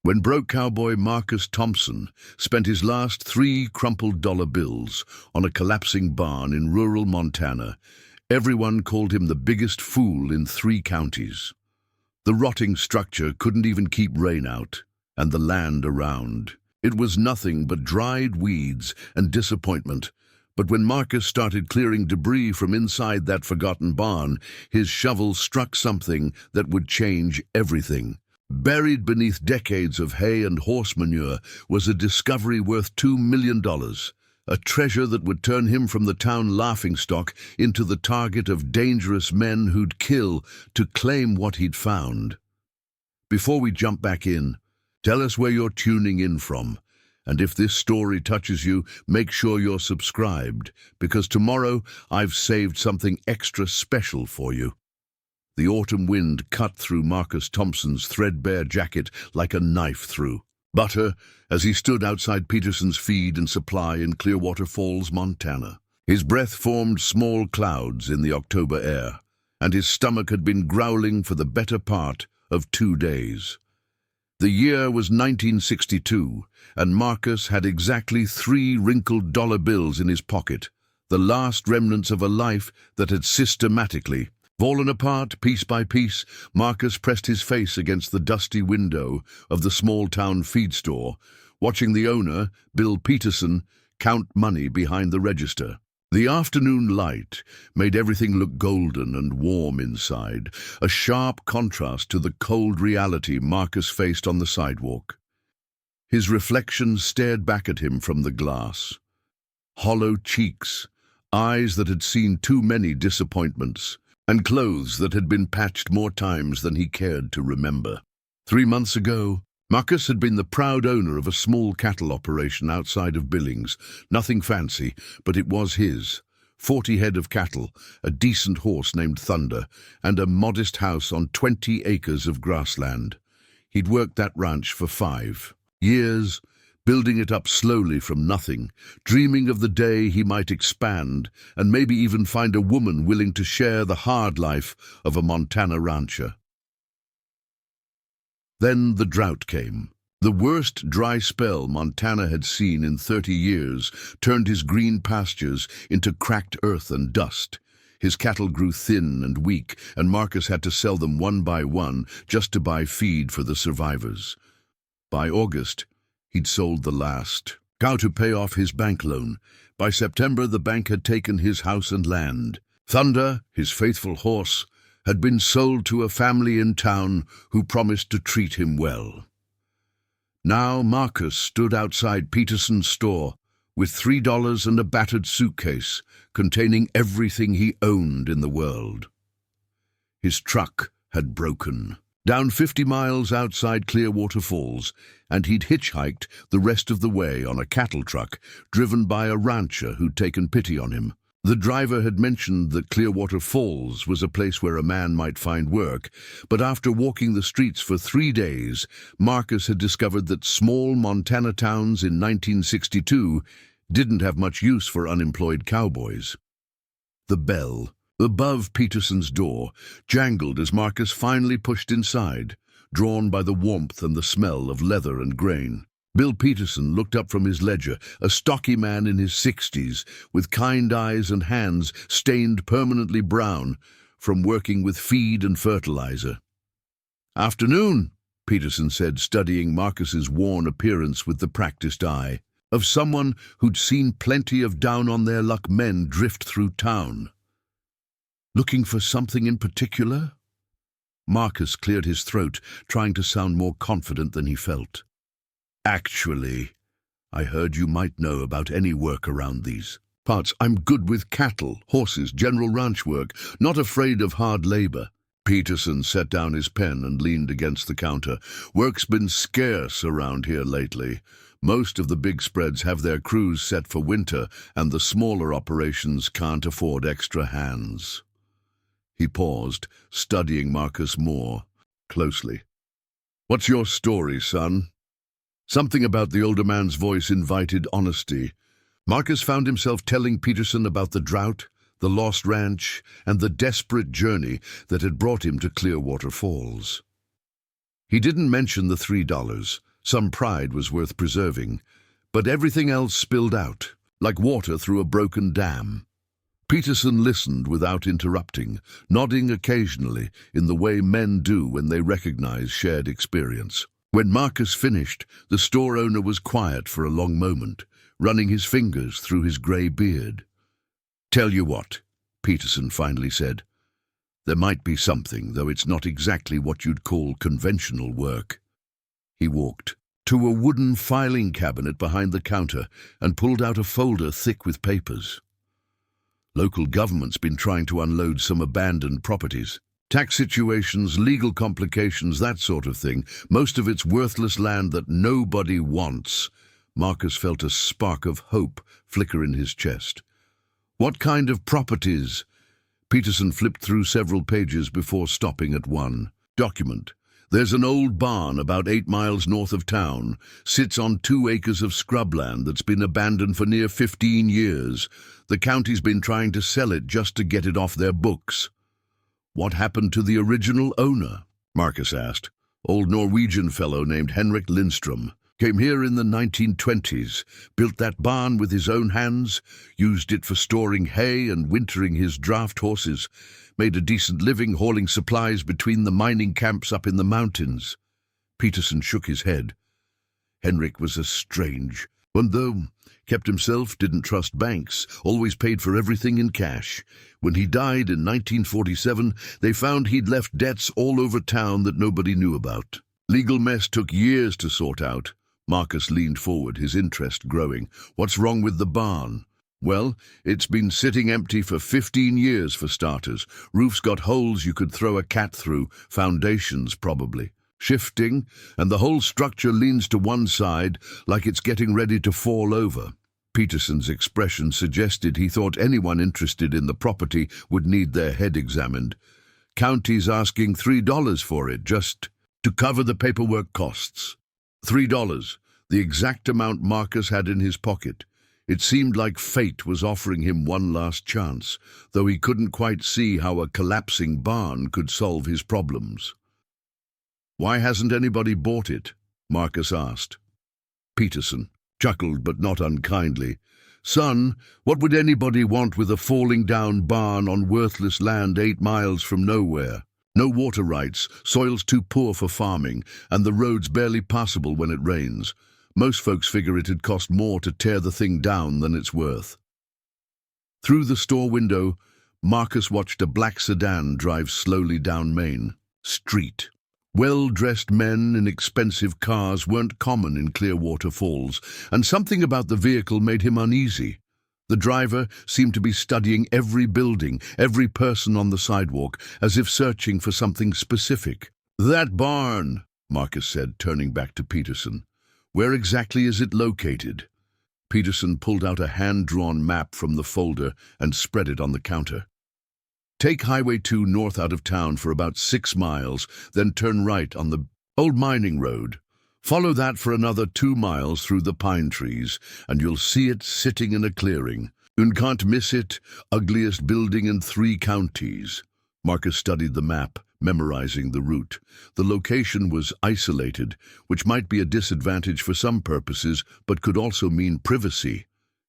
When broke cowboy Marcus Thompson spent his last 3 crumpled dollar bills on a collapsing barn in rural Montana, everyone called him the biggest fool in 3 counties. The rotting structure couldn't even keep rain out, and the land around. It was nothing but dried weeds and disappointment. But when Marcus started clearing debris from inside that forgotten barn, his shovel struck something that would change everything. Buried beneath decades of hay and horse manure was a discovery worth $2 million, a treasure that would turn him from the town laughingstock into the target of dangerous men who'd kill to claim what he'd found. Before we jump back in, tell us where you're tuning in from. And if this story touches you, make sure you're subscribed, because tomorrow I've saved something extra special for you. The autumn wind cut through Marcus Thompson's threadbare jacket like a knife through butter as he stood outside Peterson's feed and supply in Clearwater Falls, Montana. His breath formed small clouds in the October air, and his stomach had been growling for the better part of 2 days. The year was 1962, and Marcus had exactly 3 wrinkled dollar bills in his pocket, the last remnants of a life that had systematically fallen apart piece by piece. Marcus pressed his face against the dusty window of the small-town feed store, watching the owner, Bill Peterson, count money behind the register. The afternoon light made everything look golden and warm inside, a sharp contrast to the cold reality Marcus faced on the sidewalk. His reflection stared back at him from the glass. Hollow cheeks, eyes that had seen too many disappointments, and clothes that had been patched more times than he cared to remember. 3 months ago, Marcus had been the proud owner of a small cattle operation outside of Billings. Nothing fancy, but it was his. 40 head of cattle, a decent horse named Thunder, and a modest house on 20 acres of grassland. He'd worked that ranch for 5 years, building it up slowly from nothing, dreaming of the day he might expand and maybe even find a woman willing to share the hard life of a Montana rancher. Then the drought came. The worst dry spell Montana had seen in 30 years turned his green pastures into cracked earth and dust. His cattle grew thin and weak, and Marcus had to sell them one by one just to buy feed for the survivors. By August, he'd sold the last cow to pay off his bank loan. By September, the bank had taken his house and land. Thunder, his faithful horse, had been sold to a family in town who promised to treat him well. Now Marcus stood outside Peterson's store with $3 and a battered suitcase containing everything he owned in the world. His truck had broken down 50 miles outside Clearwater Falls, and he'd hitchhiked the rest of the way on a cattle truck driven by a rancher who'd taken pity on him. The driver had mentioned that Clearwater Falls was a place where a man might find work, but after walking the streets for 3 days, Marcus had discovered that small Montana towns in 1962 didn't have much use for unemployed cowboys. The bell above Peterson's door jangled as Marcus finally pushed inside, drawn by the warmth and the smell of leather and grain. Bill Peterson looked up from his ledger, a stocky man in his 60s, with kind eyes and hands stained permanently brown from working with feed and fertilizer. "Afternoon," Peterson said, studying Marcus's worn appearance with the practiced eye of someone who'd seen plenty of down-on-their-luck men drift through town. "Looking for something in particular?" Marcus cleared his throat, trying to sound more confident than he felt. "Actually, I heard you might know about any work around these parts. I'm good with cattle, horses, general ranch work, not afraid of hard labor." Peterson set down his pen and leaned against the counter. "Work's been scarce around here lately. Most of the big spreads have their crews set for winter, and the smaller operations can't afford extra hands." He paused, studying Marcus more closely. "What's your story, son?" Something about the older man's voice invited honesty. Marcus found himself telling Peterson about the drought, the lost ranch, and the desperate journey that had brought him to Clearwater Falls. He didn't mention the $3, Some pride was worth preserving, but everything else spilled out, like water through a broken dam. Peterson listened without interrupting, nodding occasionally in the way men do when they recognize shared experience. When Marcus finished, the store owner was quiet for a long moment, running his fingers through his grey beard. "Tell you what," Peterson finally said. "There might be something, though it's not exactly what you'd call conventional work." He walked to a wooden filing cabinet behind the counter and pulled out a folder thick with papers. Local government's been trying to unload some abandoned properties. Tax situations, legal complications, that sort of thing. Most of it's worthless land that nobody wants. Marcus felt a spark of hope flicker in his chest. "What kind of properties?" Peterson flipped through several pages before stopping at one. Document. "There's an old barn about 8 miles north of town. Sits on 2 acres of scrubland that's been abandoned for near 15 years. The county's been trying to sell it just to get it off their books." "What happened to the original owner?" Marcus asked. "Old Norwegian fellow named Henrik Lindström. Came here in the 1920s, built that barn with his own hands, used it for storing hay and wintering his draft horses, made a decent living hauling supplies between the mining camps up in the mountains." Peterson shook his head. Henrik was a strange one, though. Kept himself, didn't trust banks, always paid for everything in cash. When he died in 1947, they found he'd left debts all over town that nobody knew about. Legal mess took years to sort out. Marcus leaned forward, his interest growing. "What's wrong with the barn?" "Well, it's been sitting empty for 15 years for starters. Roof's got holes you could throw a cat through, foundations probably. Shifting, and the whole structure leans to one side like it's getting ready to fall over." Peterson's expression suggested he thought anyone interested in the property would need their head examined. "County's asking $3 for it, just to cover the paperwork costs." $3, the exact amount Marcus had in his pocket. It seemed like fate was offering him one last chance, though he couldn't quite see how a collapsing barn could solve his problems. "Why hasn't anybody bought it?" Marcus asked. Peterson chuckled, but not unkindly. "Son, what would anybody want with a falling-down barn on worthless land 8 miles from nowhere? No water rights, soil's too poor for farming, and the road's barely passable when it rains. Most folks figure it'd cost more to tear the thing down than it's worth." Through the store window, Marcus watched a black sedan drive slowly down Main Street. Well-dressed men in expensive cars weren't common in Clearwater Falls, and something about the vehicle made him uneasy. The driver seemed to be studying every building, every person on the sidewalk, as if searching for something specific. "That barn," Marcus said, turning back to Peterson. "Where exactly is it located?" Peterson pulled out a hand-drawn map from the folder and spread it on the counter. "Take Highway 2 north out of town for about 6 miles, then turn right on the old mining road. Follow that for another 2 miles through the pine trees, and you'll see it sitting in a clearing. You can't miss it, ugliest building in 3 counties. Marcus studied the map, memorizing the route. The location was isolated, which might be a disadvantage for some purposes, but could also mean privacy.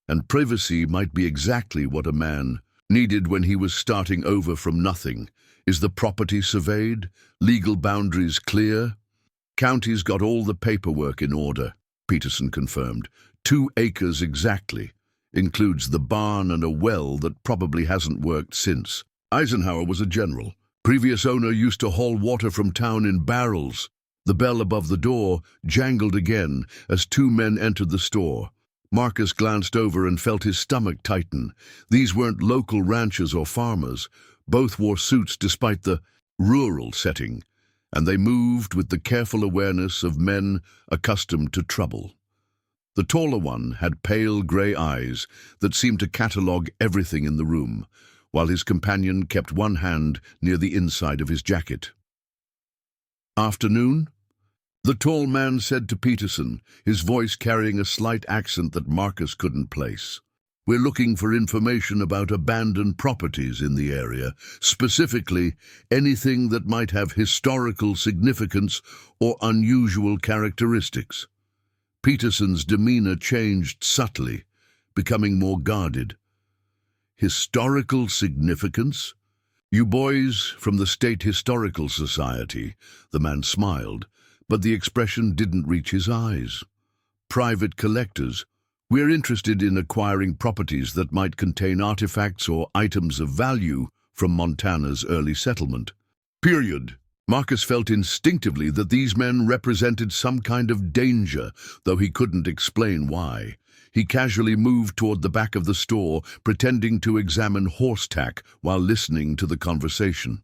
And privacy might be exactly what a man needed when he was starting over from nothing. Is the property surveyed? Legal boundaries clear? County's got all the paperwork in order, Peterson confirmed. 2 acres exactly. Includes the barn and a well that probably hasn't worked since. Eisenhower was a general. Previous owner used to haul water from town in barrels. The bell above the door jangled again as 2 men entered the store. Marcus glanced over and felt his stomach tighten. These weren't local ranchers or farmers. Both wore suits despite the rural setting, and they moved with the careful awareness of men accustomed to trouble. The taller one had pale grey eyes that seemed to catalogue everything in the room, while his companion kept one hand near the inside of his jacket. "Afternoon?" the tall man said to Peterson, his voice carrying a slight accent that Marcus couldn't place. We're looking for information about abandoned properties in the area, specifically anything that might have historical significance or unusual characteristics." Peterson's demeanor changed subtly, becoming more guarded. "Historical significance? You boys from the State Historical Society?" The man smiled, but the expression didn't reach his eyes. "Private collectors? We're interested in acquiring properties that might contain artifacts or items of value from Montana's early settlement." Period. Marcus felt instinctively that these men represented some kind of danger, though he couldn't explain why. He casually moved toward the back of the store, pretending to examine horse tack while listening to the conversation.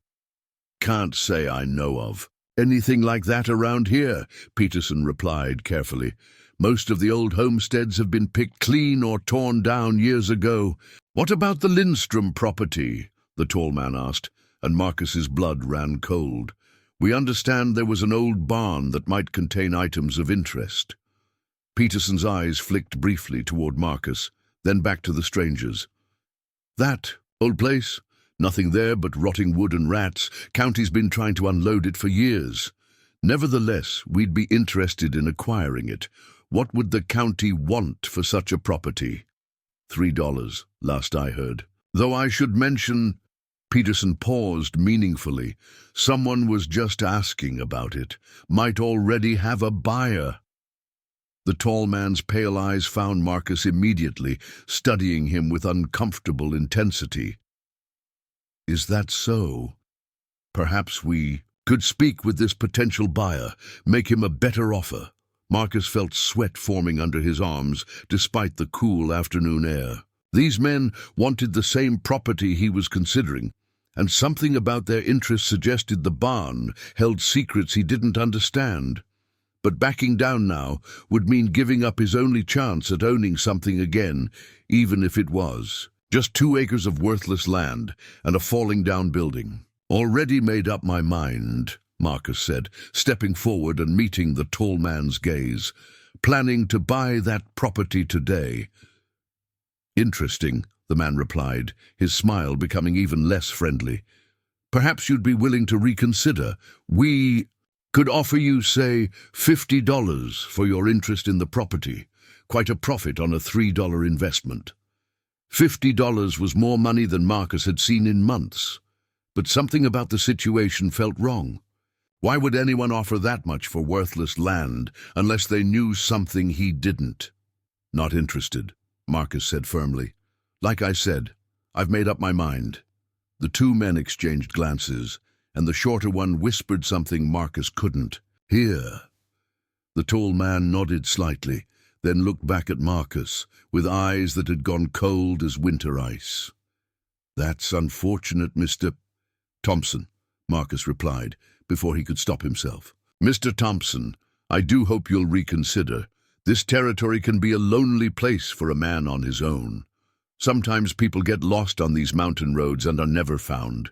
"Can't say I know of anything like that around here," Peterson replied carefully. "Most of the old homesteads have been picked clean or torn down years ago." "What about the Lindstrom property?" the tall man asked, and Marcus's blood ran cold. "We understand there was an old barn that might contain items of interest." Peterson's eyes flicked briefly toward Marcus, then back to the strangers. "That old place? Nothing there but rotting wood and rats. County's been trying to unload it for years. Nevertheless, we'd be interested in acquiring it. What would the county want for such a property?" $3, last I heard. Though I should mention—" Peterson paused meaningfully. "Someone was just asking about it. Might already have a buyer." The tall man's pale eyes found Marcus immediately, studying him with uncomfortable intensity. "Is that so? Perhaps we could speak with this potential buyer, make him a better offer." Marcus felt sweat forming under his arms, despite the cool afternoon air. These men wanted the same property he was considering, and something about their interest suggested the barn held secrets he didn't understand. But backing down now would mean giving up his only chance at owning something again, even if it was just 2 acres of worthless land and a falling-down building. "Already made up my mind," Marcus said, stepping forward and meeting the tall man's gaze. "Planning to buy that property today." "Interesting," the man replied, his smile becoming even less friendly. "Perhaps you'd be willing to reconsider. We could offer you, say, $50 for your interest in the property. Quite a profit on a $3 investment." $50 was more money than Marcus had seen in months. But something about the situation felt wrong. Why would anyone offer that much for worthless land unless they knew something he didn't? "Not interested," Marcus said firmly. "Like I said, I've made up my mind." The 2 men exchanged glances, and the shorter one whispered something Marcus couldn't hear. The tall man nodded slightly, then looked back at Marcus with eyes that had gone cold as winter ice. "That's unfortunate, Mr. Thompson," Marcus replied, before he could stop himself. "Mr. Thompson, I do hope you'll reconsider. This territory can be a lonely place for a man on his own. Sometimes people get lost on these mountain roads and are never found."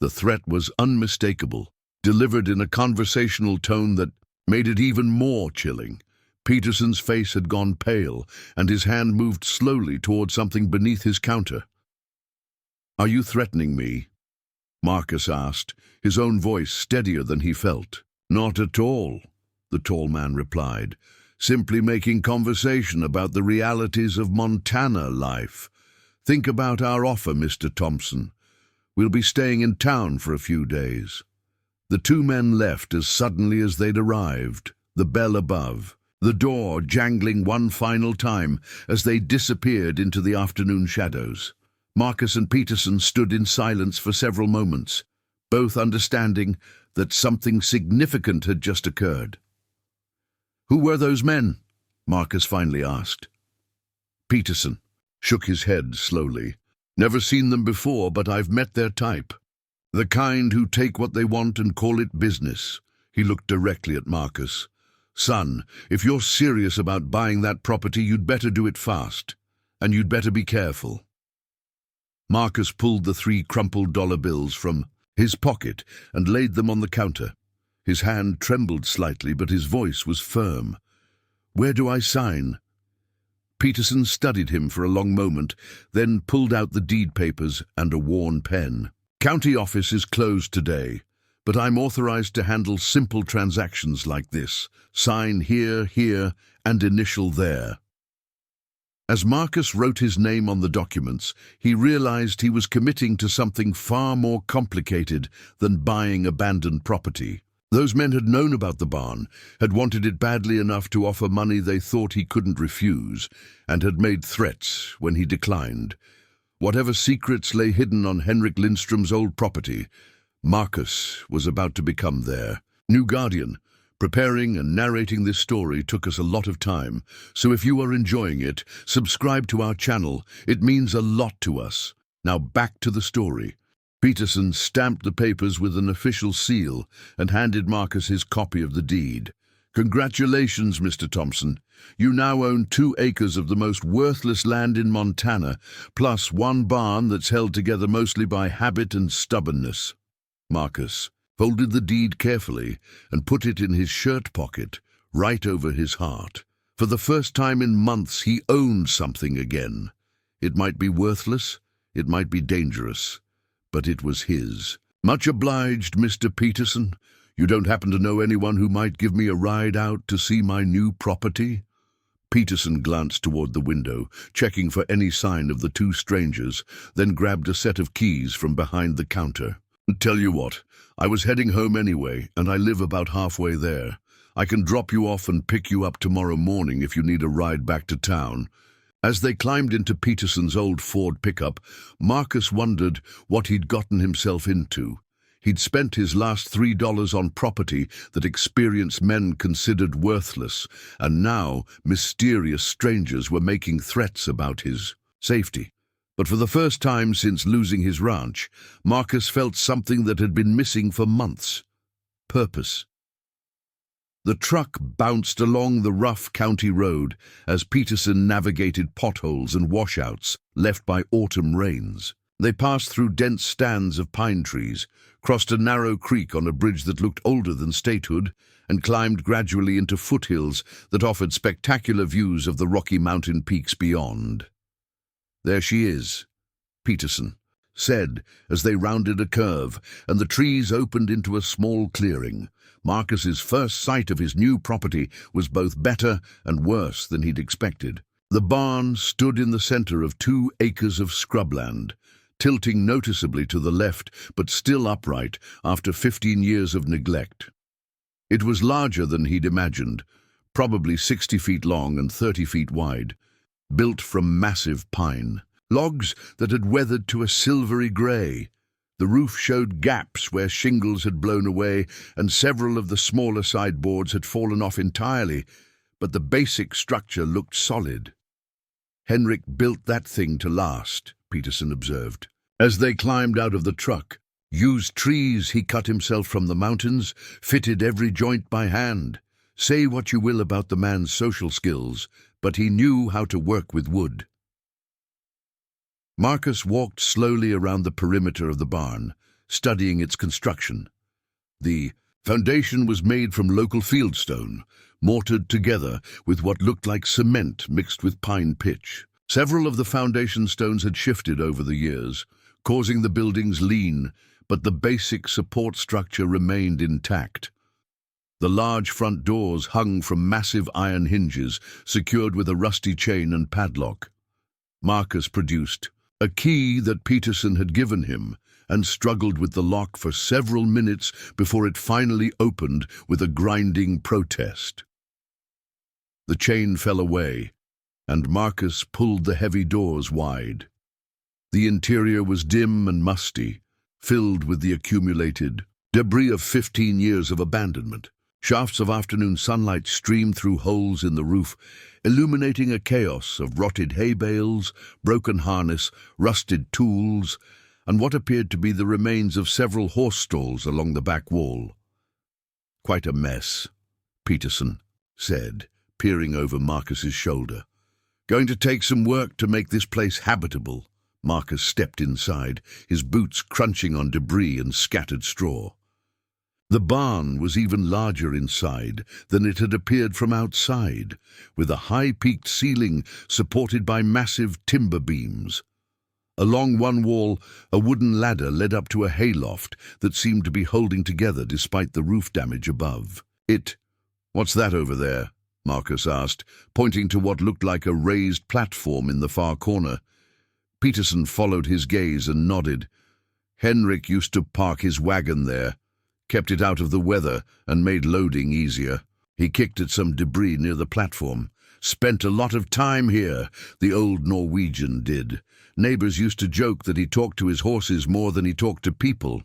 The threat was unmistakable, delivered in a conversational tone that made it even more chilling. Peterson's face had gone pale, and his hand moved slowly toward something beneath his counter. "Are you threatening me?" Marcus asked, his own voice steadier than he felt. "Not at all," the tall man replied. "Simply making conversation about the realities of Montana life. Think about our offer, Mr. Thompson. We'll be staying in town for a few days." The 2 men left as suddenly as they'd arrived, the bell above, the door jangling one final time as they disappeared into the afternoon shadows. Marcus and Peterson stood in silence for several moments, both understanding that something significant had just occurred. "Who were those men?" Marcus finally asked. Peterson shook his head slowly. "Never seen them before, but I've met their type. The kind who take what they want and call it business." He looked directly at Marcus. "Son, if you're serious about buying that property, you'd better do it fast, and you'd better be careful." Marcus pulled the 3 crumpled dollar bills from his pocket and laid them on the counter. His hand trembled slightly, but his voice was firm. "Where do I sign?" Peterson studied him for a long moment, then pulled out the deed papers and a worn pen. "County office is closed today, but I'm authorized to handle simple transactions like this. Sign here, here, and initial there." As Marcus wrote his name on the documents, he realized he was committing to something far more complicated than buying abandoned property. Those men had known about the barn, had wanted it badly enough to offer money they thought he couldn't refuse, and had made threats when he declined. Whatever secrets lay hidden on Henrik Lindstrom's old property, Marcus was about to become their new guardian. Preparing and narrating this story took us a lot of time, so if you are enjoying it, subscribe to our channel. It means a lot to us. Now back to the story. Peterson stamped the papers with an official seal and handed Marcus his copy of the deed. "Congratulations, Mr. Thompson. You now own 2 acres of the most worthless land in Montana, plus 1 barn that's held together mostly by habit and stubbornness." Marcus folded the deed carefully and put it in his shirt pocket, right over his heart. For the first time in months, he owned something again. It might be worthless, it might be dangerous, but it was his. "Much obliged, Mr. Peterson. You don't happen to know anyone who might give me a ride out to see my new property?" Peterson glanced toward the window, checking for any sign of the 2 strangers, then grabbed a set of keys from behind the counter. "Tell you what, I was heading home anyway, and I live about halfway there. I can drop you off and pick you up tomorrow morning if you need a ride back to town." As they climbed into Peterson's old Ford pickup, Marcus wondered what he'd gotten himself into. He'd spent his last $3 on property that experienced men considered worthless, and now mysterious strangers were making threats about his safety. But for the first time since losing his ranch, Marcus felt something that had been missing for months: purpose. The truck bounced along the rough county road as Peterson navigated potholes and washouts left by autumn rains. They passed through dense stands of pine trees, crossed a narrow creek on a bridge that looked older than statehood, and climbed gradually into foothills that offered spectacular views of the Rocky Mountain peaks beyond. "There she is," Peterson said as they rounded a curve and the trees opened into a small clearing. Marcus's first sight of his new property was both better and worse than he'd expected. The barn stood in the center of 2 acres of scrubland, tilting noticeably to the left but still upright after 15 years of neglect. It was larger than he'd imagined, probably 60 feet long and 30 feet wide, built from massive pine, logs that had weathered to a silvery gray. The roof showed gaps where shingles had blown away, and several of the smaller sideboards had fallen off entirely, but the basic structure looked solid. "Henrik built that thing to last," Peterson observed. As they climbed out of the truck, "Used trees he cut himself from the mountains, fitted every joint by hand. Say what you will about the man's social skills, but he knew how to work with wood." Marcus walked slowly around the perimeter of the barn, studying its construction. The foundation was made from local fieldstone, mortared together with what looked like cement mixed with pine pitch. Several of the foundation stones had shifted over the years, causing the building's lean, but the basic support structure remained intact. The large front doors hung from massive iron hinges, secured with a rusty chain and padlock. Marcus produced a key that Peterson had given him and struggled with the lock for several minutes before it finally opened with a grinding protest. The chain fell away, and Marcus pulled the heavy doors wide. The interior was dim and musty, filled with the accumulated debris of 15 years of abandonment. Shafts of afternoon sunlight streamed through holes in the roof, illuminating a chaos of rotted hay bales, broken harness, rusted tools, and what appeared to be the remains of several horse stalls along the back wall. "Quite a mess," Peterson said, peering over Marcus's shoulder. "Going to take some work to make this place habitable." Marcus stepped inside, his boots crunching on debris and scattered straw. The barn was even larger inside than it had appeared from outside, with a high-peaked ceiling supported by massive timber beams. Along one wall, a wooden ladder led up to a hayloft that seemed to be holding together despite the roof damage above. "What's that over there?" Marcus asked, pointing to what looked like a raised platform in the far corner. Peterson followed his gaze and nodded. Henrik used to park his wagon there, kept it out of the weather and made loading easier. He kicked at some debris near the platform. "Spent a lot of time here," the old Norwegian did. Neighbors used to joke that he talked to his horses more than he talked to people.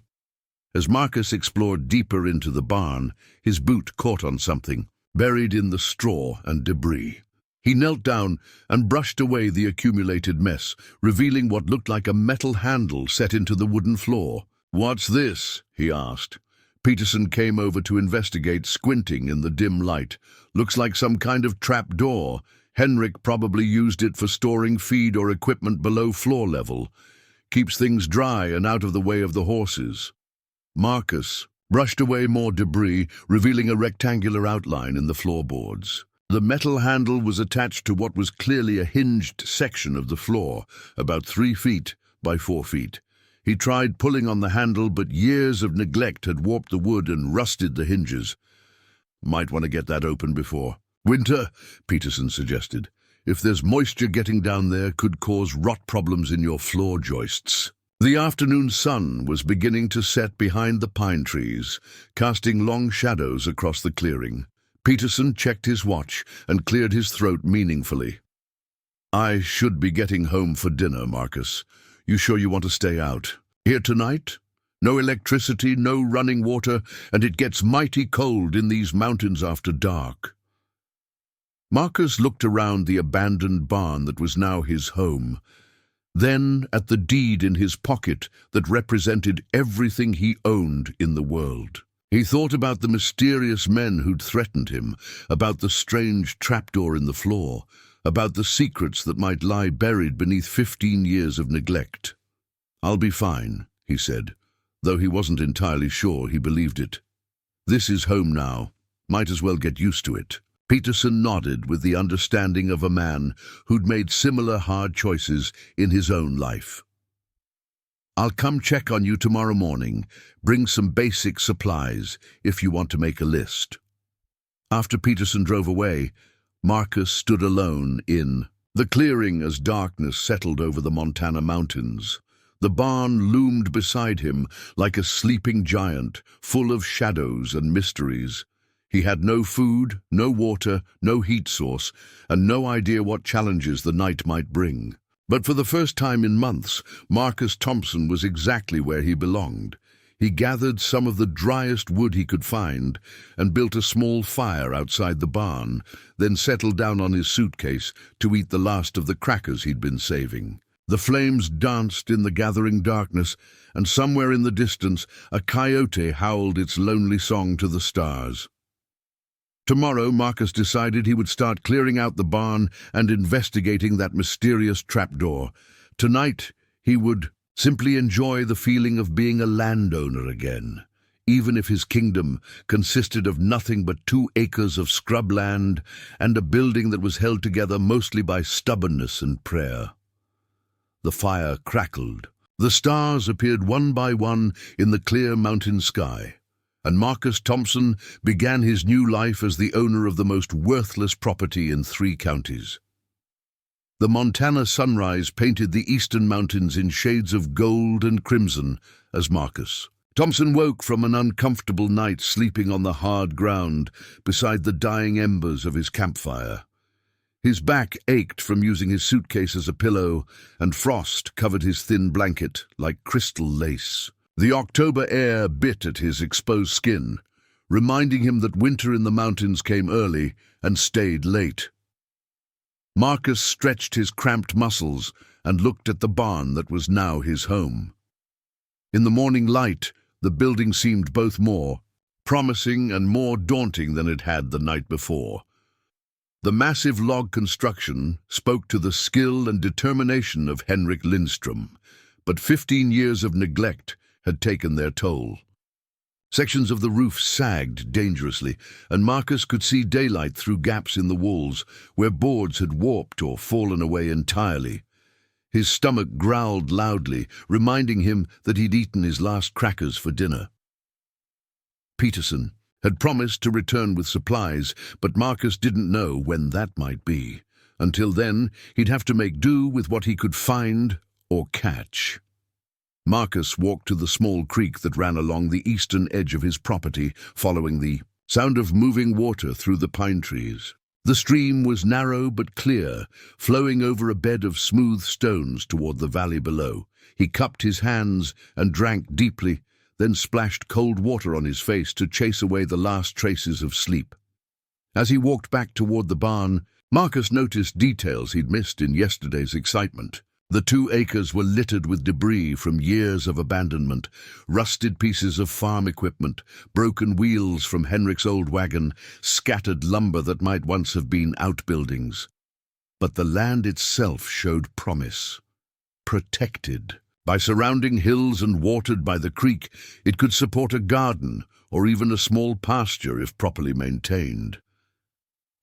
As Marcus explored deeper into the barn, his boot caught on something, buried in the straw and debris. He knelt down and brushed away the accumulated mess, revealing what looked like a metal handle set into the wooden floor. "What's this?" he asked. Peterson came over to investigate, squinting in the dim light. "Looks like some kind of trapdoor. Henrik probably used it for storing feed or equipment below floor level. Keeps things dry and out of the way of the horses." Marcus brushed away more debris, revealing a rectangular outline in the floorboards. The metal handle was attached to what was clearly a hinged section of the floor, about 3 feet by 4 feet. He tried pulling on the handle, but years of neglect had warped the wood and rusted the hinges. "Might want to get that open before winter," Peterson suggested. "If there's moisture getting down there, could cause rot problems in your floor joists." The afternoon sun was beginning to set behind the pine trees, casting long shadows across the clearing. Peterson checked his watch and cleared his throat meaningfully. "I should be getting home for dinner, Marcus. You sure you want to stay out? Here tonight? No electricity, no running water, and it gets mighty cold in these mountains after dark." Marcus looked around the abandoned barn that was now his home, then at the deed in his pocket that represented everything he owned in the world. He thought about the mysterious men who'd threatened him, about the strange trapdoor in the floor, about the secrets that might lie buried beneath 15 years of neglect. "I'll be fine," he said, though he wasn't entirely sure he believed it. "This is home now. Might as well get used to it." Peterson nodded with the understanding of a man who'd made similar hard choices in his own life. "I'll come check on you tomorrow morning. Bring some basic supplies if you want to make a list." After Peterson drove away, Marcus stood alone in the clearing as darkness settled over the Montana mountains. The barn loomed beside him like a sleeping giant, full of shadows and mysteries. He had no food, no water, no heat source, and no idea what challenges the night might bring. But for the first time in months, Marcus Thompson was exactly where he belonged. He gathered some of the driest wood he could find and built a small fire outside the barn, then settled down on his suitcase to eat the last of the crackers he'd been saving. The flames danced in the gathering darkness, and somewhere in the distance a coyote howled its lonely song to the stars. Tomorrow, Marcus decided he would start clearing out the barn and investigating that mysterious trapdoor. Tonight, he would simply enjoy the feeling of being a landowner again, even if his kingdom consisted of nothing but 2 acres of scrubland and a building that was held together mostly by stubbornness and prayer. The fire crackled. The stars appeared one by one in the clear mountain sky, and Marcus Thompson began his new life as the owner of the most worthless property in 3 counties. The Montana sunrise painted the eastern mountains in shades of gold and crimson as Marcus Thompson woke from an uncomfortable night sleeping on the hard ground beside the dying embers of his campfire. His back ached from using his suitcase as a pillow, and frost covered his thin blanket like crystal lace. The October air bit at his exposed skin, reminding him that winter in the mountains came early and stayed late. Marcus stretched his cramped muscles and looked at the barn that was now his home. In the morning light, the building seemed both more promising and more daunting than it had the night before. The massive log construction spoke to the skill and determination of Henrik Lindstrom, but 15 years of neglect had taken their toll. Sections of the roof sagged dangerously, and Marcus could see daylight through gaps in the walls where boards had warped or fallen away entirely. His stomach growled loudly, reminding him that he'd eaten his last crackers for dinner. Peterson had promised to return with supplies, but Marcus didn't know when that might be. Until then, he'd have to make do with what he could find or catch. Marcus walked to the small creek that ran along the eastern edge of his property, following the sound of moving water through the pine trees. The stream was narrow but clear, flowing over a bed of smooth stones toward the valley below. He cupped his hands and drank deeply, then splashed cold water on his face to chase away the last traces of sleep. As he walked back toward the barn, Marcus noticed details he'd missed in yesterday's excitement. The 2 acres were littered with debris from years of abandonment, rusted pieces of farm equipment, broken wheels from Henrik's old wagon, scattered lumber that might once have been outbuildings. But the land itself showed promise. Protected. By surrounding hills and watered by the creek, it could support a garden or even a small pasture if properly maintained.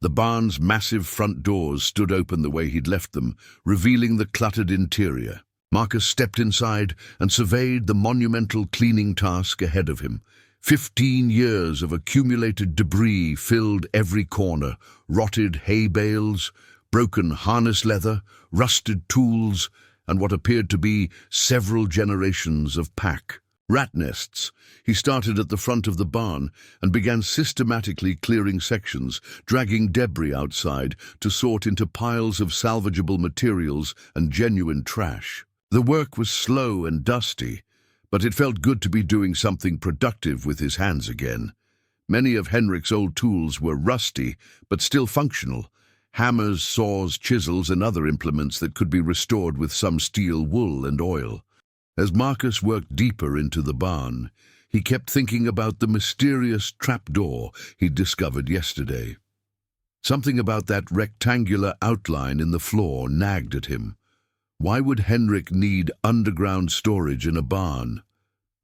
The barn's massive front doors stood open the way he'd left them, revealing the cluttered interior. Marcus stepped inside and surveyed the monumental cleaning task ahead of him. 15 years of accumulated debris filled every corner: rotted hay bales, broken harness leather, rusted tools, and what appeared to be several generations of pack. Rat nests. He started at the front of the barn and began systematically clearing sections, dragging debris outside to sort into piles of salvageable materials and genuine trash. The work was slow and dusty, but it felt good to be doing something productive with his hands again. Many of Henrik's old tools were rusty, but still functional. Hammers, saws, chisels, and other implements that could be restored with some steel wool and oil. As Marcus worked deeper into the barn, he kept thinking about the mysterious trapdoor he'd discovered yesterday. Something about that rectangular outline in the floor nagged at him. Why would Henrik need underground storage in a barn?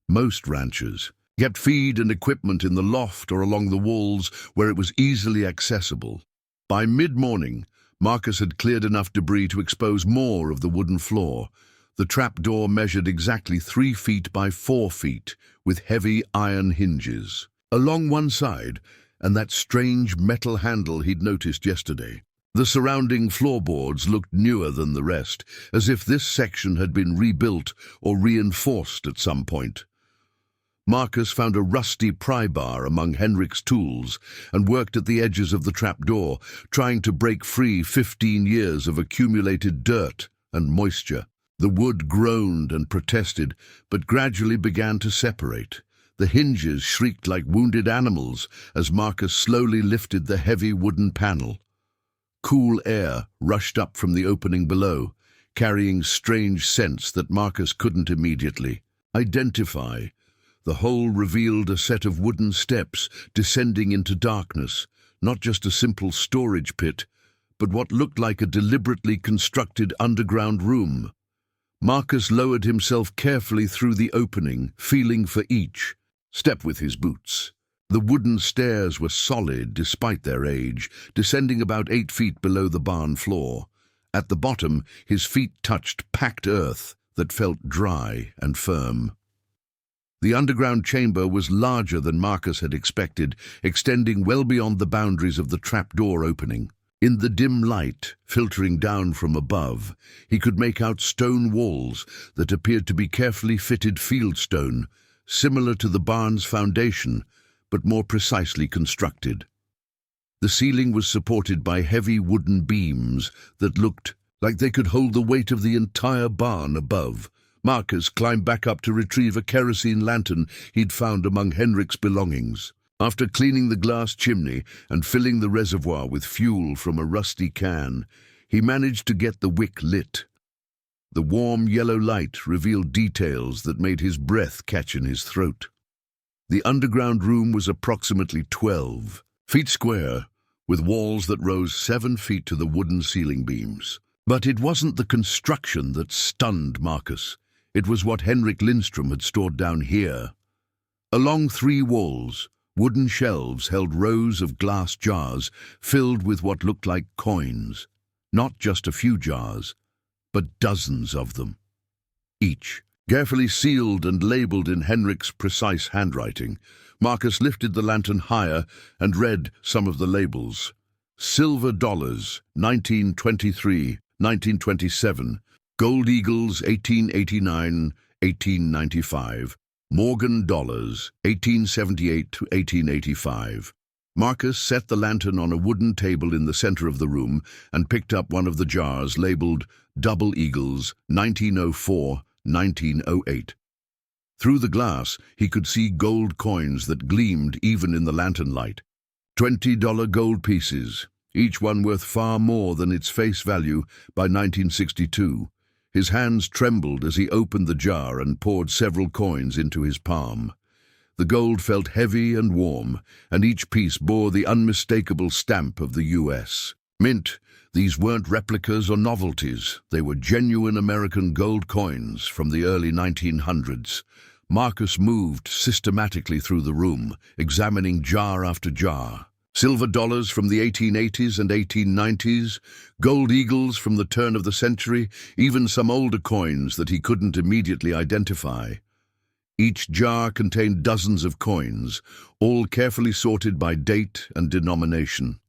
Most ranchers kept feed and equipment in the loft or along the walls where it was easily accessible. By mid-morning, Marcus had cleared enough debris to expose more of the wooden floor. The trapdoor measured exactly 3 feet by 4 feet, with heavy iron hinges along one side, and that strange metal handle he'd noticed yesterday. The surrounding floorboards looked newer than the rest, as if this section had been rebuilt or reinforced at some point. Marcus found a rusty pry bar among Henrik's tools and worked at the edges of the trapdoor, trying to break free 15 years of accumulated dirt and moisture. The wood groaned and protested, but gradually began to separate. The hinges shrieked like wounded animals as Marcus slowly lifted the heavy wooden panel. Cool air rushed up from the opening below, carrying strange scents that Marcus couldn't immediately identify. The hole revealed a set of wooden steps descending into darkness, not just a simple storage pit, but what looked like a deliberately constructed underground room. Marcus lowered himself carefully through the opening, feeling for each step with his boots. The wooden stairs were solid despite their age, descending about 8 feet below the barn floor. At the bottom, his feet touched packed earth that felt dry and firm. The underground chamber was larger than Marcus had expected, extending well beyond the boundaries of the trapdoor opening. In the dim light, filtering down from above, he could make out stone walls that appeared to be carefully fitted fieldstone, similar to the barn's foundation, but more precisely constructed. The ceiling was supported by heavy wooden beams that looked like they could hold the weight of the entire barn above. Marcus climbed back up to retrieve a kerosene lantern he'd found among Henrik's belongings. After cleaning the glass chimney and filling the reservoir with fuel from a rusty can, he managed to get the wick lit. The warm yellow light revealed details that made his breath catch in his throat. The underground room was approximately 12 feet square, with walls that rose 7 feet to the wooden ceiling beams. But it wasn't the construction that stunned Marcus. It was what Henrik Lindstrom had stored down here. Along three walls, wooden shelves held rows of glass jars filled with what looked like coins. Not just a few jars, but dozens of them. Each carefully sealed and labeled in Henrik's precise handwriting. Marcus lifted the lantern higher and read some of the labels. Silver dollars, 1923, 1927. Gold eagles, 1889, 1895. Morgan dollars, 1878 to 1885. Marcus set the lantern on a wooden table in the center of the room and picked up one of the jars labeled Double Eagles, 1904, 1908. Through the glass, he could see gold coins that gleamed even in the lantern light. $20 gold pieces, each one worth far more than its face value by 1962. His hands trembled as he opened the jar and poured several coins into his palm. The gold felt heavy and warm, and each piece bore the unmistakable stamp of the U.S. Mint. These weren't replicas or novelties. They were genuine American gold coins from the early 1900s. Marcus moved systematically through the room, examining jar after jar. Silver dollars from the 1880s and 1890s, gold eagles from the turn of the century, even some older coins that he couldn't immediately identify. Each jar contained dozens of coins, all carefully sorted by date and denomination.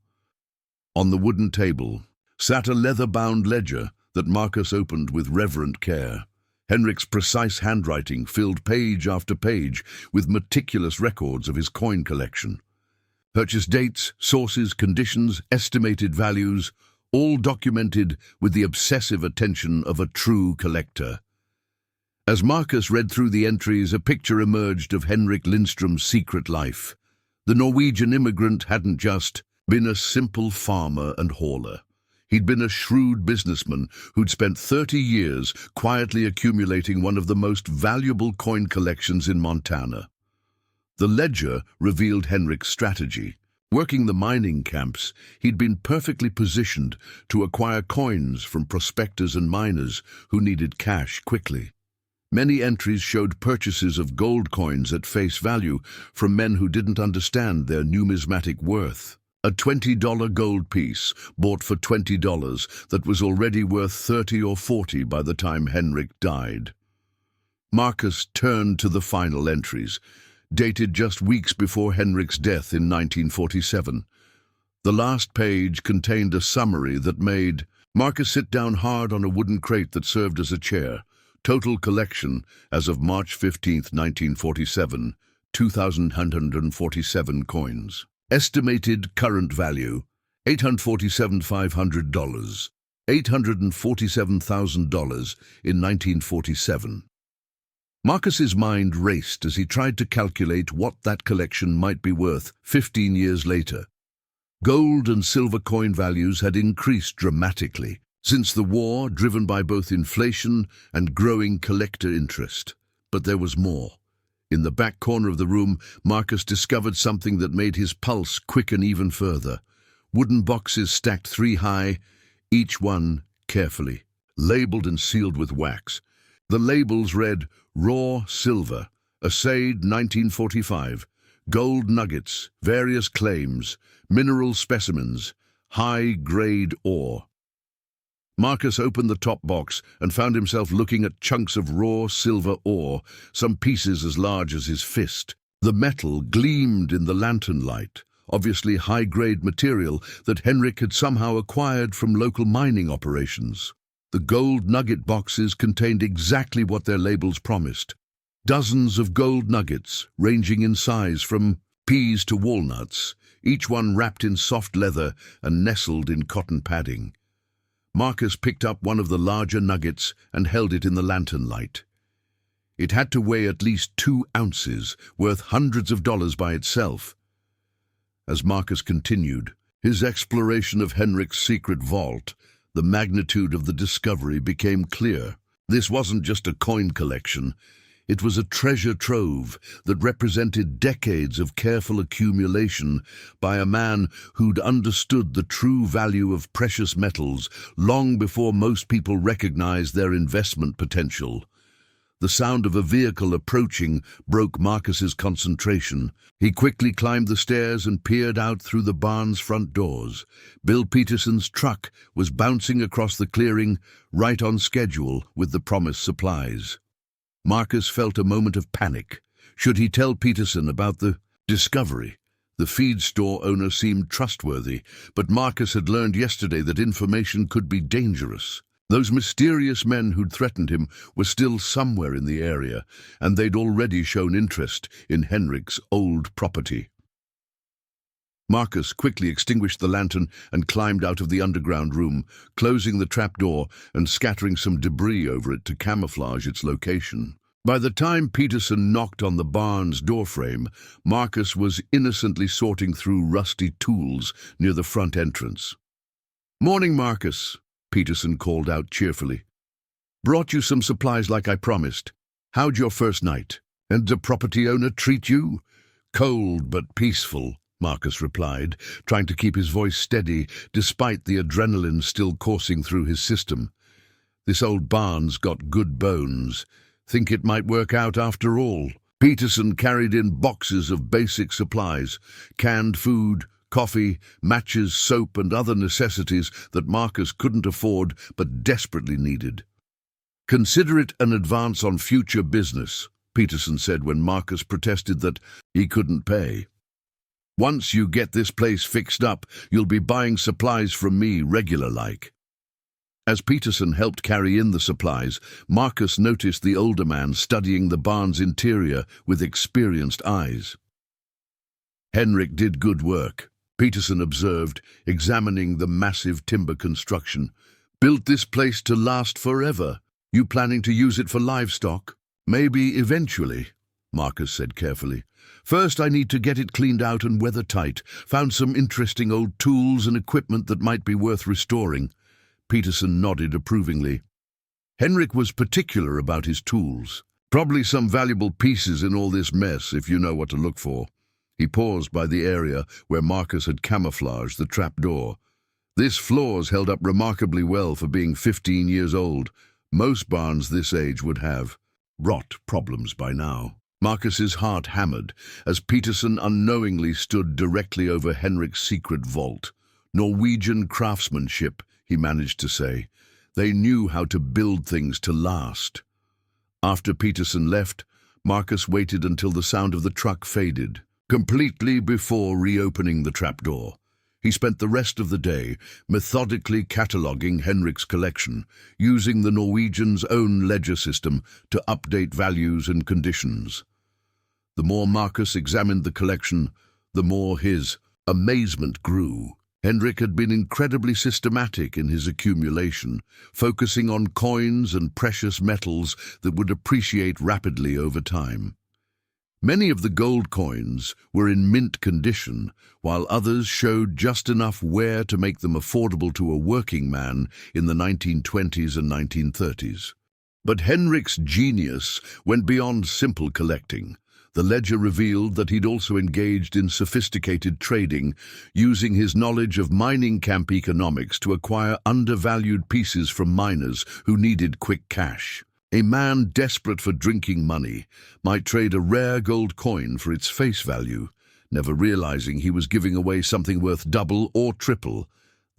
On the wooden table sat a leather-bound ledger that Marcus opened with reverent care. Henrik's precise handwriting filled page after page with meticulous records of his coin collection. Purchase dates, sources, conditions, estimated values, all documented with the obsessive attention of a true collector. As Marcus read through the entries, a picture emerged of Henrik Lindström's secret life. The Norwegian immigrant hadn't just been a simple farmer and hauler. He'd been a shrewd businessman who'd spent 30 years quietly accumulating one of the most valuable coin collections in Montana. The ledger revealed Henrik's strategy. Working the mining camps, he'd been perfectly positioned to acquire coins from prospectors and miners who needed cash quickly. Many entries showed purchases of gold coins at face value from men who didn't understand their numismatic worth. A $20 gold piece bought for $20 that was already worth 30 or 40 by the time Henrik died. Marcus turned to the final entries, dated just weeks before Henrik's death in 1947. The last page contained a summary that made Marcus sit down hard on a wooden crate that served as a chair. Total collection as of March 15, 1947, 2,147 coins. Estimated current value, $847,500, $847,000 in 1947. Marcus's mind raced as he tried to calculate what that collection might be worth 15 years later. Gold and silver coin values had increased dramatically since the war, driven by both inflation and growing collector interest. But there was more. In the back corner of the room, Marcus discovered something that made his pulse quicken even further. Wooden boxes stacked 3 high, each one carefully labeled and sealed with wax. The labels read Raw Silver, Assayed 1945, Gold Nuggets, Various Claims, Mineral Specimens, High-Grade Ore. Marcus opened the top box and found himself looking at chunks of raw silver ore, some pieces as large as his fist. The metal gleamed in the lantern light, obviously high-grade material that Henrik had somehow acquired from local mining operations. The gold nugget boxes contained exactly what their labels promised. Dozens of gold nuggets, ranging in size from peas to walnuts, each one wrapped in soft leather and nestled in cotton padding. Marcus picked up one of the larger nuggets and held it in the lantern light. It had to weigh at least 2 ounces, worth hundreds of dollars by itself. As Marcus continued his exploration of Henrik's secret vault, the magnitude of the discovery became clear. This wasn't just a coin collection. It was a treasure trove that represented decades of careful accumulation by a man who'd understood the true value of precious metals long before most people recognized their investment potential. The sound of a vehicle approaching broke Marcus's concentration. He quickly climbed the stairs and peered out through the barn's front doors. Bill Peterson's truck was bouncing across the clearing, right on schedule with the promised supplies. Marcus felt a moment of panic. Should he tell Peterson about the discovery? The feed store owner seemed trustworthy, but Marcus had learned yesterday that information could be dangerous. Those mysterious men who'd threatened him were still somewhere in the area, and they'd already shown interest in Henrik's old property. Marcus quickly extinguished the lantern and climbed out of the underground room, closing the trapdoor and scattering some debris over it to camouflage its location. By the time Peterson knocked on the barn's doorframe, Marcus was innocently sorting through rusty tools near the front entrance. "Morning, Marcus," Peterson called out cheerfully. "Brought you some supplies like I promised. How'd your first night? And the property owner treat you?" "Cold but peaceful," Marcus replied, trying to keep his voice steady despite the adrenaline still coursing through his system. "This old barn's got good bones. Think it might work out after all." Peterson carried in boxes of basic supplies, canned food, coffee, matches, soap, and other necessities that Marcus couldn't afford but desperately needed. "Consider it an advance on future business," Peterson said when Marcus protested that he couldn't pay. "Once you get this place fixed up, you'll be buying supplies from me regular-like." As Peterson helped carry in the supplies, Marcus noticed the older man studying the barn's interior with experienced eyes. "Henrik did good work," Peterson observed, examining the massive timber construction. "Built this place to last forever. You planning to use it for livestock?" "Maybe eventually," Marcus said carefully. "First, I need to get it cleaned out and weather-tight. Found some interesting old tools and equipment that might be worth restoring." Peterson nodded approvingly. Henrik was particular about his tools. "Probably some valuable pieces in all this mess, if you know what to look for." He paused by the area where Marcus had camouflaged the trapdoor. "This floor's held up remarkably well for being 15 years old. Most barns this age would have rot problems by now." Marcus's heart hammered as Peterson unknowingly stood directly over Henrik's secret vault. "Norwegian craftsmanship," he managed to say. "They knew how to build things to last." After Peterson left, Marcus waited until the sound of the truck faded, completely before reopening the trapdoor. He spent the rest of the day methodically cataloguing Henrik's collection, using the Norwegian's own ledger system to update values and conditions. The more Marcus examined the collection, the more his amazement grew. Henrik had been incredibly systematic in his accumulation, focusing on coins and precious metals that would appreciate rapidly over time. Many of the gold coins were in mint condition, while others showed just enough wear to make them affordable to a working man in the 1920s and 1930s. But Henrik's genius went beyond simple collecting. The ledger revealed that he'd also engaged in sophisticated trading, using his knowledge of mining camp economics to acquire undervalued pieces from miners who needed quick cash. A man desperate for drinking money might trade a rare gold coin for its face value, never realizing he was giving away something worth double or triple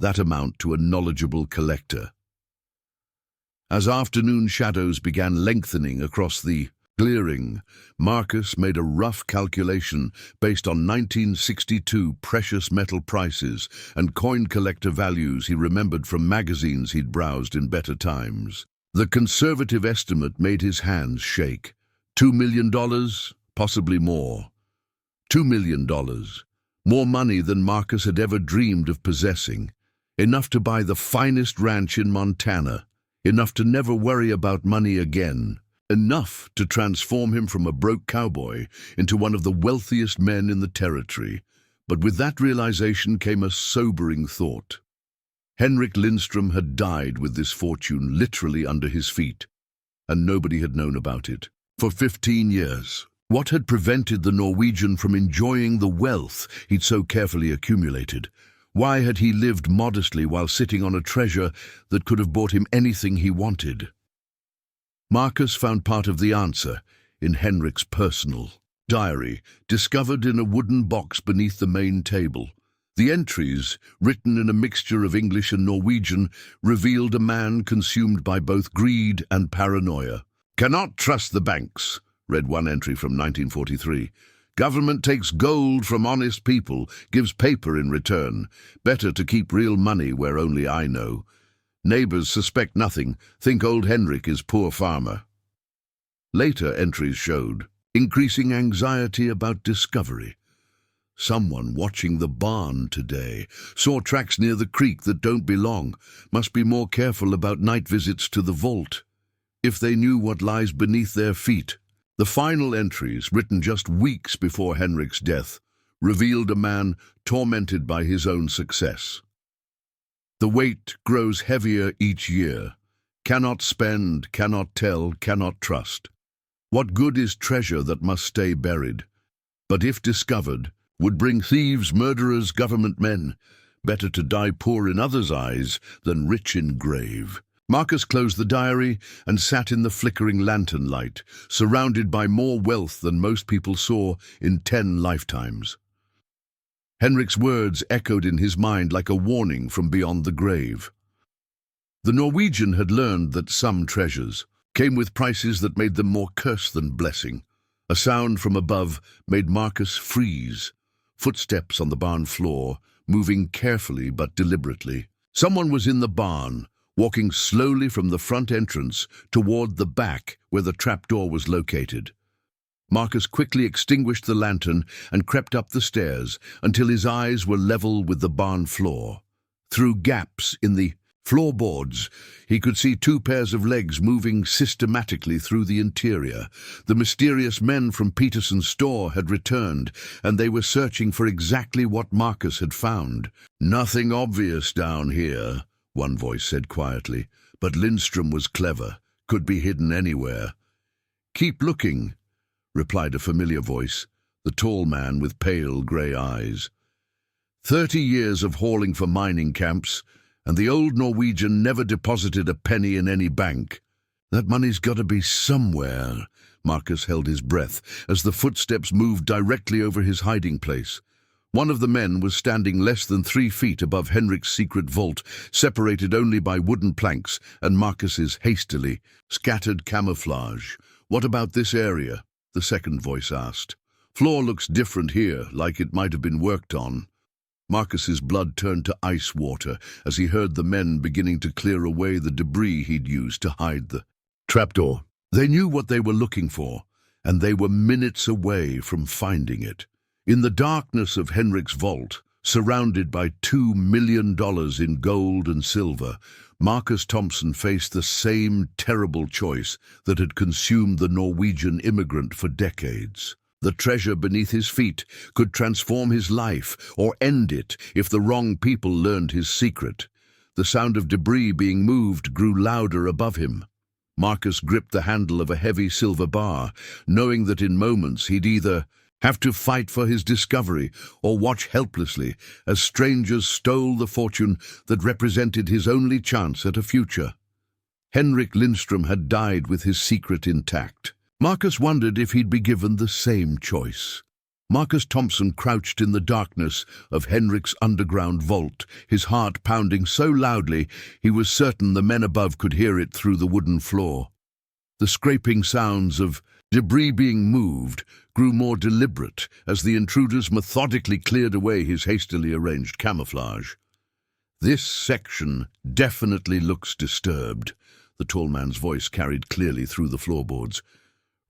that amount to a knowledgeable collector. As afternoon shadows began lengthening across the clearing, Marcus made a rough calculation based on 1962 precious metal prices and coin collector values he remembered from magazines he'd browsed in better times. The conservative estimate made his hands shake. $2 million, possibly more. $2 million. More money than Marcus had ever dreamed of possessing. Enough to buy the finest ranch in Montana. Enough to never worry about money again. Enough to transform him from a broke cowboy into one of the wealthiest men in the territory. But with that realization came a sobering thought. Henrik Lindström had died with this fortune literally under his feet, and nobody had known about it. For 15 years, what had prevented the Norwegian from enjoying the wealth he'd so carefully accumulated? Why had he lived modestly while sitting on a treasure that could have bought him anything he wanted? Marcus found part of the answer in Henrik's personal diary, discovered in a wooden box beneath the main table. The entries, written in a mixture of English and Norwegian, revealed a man consumed by both greed and paranoia. "Cannot trust the banks," read one entry from 1943. "Government takes gold from honest people, gives paper in return. Better to keep real money where only I know. Neighbors suspect nothing, think old Henrik is poor farmer." Later entries showed increasing anxiety about discovery. "Someone watching the barn today. Saw tracks near the creek that don't belong. Must be more careful about night visits to the vault. If they knew what lies beneath their feet." The final entries, written just weeks before Henrik's death, revealed a man tormented by his own success. "The weight grows heavier each year. Cannot spend, cannot tell, cannot trust. What good is treasure that must stay buried? But if discovered, would bring thieves, murderers, government men. Better to die poor in others' eyes than rich in grave." Marcus closed the diary and sat in the flickering lantern light, surrounded by more wealth than most people saw in 10 lifetimes. Henrik's words echoed in his mind like a warning from beyond the grave. The Norwegian had learned that some treasures came with prices that made them more curse than blessing. A sound from above made Marcus freeze. Footsteps on the barn floor, moving carefully but deliberately. Someone was in the barn, walking slowly from the front entrance toward the back where the trapdoor was located. Marcus quickly extinguished the lantern and crept up the stairs until his eyes were level with the barn floor. Through gaps in the floorboards, he could see 2 pairs of legs moving systematically through the interior. The mysterious men from Peterson's store had returned, and they were searching for exactly what Marcus had found. "Nothing obvious down here," one voice said quietly, "but Lindstrom was clever, could be hidden anywhere." "Keep looking," replied a familiar voice, the tall man with pale grey eyes. 30 years of hauling for mining camps, and the old Norwegian never deposited a penny in any bank. "That money's got to be somewhere." Marcus held his breath as the footsteps moved directly over his hiding place. One of the men was standing less than 3 feet above Henrik's secret vault, separated only by wooden planks and Marcus's hastily scattered camouflage. "What about this area?" the second voice asked. "Floor looks different here, like it might have been worked on." Marcus's blood turned to ice water as he heard the men beginning to clear away the debris he'd used to hide the trapdoor. They knew what they were looking for, and they were minutes away from finding it. In the darkness of Henrik's vault, surrounded by $2 million in gold and silver, Marcus Thompson faced the same terrible choice that had consumed the Norwegian immigrant for decades. The treasure beneath his feet could transform his life or end it if the wrong people learned his secret. The sound of debris being moved grew louder above him. Marcus gripped the handle of a heavy silver bar, knowing that in moments he'd either have to fight for his discovery or watch helplessly as strangers stole the fortune that represented his only chance at a future. Henrik Lindstrom had died with his secret intact. Marcus wondered if he'd be given the same choice. Marcus Thompson crouched in the darkness of Henrik's underground vault, his heart pounding so loudly he was certain the men above could hear it through the wooden floor. The scraping sounds of debris being moved grew more deliberate as the intruders methodically cleared away his hastily arranged camouflage. "This section definitely looks disturbed," the tall man's voice carried clearly through the floorboards.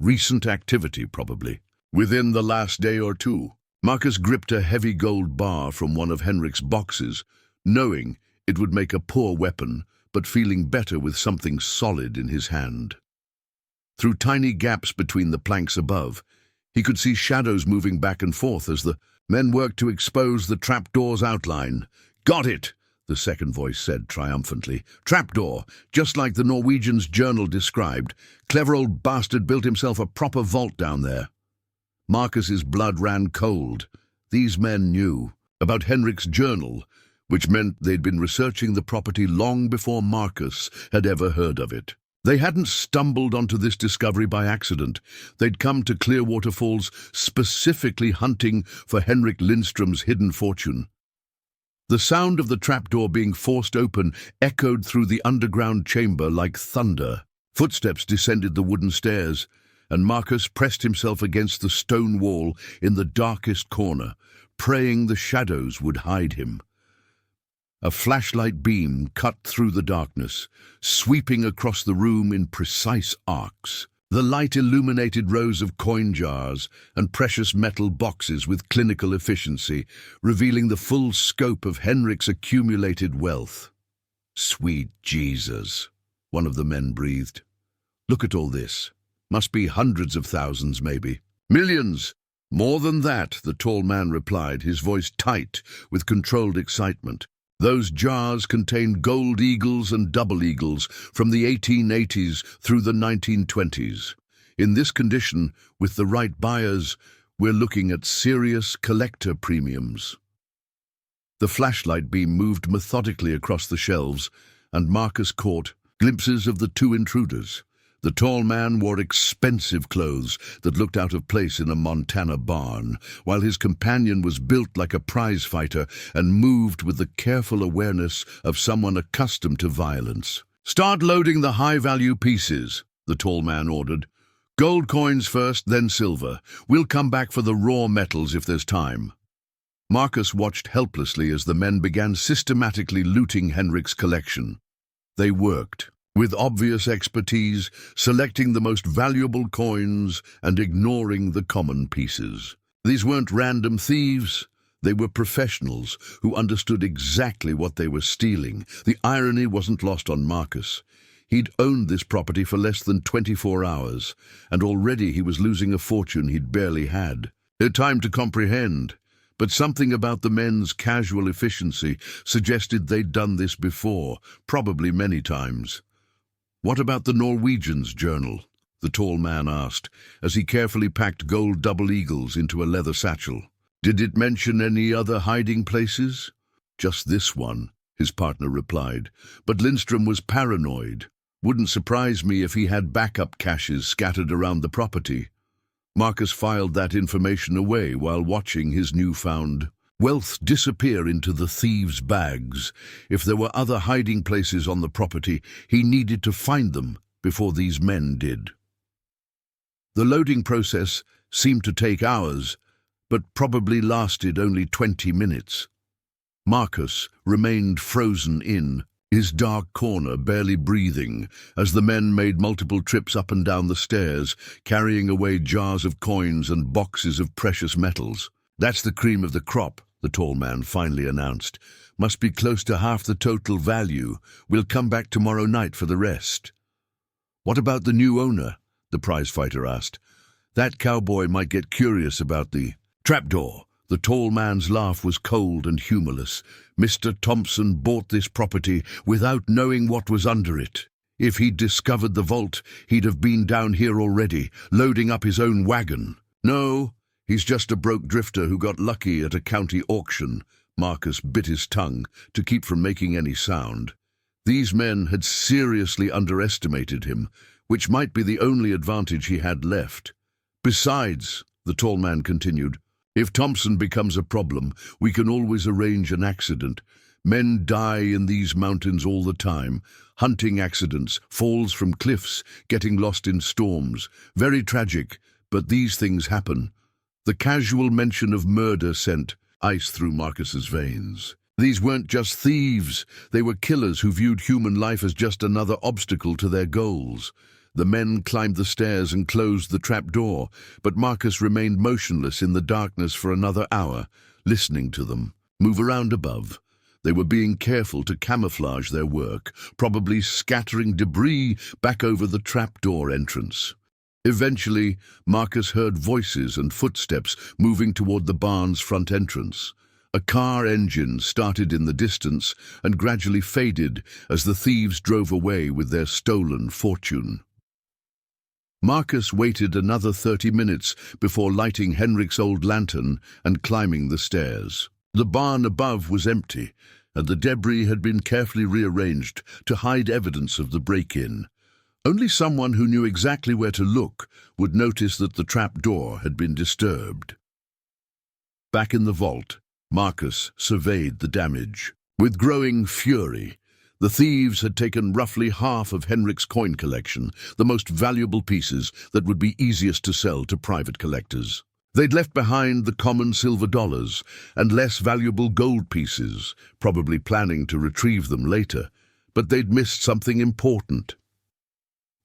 "Recent activity, probably. Within the last day or 2. Marcus gripped a heavy gold bar from one of Henrik's boxes, knowing it would make a poor weapon, but feeling better with something solid in his hand. Through tiny gaps between the planks above, he could see shadows moving back and forth as the men worked to expose the trapdoor's outline. "Got it!" the second voice said triumphantly. "Trapdoor, just like the Norwegian's journal described. Clever old bastard built himself a proper vault down there." Marcus's blood ran cold. These men knew about Henrik's journal, which meant they'd been researching the property long before Marcus had ever heard of it. They hadn't stumbled onto this discovery by accident. They'd come to Clearwater Falls specifically hunting for Henrik Lindstrom's hidden fortune. The sound of the trapdoor being forced open echoed through the underground chamber like thunder. Footsteps descended the wooden stairs, and Marcus pressed himself against the stone wall in the darkest corner, praying the shadows would hide him. A flashlight beam cut through the darkness, sweeping across the room in precise arcs. The light illuminated rows of coin jars and precious metal boxes with clinical efficiency, revealing the full scope of Henrik's accumulated wealth. "Sweet Jesus," one of the men breathed. "Look at all this. Must be hundreds of thousands, maybe. Millions! More than that," the tall man replied, his voice tight with controlled excitement. "Those jars contain gold eagles and double eagles from the 1880s through the 1920s. In this condition, with the right buyers, we're looking at serious collector premiums." The flashlight beam moved methodically across the shelves, and Marcus caught glimpses of the two intruders. The tall man wore expensive clothes that looked out of place in a Montana barn, while his companion was built like a prize fighter and moved with the careful awareness of someone accustomed to violence. "Start loading the high-value pieces," the tall man ordered. "Gold coins first, then silver. We'll come back for the raw metals if there's time." Marcus watched helplessly as the men began systematically looting Henrik's collection. They worked with obvious expertise, selecting the most valuable coins and ignoring the common pieces. These weren't random thieves. They were professionals who understood exactly what they were stealing. The irony wasn't lost on Marcus. He'd owned this property for less than 24 hours, and already he was losing a fortune he'd barely had. Time to comprehend. But something about the men's casual efficiency suggested they'd done this before, probably many times. "What about the Norwegian's journal?" the tall man asked, as he carefully packed gold double eagles into a leather satchel. "Did it mention any other hiding places?" "Just this one," his partner replied, "but Lindstrom was paranoid. Wouldn't surprise me if he had backup caches scattered around the property." Marcus filed that information away while watching his newfound wealth disappear into the thieves' bags. If there were other hiding places on the property, he needed to find them before these men did. The loading process seemed to take hours, but probably lasted only 20 minutes. Marcus remained frozen in his dark corner, barely breathing, as the men made multiple trips up and down the stairs, carrying away jars of coins and boxes of precious metals. "That's the cream of the crop," the tall man finally announced. "Must be close to half the total value. We'll come back tomorrow night for the rest." "What about the new owner?" the prizefighter asked. "That cowboy might get curious about the trapdoor." The tall man's laugh was cold and humorless. "Mr. Thompson bought this property without knowing what was under it. If he'd discovered the vault, he'd have been down here already, loading up his own wagon. No, he's just a broke drifter who got lucky at a county auction." Marcus bit his tongue to keep from making any sound. These men had seriously underestimated him, which might be the only advantage he had left. "Besides," the tall man continued, "if Thompson becomes a problem, we can always arrange an accident. Men die in these mountains all the time. Hunting accidents, falls from cliffs, getting lost in storms. Very tragic, but these things happen." The casual mention of murder sent ice through Marcus's veins. These weren't just thieves. They were killers who viewed human life as just another obstacle to their goals. The men climbed the stairs and closed the trapdoor, but Marcus remained motionless in the darkness for another hour, listening to them move around above. They were being careful to camouflage their work, probably scattering debris back over the trapdoor entrance. Eventually, Marcus heard voices and footsteps moving toward the barn's front entrance. A car engine started in the distance and gradually faded as the thieves drove away with their stolen fortune. Marcus waited another 30 minutes before lighting Henrik's old lantern and climbing the stairs. The barn above was empty, and the debris had been carefully rearranged to hide evidence of the break-in. Only someone who knew exactly where to look would notice that the trapdoor had been disturbed. Back in the vault, Marcus surveyed the damage. With growing fury, the thieves had taken roughly half of Henrik's coin collection, the most valuable pieces that would be easiest to sell to private collectors. They'd left behind the common silver dollars and less valuable gold pieces, probably planning to retrieve them later, but they'd missed something important.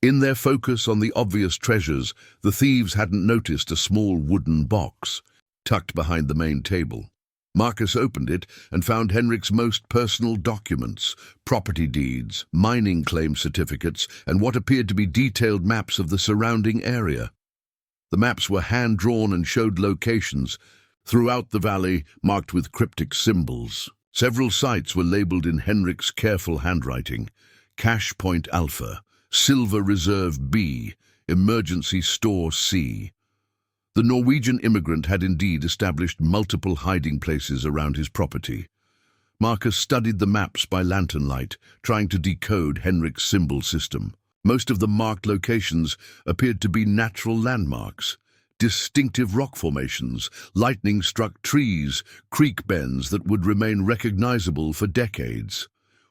In their focus on the obvious treasures, the thieves hadn't noticed a small wooden box, tucked behind the main table. Marcus opened it and found Henrik's most personal documents, property deeds, mining claim certificates, and what appeared to be detailed maps of the surrounding area. The maps were hand-drawn and showed locations throughout the valley, marked with cryptic symbols. Several sites were labeled in Henrik's careful handwriting: Cash Point Alpha, Silver Reserve B, Emergency Store C. The Norwegian immigrant had indeed established multiple hiding places around his property. Marcus studied the maps by lantern light, trying to decode Henrik's symbol system. Most of the marked locations appeared to be natural landmarks, distinctive rock formations, lightning-struck trees, creek bends that would remain recognizable for decades.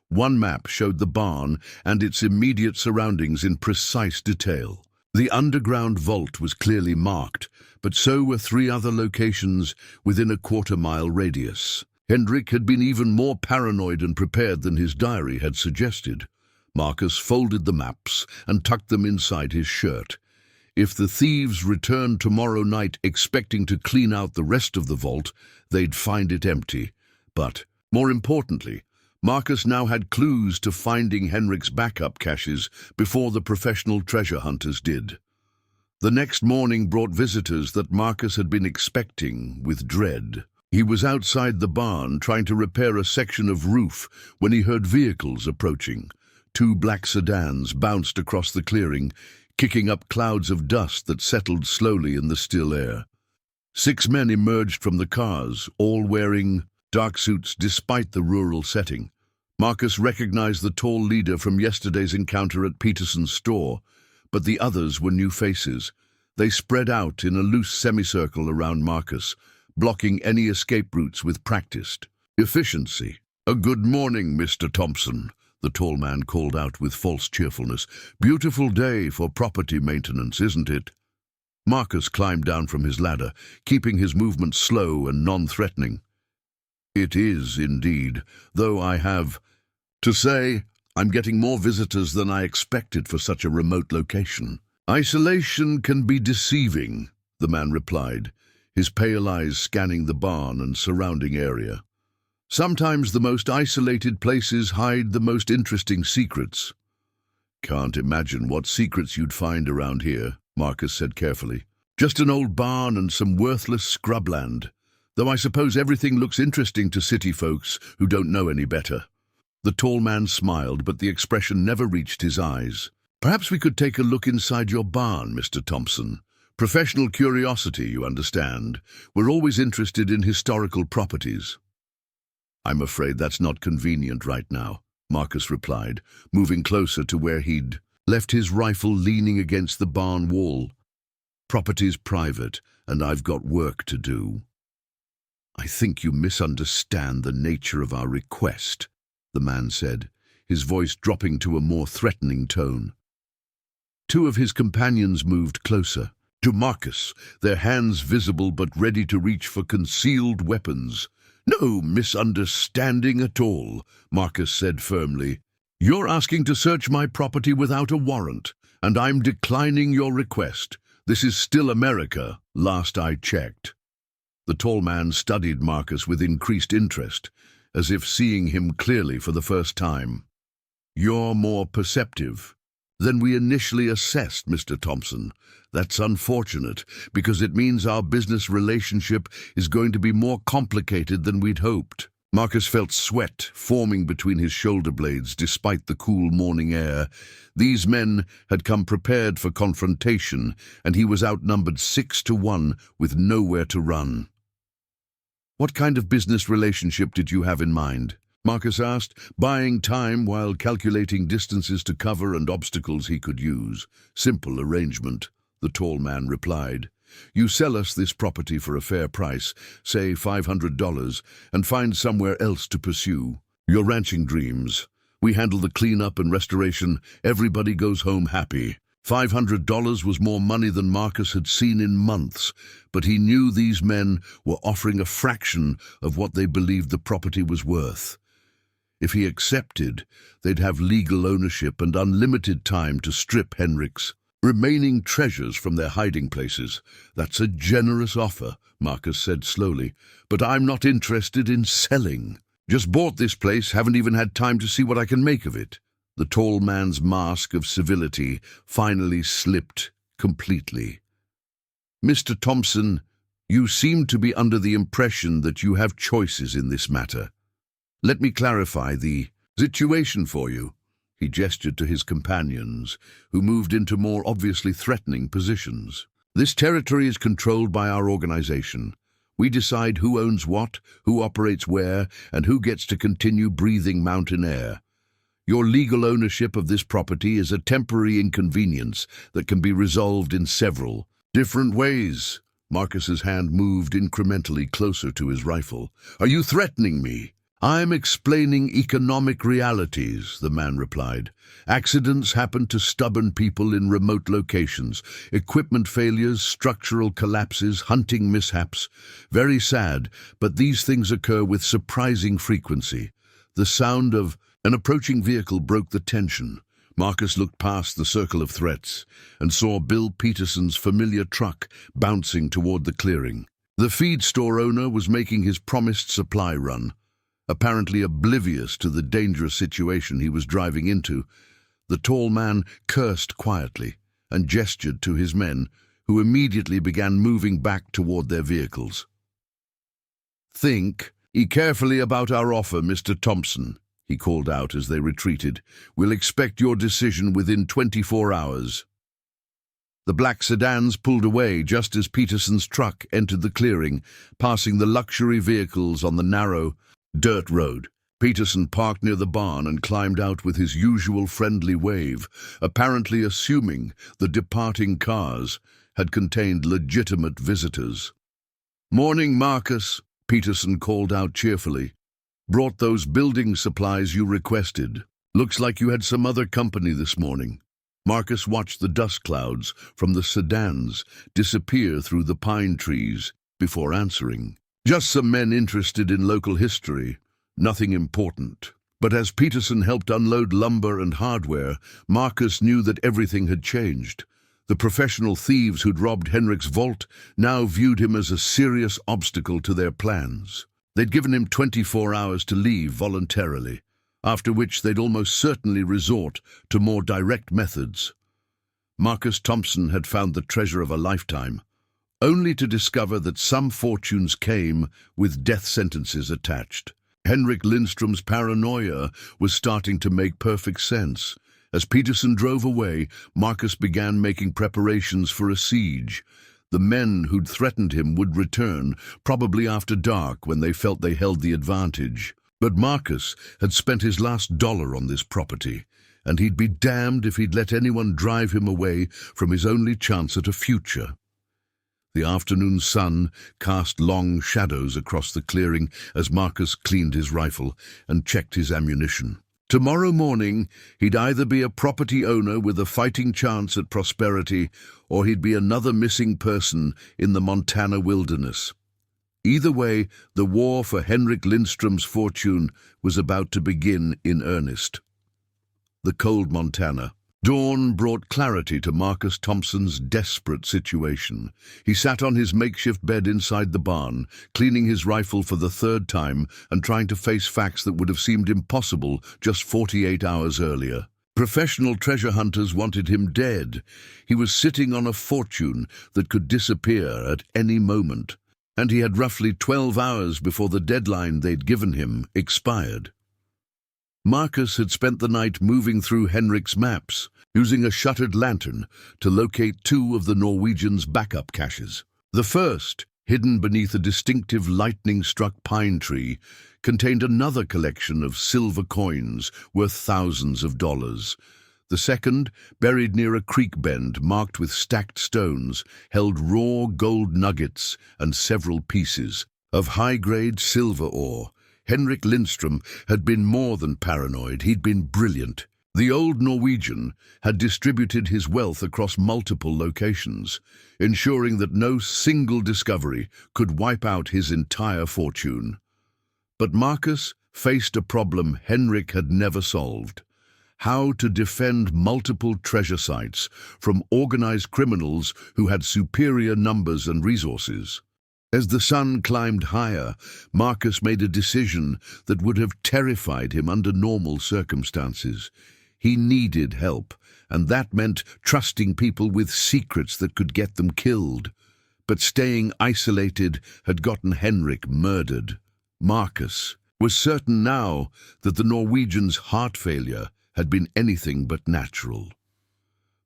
One map showed the barn and its immediate surroundings in precise detail. The underground vault was clearly marked, but so were 3 other locations within a quarter-mile radius. Henrik had been even more paranoid and prepared than his diary had suggested. Marcus folded the maps and tucked them inside his shirt. If the thieves returned tomorrow night expecting to clean out the rest of the vault, they'd find it empty. But, more importantly, Marcus now had clues to finding Henrik's backup caches before the professional treasure hunters did. The next morning brought visitors that Marcus had been expecting with dread. He was outside the barn trying to repair a section of roof when he heard vehicles approaching. 2 black sedans bounced across the clearing, kicking up clouds of dust that settled slowly in the still air. 6 men emerged from the cars, all wearing dark suits despite the rural setting. Marcus recognized the tall leader from yesterday's encounter at Peterson's store, but the others were new faces. They spread out in a loose semicircle around Marcus, blocking any escape routes with practiced efficiency. "A good morning, Mr. Thompson," the tall man called out with false cheerfulness. "Beautiful day for property maintenance, isn't it?" Marcus climbed down from his ladder, keeping his movements slow and non-threatening. "It is, indeed, though I have to say I'm getting more visitors than I expected for such a remote location." "Isolation can be deceiving," the man replied, his pale eyes scanning the barn and surrounding area. "Sometimes the most isolated places hide the most interesting secrets." "Can't imagine what secrets you'd find around here," Marcus said carefully. "Just an old barn and some worthless scrubland. Though I suppose everything looks interesting to city folks who don't know any better." The tall man smiled, but the expression never reached his eyes. "Perhaps we could take a look inside your barn, Mr. Thompson. Professional curiosity, you understand. We're always interested in historical properties." "I'm afraid that's not convenient right now," Marcus replied, moving closer to where he'd left his rifle leaning against the barn wall. "Property's private, and I've got work to do." "I think you misunderstand the nature of our request," the man said, his voice dropping to a more threatening tone. 2 of his companions moved closer to Marcus, their hands visible but ready to reach for concealed weapons. "No misunderstanding at all," Marcus said firmly. "You're asking to search my property without a warrant, and I'm declining your request. This is still America, last I checked." The tall man studied Marcus with increased interest, as if seeing him clearly for the first time. "You're more perceptive than we initially assessed, Mr. Thompson. That's unfortunate, because it means our business relationship is going to be more complicated than we'd hoped." Marcus felt sweat forming between his shoulder blades despite the cool morning air. These men had come prepared for confrontation, and he was outnumbered 6-1 with nowhere to run. "What kind of business relationship did you have in mind?" Marcus asked, buying time while calculating distances to cover and obstacles he could use. Simple arrangement, the tall man replied. You sell us this property for a fair price, say $500, and find somewhere else to pursue your ranching dreams. We handle the cleanup and restoration. Everybody goes home happy. $500 was more money than Marcus had seen in months, but he knew these men were offering a fraction of what they believed the property was worth. If he accepted, they'd have legal ownership and unlimited time to strip Henrik's remaining treasures from their hiding places. That's a generous offer, Marcus said slowly, but I'm not interested in selling. Just bought this place, haven't even had time to see what I can make of it. The tall man's mask of civility finally slipped completely. Mr. Thompson, you seem to be under the impression that you have choices in this matter. Let me clarify the situation for you. He gestured to his companions, who moved into more obviously threatening positions. This territory is controlled by our organization. We decide who owns what, who operates where, and who gets to continue breathing mountain air. Your legal ownership of this property is a temporary inconvenience that can be resolved in several different ways. Marcus's hand moved incrementally closer to his rifle. Are you threatening me? I'm explaining economic realities, the man replied. Accidents happen to stubborn people in remote locations. Equipment failures, structural collapses, hunting mishaps. Very sad, but these things occur with surprising frequency. The sound of an approaching vehicle broke the tension. Marcus looked past the circle of threats and saw Bill Peterson's familiar truck bouncing toward the clearing. The feed store owner was making his promised supply run. Apparently oblivious to the dangerous situation he was driving into, the tall man cursed quietly and gestured to his men, who immediately began moving back toward their vehicles. Think carefully about our offer, Mr. Thompson, he called out as they retreated. We'll expect your decision within 24 hours. The black sedans pulled away just as Peterson's truck entered the clearing, passing the luxury vehicles on the narrow dirt road. Peterson parked near the barn and climbed out with his usual friendly wave, apparently assuming the departing cars had contained legitimate visitors. Morning, Marcus, Peterson called out cheerfully. Brought those building supplies you requested. Looks like you had some other company this morning. Marcus watched the dust clouds from the sedans disappear through the pine trees before answering. Just some men interested in local history, nothing important. But as Peterson helped unload lumber and hardware, Marcus knew that everything had changed. The professional thieves who'd robbed Henrik's vault now viewed him as a serious obstacle to their plans. They'd given him 24 hours to leave voluntarily, after which they'd almost certainly resort to more direct methods. Marcus Thompson had found the treasure of a lifetime, only to discover that some fortunes came with death sentences attached. Henrik Lindstrom's paranoia was starting to make perfect sense. As Peterson drove away, Marcus began making preparations for a siege. The men who'd threatened him would return, probably after dark when they felt they held the advantage. But Marcus had spent his last dollar on this property, and he'd be damned if he'd let anyone drive him away from his only chance at a future. The afternoon sun cast long shadows across the clearing as Marcus cleaned his rifle and checked his ammunition. Tomorrow morning, he'd either be a property owner with a fighting chance at prosperity, or he'd be another missing person in the Montana wilderness. Either way, the war for Henrik Lindstrom's fortune was about to begin in earnest. The cold Montana. Dawn brought clarity to Marcus Thompson's desperate situation. He sat on his makeshift bed inside the barn, cleaning his rifle for the third time and trying to face facts that would have seemed impossible just 48 hours earlier. Professional treasure hunters wanted him dead. He was sitting on a fortune that could disappear at any moment, and he had roughly 12 hours before the deadline they'd given him expired. Marcus had spent the night moving through Henrik's maps, using a shuttered lantern to locate two of the Norwegians' backup caches. The first, hidden beneath a distinctive lightning-struck pine tree, contained another collection of silver coins worth thousands of dollars. The second, buried near a creek bend marked with stacked stones, held raw gold nuggets and several pieces of high-grade silver ore. Henrik Lindström had been more than paranoid, he'd been brilliant. The old Norwegian had distributed his wealth across multiple locations, ensuring that no single discovery could wipe out his entire fortune. But Marcus faced a problem Henrik had never solved: how to defend multiple treasure sites from organized criminals who had superior numbers and resources. As the sun climbed higher, Marcus made a decision that would have terrified him under normal circumstances. He needed help, and that meant trusting people with secrets that could get them killed. But staying isolated had gotten Henrik murdered. Marcus was certain now that the Norwegian's heart failure had been anything but natural.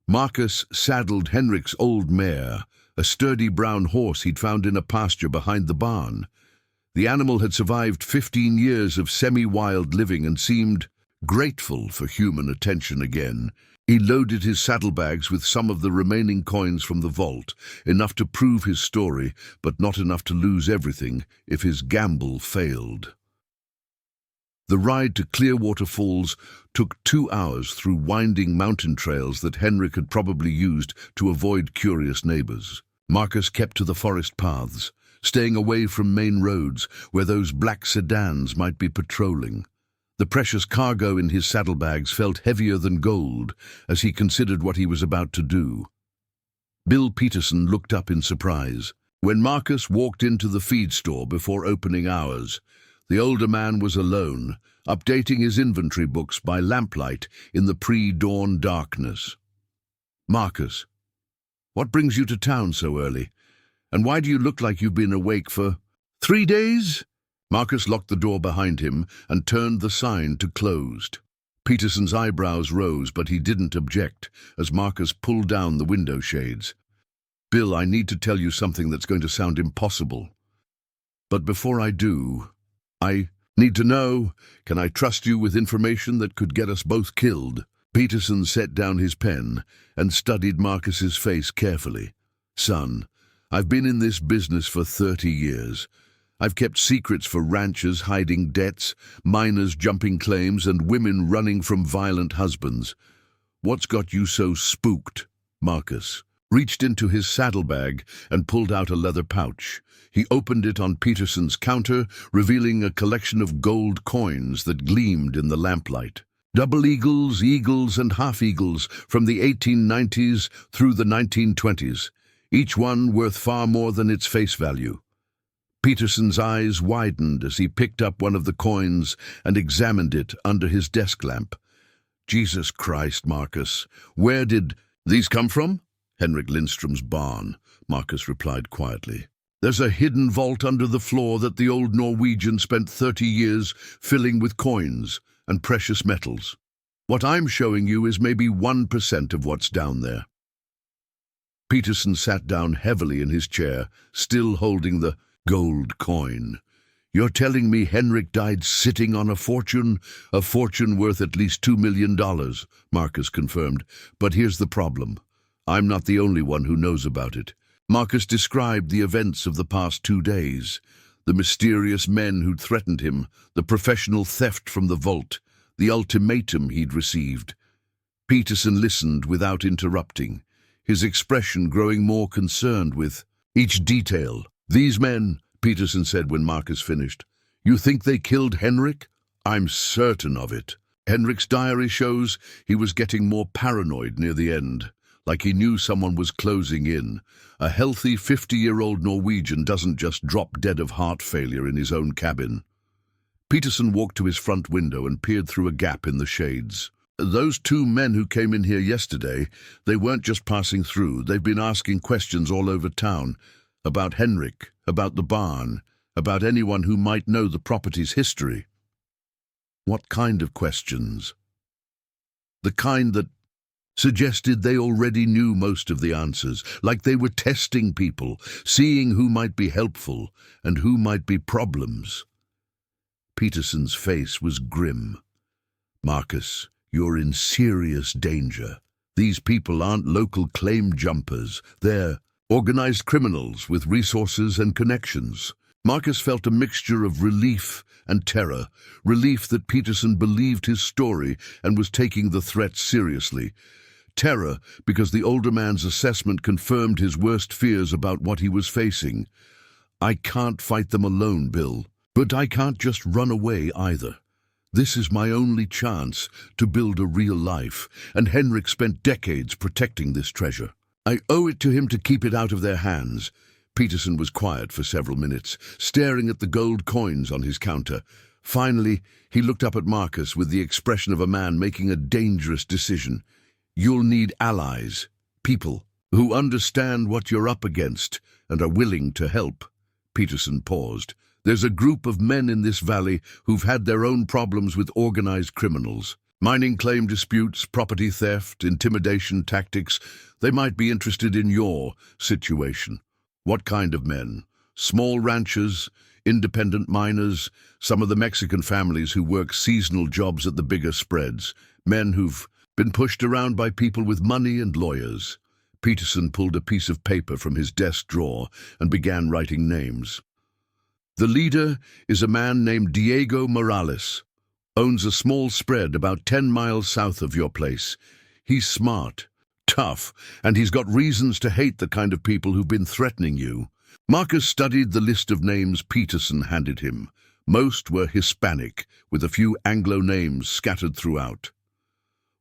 Marcus saddled Henrik's old mare, a sturdy brown horse he'd found in a pasture behind the barn. The animal had survived 15 years of semi-wild living and seemed grateful for human attention again. He loaded his saddlebags with some of the remaining coins from the vault, enough to prove his story, but not enough to lose everything if his gamble failed. The ride to Clearwater Falls took 2 hours through winding mountain trails that Henrik had probably used to avoid curious neighbors. Marcus kept to the forest paths, staying away from main roads where those black sedans might be patrolling. The precious cargo in his saddlebags felt heavier than gold as he considered what he was about to do. Bill Peterson looked up in surprise. When Marcus walked into the feed store before opening hours, the older man was alone, updating his inventory books by lamplight in the pre-dawn darkness. "Marcus, what brings you to town so early? And why do you look like you've been awake for 3 days?" Marcus locked the door behind him and turned the sign to closed. Peterson's eyebrows rose, but he didn't object as Marcus pulled down the window shades. "Bill, I need to tell you something that's going to sound impossible. But before I do, I need to know, can I trust you with information that could get us both killed?" Peterson set down his pen and studied Marcus's face carefully. "Son, I've been in this business for 30 years. I've kept secrets for ranchers hiding debts, miners jumping claims, and women running from violent husbands. What's got you so spooked?" Marcus reached into his saddlebag and pulled out a leather pouch. He opened it on Peterson's counter, revealing a collection of gold coins that gleamed in the lamplight. Double eagles, eagles, and half-eagles from the 1890s through the 1920s, each one worth far more than its face value. Peterson's eyes widened as he picked up one of the coins and examined it under his desk lamp. "Jesus Christ, Marcus, where did these come from?" "Henrik Lindström's barn," Marcus replied quietly. "There's a hidden vault under the floor that the old Norwegian spent 30 years filling with coins and precious metals. What I'm showing you is maybe 1% of what's down there." Peterson sat down heavily in his chair, still holding the gold coin. "You're telling me Henrik died sitting on a fortune worth at least $2 million, Marcus confirmed. "But here's the problem. I'm not the only one who knows about it." Marcus described the events of the past 2 days, the mysterious men who'd threatened him, the professional theft from the vault, the ultimatum he'd received. Peterson listened without interrupting, his expression growing more concerned with each detail. "These men," Peterson said when Marcus finished, "you think they killed Henrik?" "I'm certain of it. Henrik's diary shows he was getting more paranoid near the end, like he knew someone was closing in. A healthy 50-year-old Norwegian doesn't just drop dead of heart failure in his own cabin." Peterson walked to his front window and peered through a gap in the shades. "Those 2 men who came in here yesterday, they weren't just passing through. They've been asking questions all over town. About Henrik, about the barn, about anyone who might know the property's history." "What kind of questions?" "The kind that suggested they already knew most of the answers, like they were testing people, seeing who might be helpful and who might be problems. Peterson's face was grim. "Marcus, you're in serious danger. These people aren't local claim jumpers. They're organized criminals with resources and connections." Marcus felt a mixture of relief and terror, relief that Peterson believed his story and was taking the threat seriously. Terror because the older man's assessment confirmed his worst fears about what he was facing. "I can't fight them alone, Bill, but I can't just run away either. This is my only chance to build a real life, and Henrik spent decades protecting this treasure. I owe it to him to keep it out of their hands." Peterson was quiet for several minutes, staring at the gold coins on his counter. Finally, he looked up at Marcus with the expression of a man making a dangerous decision. "You'll need allies, people who understand what you're up against and are willing to help." Peterson paused. "There's a group of men in this valley who've had their own problems with organized criminals. Mining claim disputes, property theft, intimidation tactics. They might be interested in your situation." "What kind of men?" "Small ranchers, independent miners, some of the Mexican families who work seasonal jobs at the bigger spreads, men who've been pushed around by people with money and lawyers." Peterson pulled a piece of paper from his desk drawer and began writing names. "The leader is a man named Diego Morales. Owns a small spread about 10 miles south of your place. He's smart, tough, and he's got reasons to hate the kind of people who've been threatening you." Marcus studied the list of names Peterson handed him. Most were Hispanic, with a few Anglo names scattered throughout.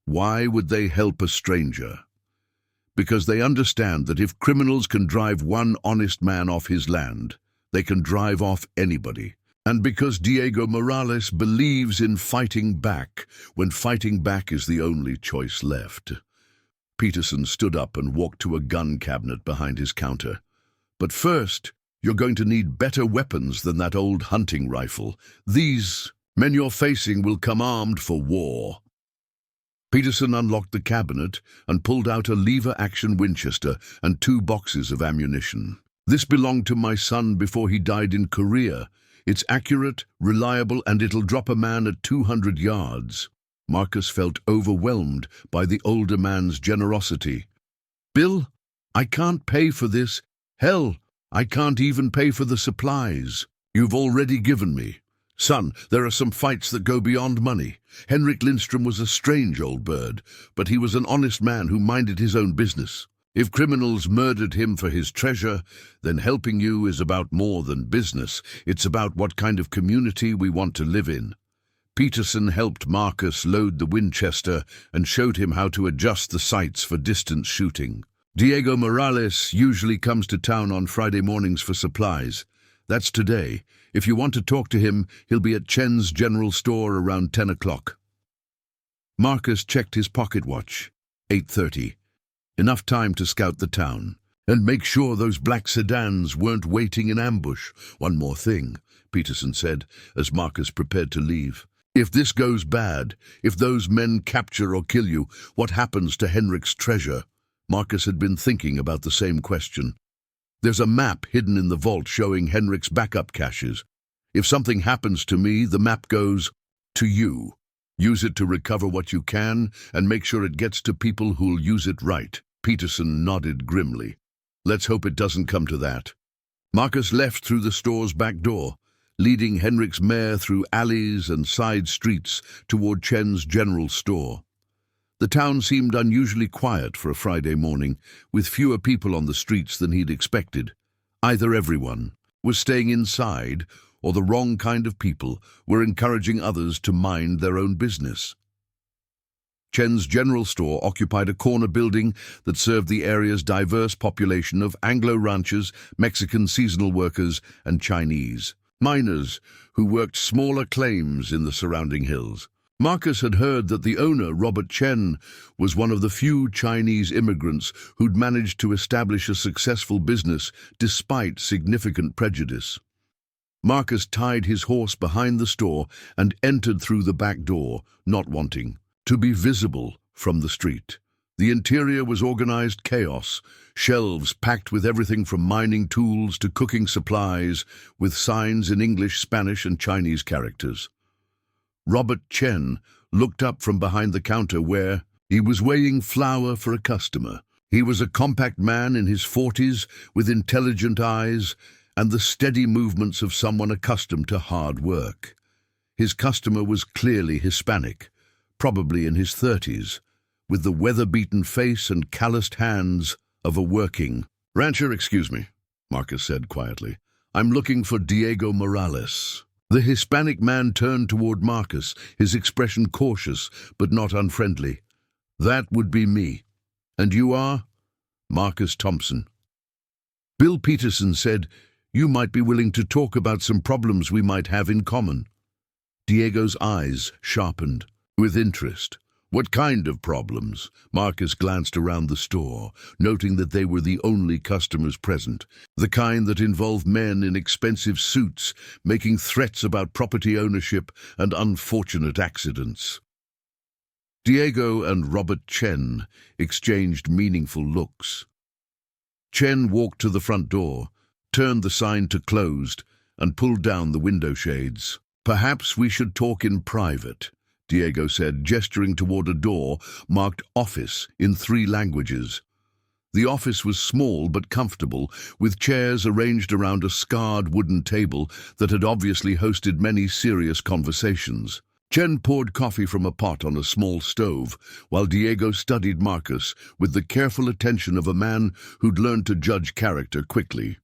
Why would they help a stranger? Because they understand that if criminals can drive one honest man off his land, they can drive off anybody. And because Diego Morales believes in fighting back, when fighting back is the only choice left. Peterson stood up and walked to a gun cabinet behind his counter. "But first, you're going to need better weapons than that old hunting rifle. These men you're facing will come armed for war." Peterson unlocked the cabinet and pulled out a lever-action Winchester and 2 boxes of ammunition. "This belonged to my son before he died in Korea. It's accurate, reliable, and it'll drop a man at 200 yards. Marcus felt overwhelmed by the older man's generosity. "Bill, I can't pay for this. Hell, I can't even pay for the supplies you've already given me. Son, there are some fights that go beyond money. Henrik Lindstrom was a strange old bird, but he was an honest man who minded his own business. If criminals murdered him for his treasure, then helping you is about more than business. It's about what kind of community we want to live in." Peterson helped Marcus load the Winchester and showed him how to adjust the sights for distance shooting. "Diego Morales usually comes to town on Friday mornings for supplies. That's today. If you want to talk to him, he'll be at Chen's General Store around 10 o'clock. Marcus checked his pocket watch. 8:30. Enough time to scout the town. "And make sure those black sedans weren't waiting in ambush. One more thing," Peterson said, as Marcus prepared to leave. "If this goes bad, if those men capture or kill you, what happens to Henrik's treasure?" Marcus had been thinking about the same question. "There's a map hidden in the vault showing Henrik's backup caches. If something happens to me, the map goes to you. Use it to recover what you can and make sure it gets to people who'll use it right." Peterson nodded grimly. "Let's hope it doesn't come to that." Marcus left through the store's back door, leading Henrik's mare through alleys and side streets toward Chen's General Store. The town seemed unusually quiet for a Friday morning, with fewer people on the streets than he'd expected. Either everyone was staying inside, or the wrong kind of people were encouraging others to mind their own business. Chen's General Store occupied a corner building that served the area's diverse population of Anglo ranchers, Mexican seasonal workers, and Chinese miners who worked smaller claims in the surrounding hills. Marcus had heard that the owner, Robert Chen, was one of the few Chinese immigrants who'd managed to establish a successful business despite significant prejudice. Marcus tied his horse behind the store and entered through the back door, not wanting to be visible from the street. The interior was organized chaos, shelves packed with everything from mining tools to cooking supplies, with signs in English, Spanish, and Chinese characters. Robert Chen looked up from behind the counter where he was weighing flour for a customer. He was a compact man in his 40s with intelligent eyes and the steady movements of someone accustomed to hard work. His customer was clearly Hispanic, probably in his 30s, with the weather-beaten face and calloused hands of a working rancher. "Excuse me," Marcus said quietly. "I'm looking for Diego Morales." The Hispanic man turned toward Marcus, his expression cautious but not unfriendly. "That would be me. And you are?" "Marcus Thompson." Bill Peterson said, "You might be willing to talk about some problems we might have in common." Diego's eyes sharpened with interest. "What kind of problems?" Marcus glanced around the store, noting that they were the only customers present. "The kind that involve men in expensive suits, making threats about property ownership and unfortunate accidents." Diego and Robert Chen exchanged meaningful looks. Chen walked to the front door, turned the sign to closed, and pulled down the window shades. "Perhaps we should talk in private," Diego said, gesturing toward a door marked "Office" in 3 languages. The office was small but comfortable, with chairs arranged around a scarred wooden table that had obviously hosted many serious conversations. Chen poured coffee from a pot on a small stove, while Diego studied Marcus with the careful attention of a man who'd learned to judge character quickly.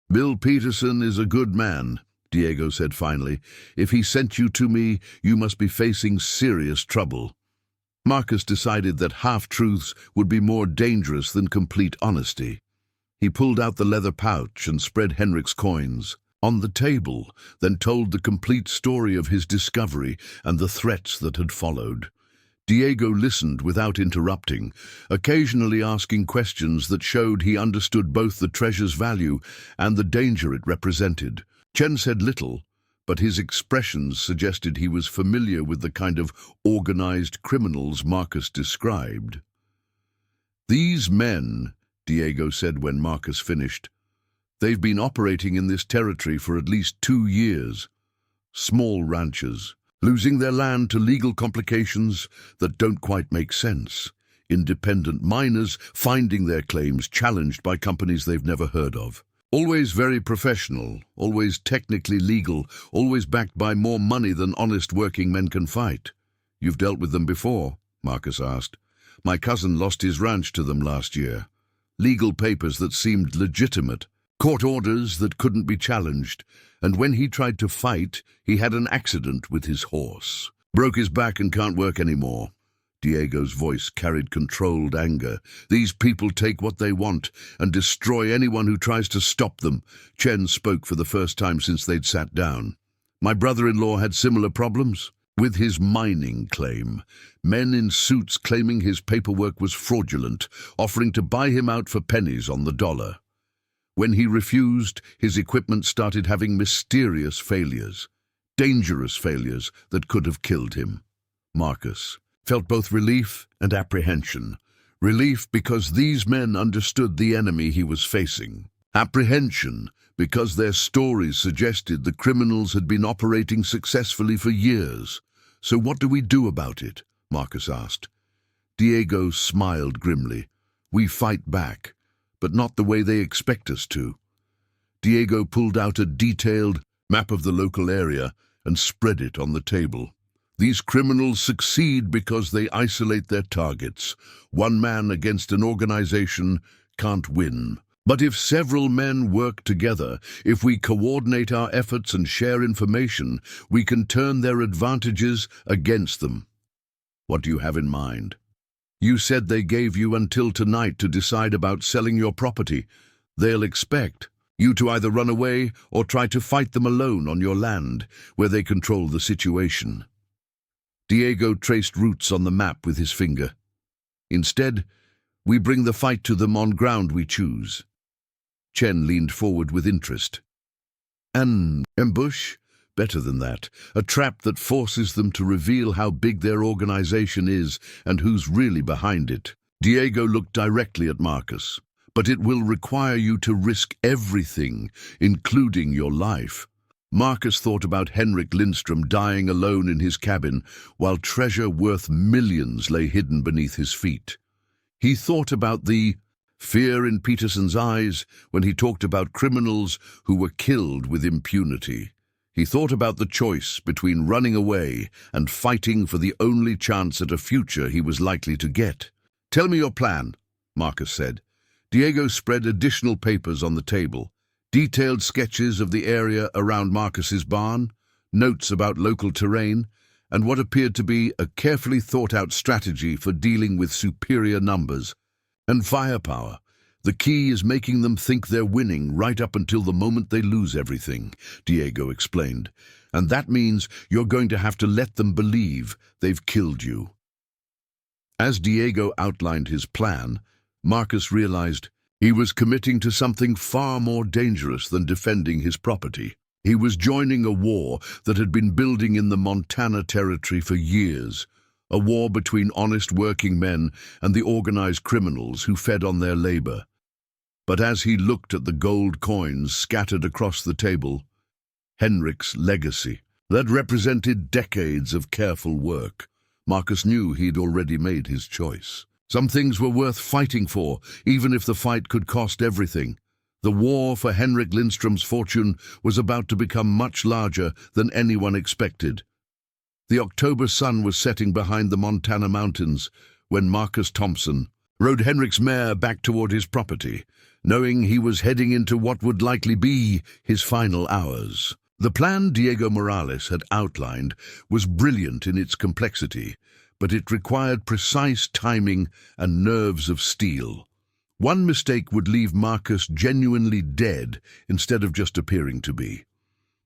"Bill Peterson is a good man," Diego said finally. "If he sent you to me, you must be facing serious trouble." Marcus decided that half-truths would be more dangerous than complete honesty. He pulled out the leather pouch and spread Henrik's coins on the table, then told the complete story of his discovery and the threats that had followed. Diego listened without interrupting, occasionally asking questions that showed he understood both the treasure's value and the danger it represented. Chen said little, but his expressions suggested he was familiar with the kind of organized criminals Marcus described. "These men," Diego said when Marcus finished, "they've been operating in this territory for at least 2 years. Small ranchers, losing their land to legal complications that don't quite make sense. Independent miners finding their claims challenged by companies they've never heard of. Always very professional, always technically legal, always backed by more money than honest working men can fight." "You've dealt with them before?" Marcus asked. "My cousin lost his ranch to them last year. Legal papers that seemed legitimate, court orders that couldn't be challenged, and when he tried to fight, he had an accident with his horse. Broke his back and can't work anymore." Diego's voice carried controlled anger. "These people take what they want and destroy anyone who tries to stop them." Chen spoke for the first time since they'd sat down. "My brother-in-law had similar problems with his mining claim. Men in suits claiming his paperwork was fraudulent, offering to buy him out for pennies on the dollar. When he refused, his equipment started having mysterious failures, dangerous failures that could have killed him." Marcus felt both relief and apprehension. Relief because these men understood the enemy he was facing. Apprehension because their stories suggested the criminals had been operating successfully for years. "So what do we do about it?" Marcus asked. Diego smiled grimly. "We fight back, but not the way they expect us to." Diego pulled out a detailed map of the local area and spread it on the table. "These criminals succeed because they isolate their targets. One man against an organization can't win. But if several men work together, if we coordinate our efforts and share information, we can turn their advantages against them." "What do you have in mind?" "You said they gave you until tonight to decide about selling your property. They'll expect you to either run away or try to fight them alone on your land, where they control the situation." Diego traced routes on the map with his finger. "Instead, we bring the fight to them on ground we choose." Chen leaned forward with interest. "An ambush? Better than that. A trap that forces them to reveal how big their organization is and who's really behind it." Diego looked directly at Marcus. "But it will require you to risk everything, including your life." Marcus thought about Henrik Lindström dying alone in his cabin while treasure worth millions lay hidden beneath his feet. He thought about the fear in Peterson's eyes when he talked about criminals who were killed with impunity. He thought about the choice between running away and fighting for the only chance at a future he was likely to get. "Tell me your plan," Marcus said. Diego spread additional papers on the table. Detailed sketches of the area around Marcus's barn, notes about local terrain, and what appeared to be a carefully thought-out strategy for dealing with superior numbers and firepower. "The key is making them think they're winning right up until the moment they lose everything," Diego explained. "And that means you're going to have to let them believe they've killed you." As Diego outlined his plan, Marcus realized he was committing to something far more dangerous than defending his property. He was joining a war that had been building in the Montana Territory for years, a war between honest working men and the organized criminals who fed on their labor. But as he looked at the gold coins scattered across the table, Henrik's legacy, that represented decades of careful work, Marcus knew he'd already made his choice. Some things were worth fighting for, even if the fight could cost everything. The war for Henrik Lindström's fortune was about to become much larger than anyone expected. The October sun was setting behind the Montana mountains when Marcus Thompson rode Henrik's mare back toward his property, knowing he was heading into what would likely be his final hours. The plan Diego Morales had outlined was brilliant in its complexity, but it required precise timing and nerves of steel. One mistake would leave Marcus genuinely dead instead of just appearing to be.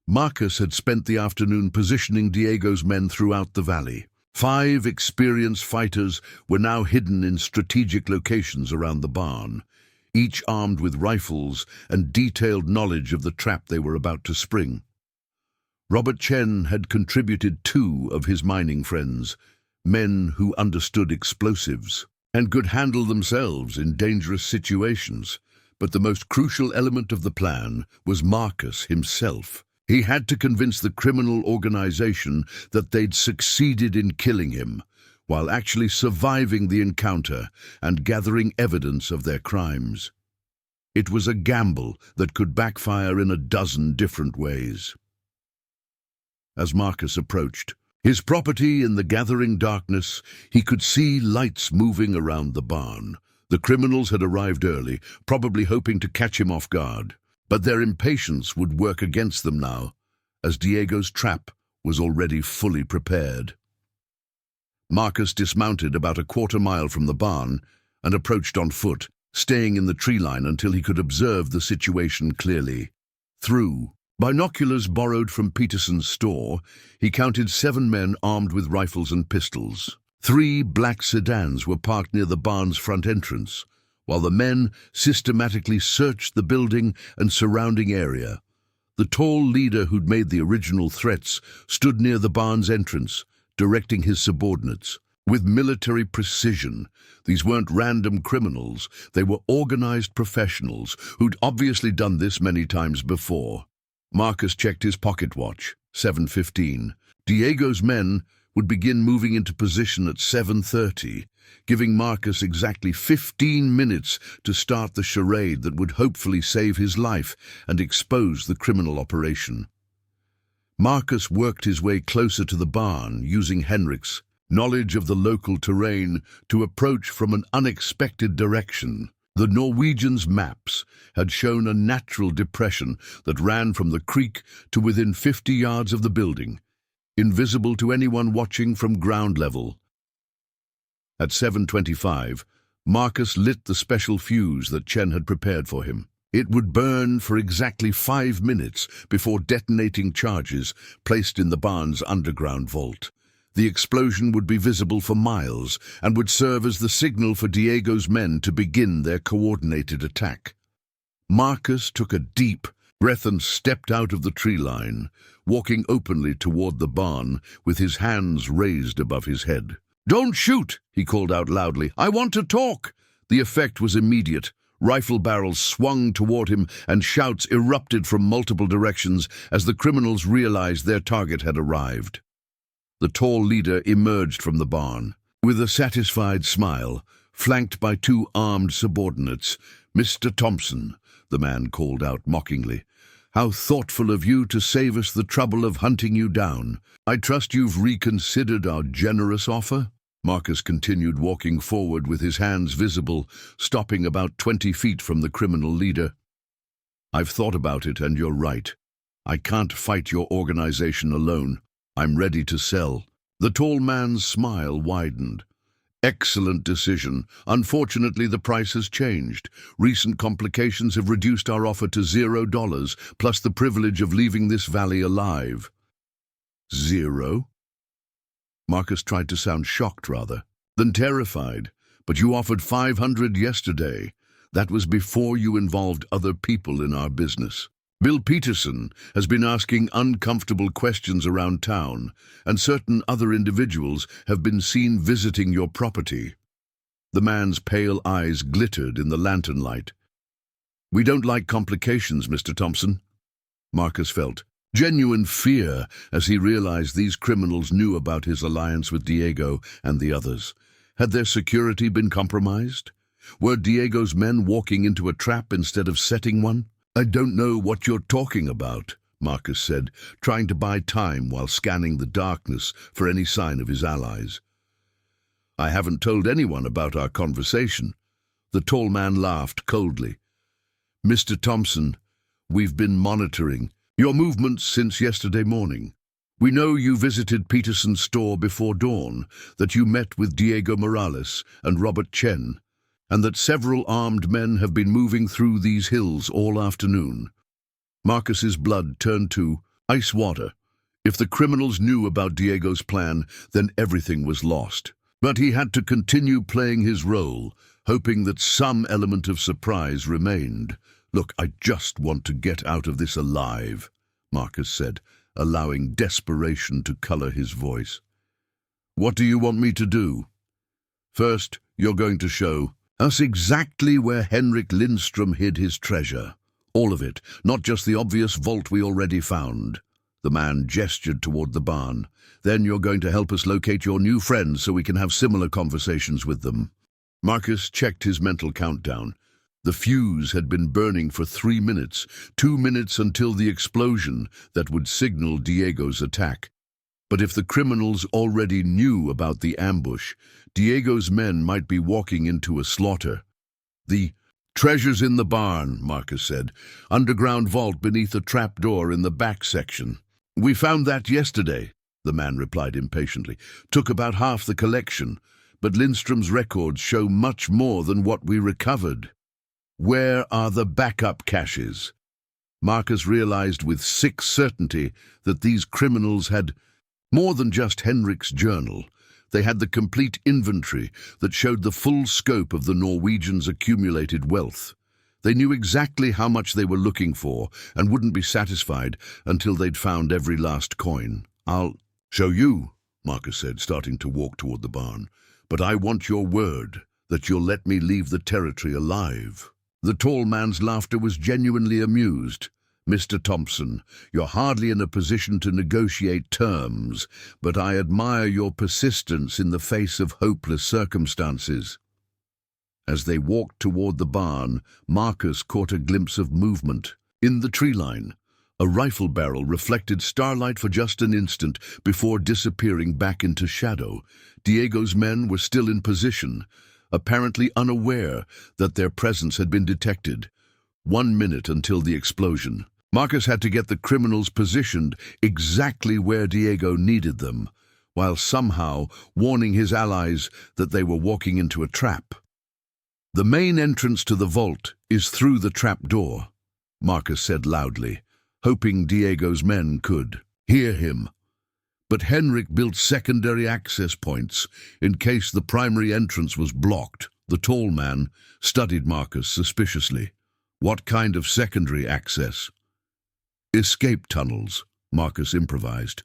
Marcus had spent the afternoon positioning Diego's men throughout the valley. 5 experienced fighters were now hidden in strategic locations around the barn, each armed with rifles and detailed knowledge of the trap they were about to spring. Robert Chen had contributed 2 of his mining friends, men who understood explosives and could handle themselves in dangerous situations. But the most crucial element of the plan was Marcus himself. He had to convince the criminal organization that they'd succeeded in killing him, while actually surviving the encounter and gathering evidence of their crimes. It was a gamble that could backfire in a dozen different ways. As Marcus approached his property in the gathering darkness, he could see lights moving around the barn. The criminals had arrived early, probably hoping to catch him off guard. But their impatience would work against them now, as Diego's trap was already fully prepared. Marcus dismounted about a quarter-mile from the barn and approached on foot, staying in the tree line until he could observe the situation clearly. Through binoculars borrowed from Peterson's store, he counted 7 men armed with rifles and pistols. 3 black sedans were parked near the barn's front entrance, while the men systematically searched the building and surrounding area. The tall leader who'd made the original threats stood near the barn's entrance, directing his subordinates. With military precision, these weren't random criminals, they were organized professionals who'd obviously done this many times before. Marcus checked his pocket watch, 7:15. Diego's men would begin moving into position at 7:30, giving Marcus exactly 15 minutes to start the charade that would hopefully save his life and expose the criminal operation. Marcus worked his way closer to the barn, using Henrik's knowledge of the local terrain to approach from an unexpected direction. The Norwegians' maps had shown a natural depression that ran from the creek to within 50 yards of the building, invisible to anyone watching from ground level. At 7:25, Marcus lit the special fuse that Chen had prepared for him. It would burn for exactly 5 minutes before detonating charges placed in the barn's underground vault. The explosion would be visible for miles and would serve as the signal for Diego's men to begin their coordinated attack. Marcus took a deep breath and stepped out of the tree line, walking openly toward the barn with his hands raised above his head. "Don't shoot," he called out loudly. "I want to talk." The effect was immediate. Rifle barrels swung toward him and shouts erupted from multiple directions as the criminals realized their target had arrived. The tall leader emerged from the barn. With a satisfied smile, flanked by two armed subordinates, "Mr. Thompson," the man called out mockingly, "how thoughtful of you to save us the trouble of hunting you down. I trust you've reconsidered our generous offer?" Marcus continued walking forward with his hands visible, stopping about 20 feet from the criminal leader. "I've thought about it, and you're right. I can't fight your organization alone. I'm ready to sell." The tall man's smile widened. "Excellent decision. Unfortunately, the price has changed. Recent complications have reduced our offer to $0, plus the privilege of leaving this valley alive." "Zero?" Marcus tried to sound shocked rather than terrified. "But you offered 500 yesterday. That was before you involved other people in our business. Bill Peterson has been asking uncomfortable questions around town, and certain other individuals have been seen visiting your property." The man's pale eyes glittered in the lantern light. "We don't like complications, Mr. Thompson." Marcus felt genuine fear as he realized these criminals knew about his alliance with Diego and the others. Had their security been compromised? Were Diego's men walking into a trap instead of setting one? "I don't know what you're talking about," Marcus said, trying to buy time while scanning the darkness for any sign of his allies. "I haven't told anyone about our conversation." The tall man laughed coldly. "Mr. Thompson, we've been monitoring your movements since yesterday morning. We know you visited Peterson's store before dawn, that you met with Diego Morales and Robert Chen, and that several armed men have been moving through these hills all afternoon." Marcus's blood turned to ice water. If the criminals knew about Diego's plan, then everything was lost. But he had to continue playing his role, hoping that some element of surprise remained. "Look, I just want to get out of this alive," Marcus said, allowing desperation to color his voice. "What do you want me to do?" "First, you're going to show us exactly where Henrik Lindstrom hid his treasure. All of it, not just the obvious vault we already found." The man gestured toward the barn. "Then you're going to help us locate your new friends so we can have similar conversations with them." Marcus checked his mental countdown. The fuse had been burning for 3 minutes, 2 minutes until the explosion that would signal Diego's attack. But if the criminals already knew about the ambush, Diego's men might be walking into a slaughter. "The treasure's in the barn," Marcus said. "Underground vault beneath a trapdoor in the back section." "We found that yesterday," the man replied impatiently. "Took about half the collection, but Lindstrom's records show much more than what we recovered." "Where are the backup caches?" Marcus realized with sick certainty that these criminals had more than just Henrik's journal. They had the complete inventory that showed the full scope of the Norwegians' accumulated wealth. They knew exactly how much they were looking for and wouldn't be satisfied until they'd found every last coin. "I'll show you," Marcus said, starting to walk toward the barn. "But I want your word that you'll let me leave the territory alive." The tall man's laughter was genuinely amused. "Mr. Thompson, you're hardly in a position to negotiate terms, but I admire your persistence in the face of hopeless circumstances." As they walked toward the barn, Marcus caught a glimpse of movement. In the tree line, a rifle barrel reflected starlight for just an instant before disappearing back into shadow. Diego's men were still in position, apparently unaware that their presence had been detected. 1 minute until the explosion. Marcus had to get the criminals positioned exactly where Diego needed them, while somehow warning his allies that they were walking into a trap. "The main entrance to the vault is through the trapdoor," Marcus said loudly, hoping Diego's men could hear him. But Henrik built secondary access points in case the primary entrance was blocked. The tall man studied Marcus suspiciously. "What kind of secondary access?" "Escape tunnels," Marcus improvised.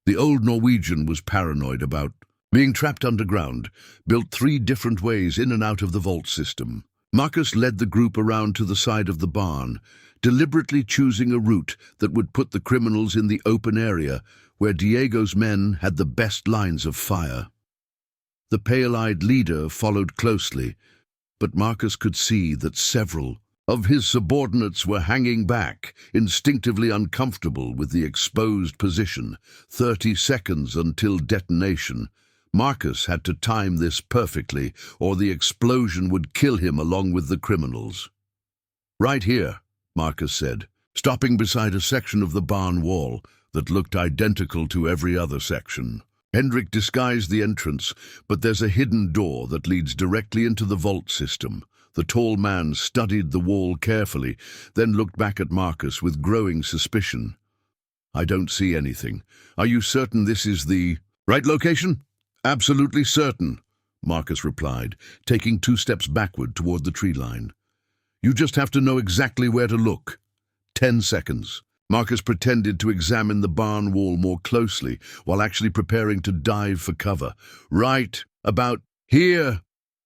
The old Norwegian was paranoid about being trapped underground, built 3 different ways in and out of the vault system. Marcus led the group around to the side of the barn, deliberately choosing a route that would put the criminals in the open area where Diego's men had the best lines of fire. The pale-eyed leader followed closely, but Marcus could see that several of his subordinates were hanging back, instinctively uncomfortable with the exposed position. 30 seconds until detonation. Marcus had to time this perfectly, or the explosion would kill him along with the criminals. "Right here," Marcus said, stopping beside a section of the barn wall that looked identical to every other section. Hendrik disguised the entrance, but there's a hidden door that leads directly into the vault system. The tall man studied the wall carefully, then looked back at Marcus with growing suspicion. "I don't see anything. Are you certain this is the right location?" "Absolutely certain," Marcus replied, taking 2 steps backward toward the tree line. "You just have to know exactly where to look." 10 seconds. Marcus pretended to examine the barn wall more closely while actually preparing to dive for cover. "Right about here."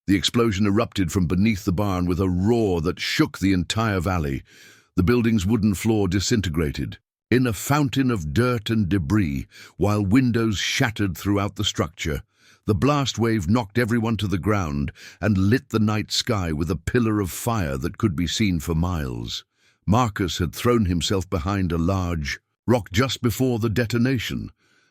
The explosion erupted from beneath the barn with a roar that shook the entire valley. The building's wooden floor disintegrated in a fountain of dirt and debris, while windows shattered throughout the structure. The blast wave knocked everyone to the ground and lit the night sky with a pillar of fire that could be seen for miles. Marcus had thrown himself behind a large rock just before the detonation,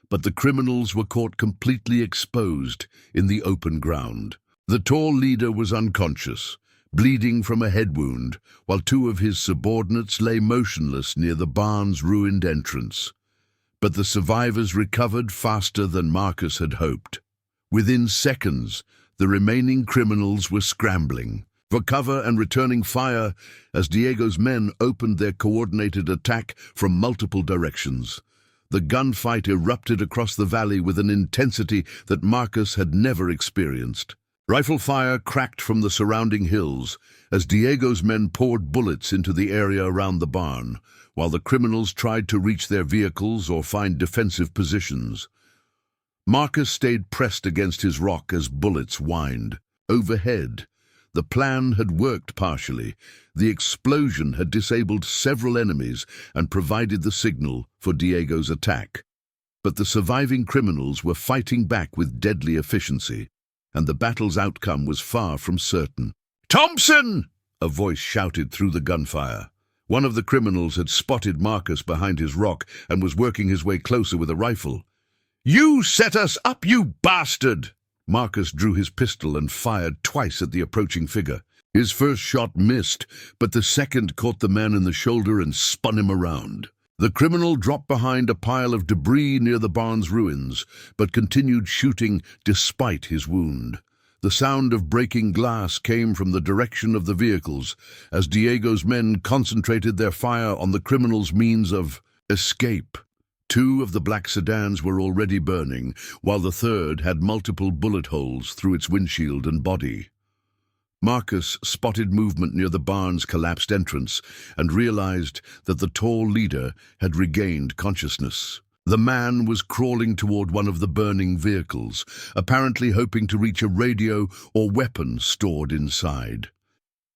but the criminals were caught completely exposed in the open ground. The tall leader was unconscious, bleeding from a head wound, while 2 of his subordinates lay motionless near the barn's ruined entrance. But the survivors recovered faster than Marcus had hoped. Within seconds, the remaining criminals were scrambling for cover and returning fire as Diego's men opened their coordinated attack from multiple directions. The gunfight erupted across the valley with an intensity that Marcus had never experienced. Rifle fire cracked from the surrounding hills as Diego's men poured bullets into the area around the barn, while the criminals tried to reach their vehicles or find defensive positions. Marcus stayed pressed against his rock as bullets whined. Overhead, the plan had worked partially. The explosion had disabled several enemies and provided the signal for Diego's attack. But the surviving criminals were fighting back with deadly efficiency, and the battle's outcome was far from certain. "Thompson!" a voice shouted through the gunfire. One of the criminals had spotted Marcus behind his rock and was working his way closer with a rifle. "You set us up, you bastard!" Marcus drew his pistol and fired twice at the approaching figure. His first shot missed, but the second caught the man in the shoulder and spun him around. The criminal dropped behind a pile of debris near the barn's ruins, but continued shooting despite his wound. The sound of breaking glass came from the direction of the vehicles as Diego's men concentrated their fire on the criminal's means of escape. 2 of the black sedans were already burning, while the third had multiple bullet holes through its windshield and body. Marcus spotted movement near the barn's collapsed entrance and realized that the tall leader had regained consciousness. The man was crawling toward one of the burning vehicles, apparently hoping to reach a radio or weapon stored inside.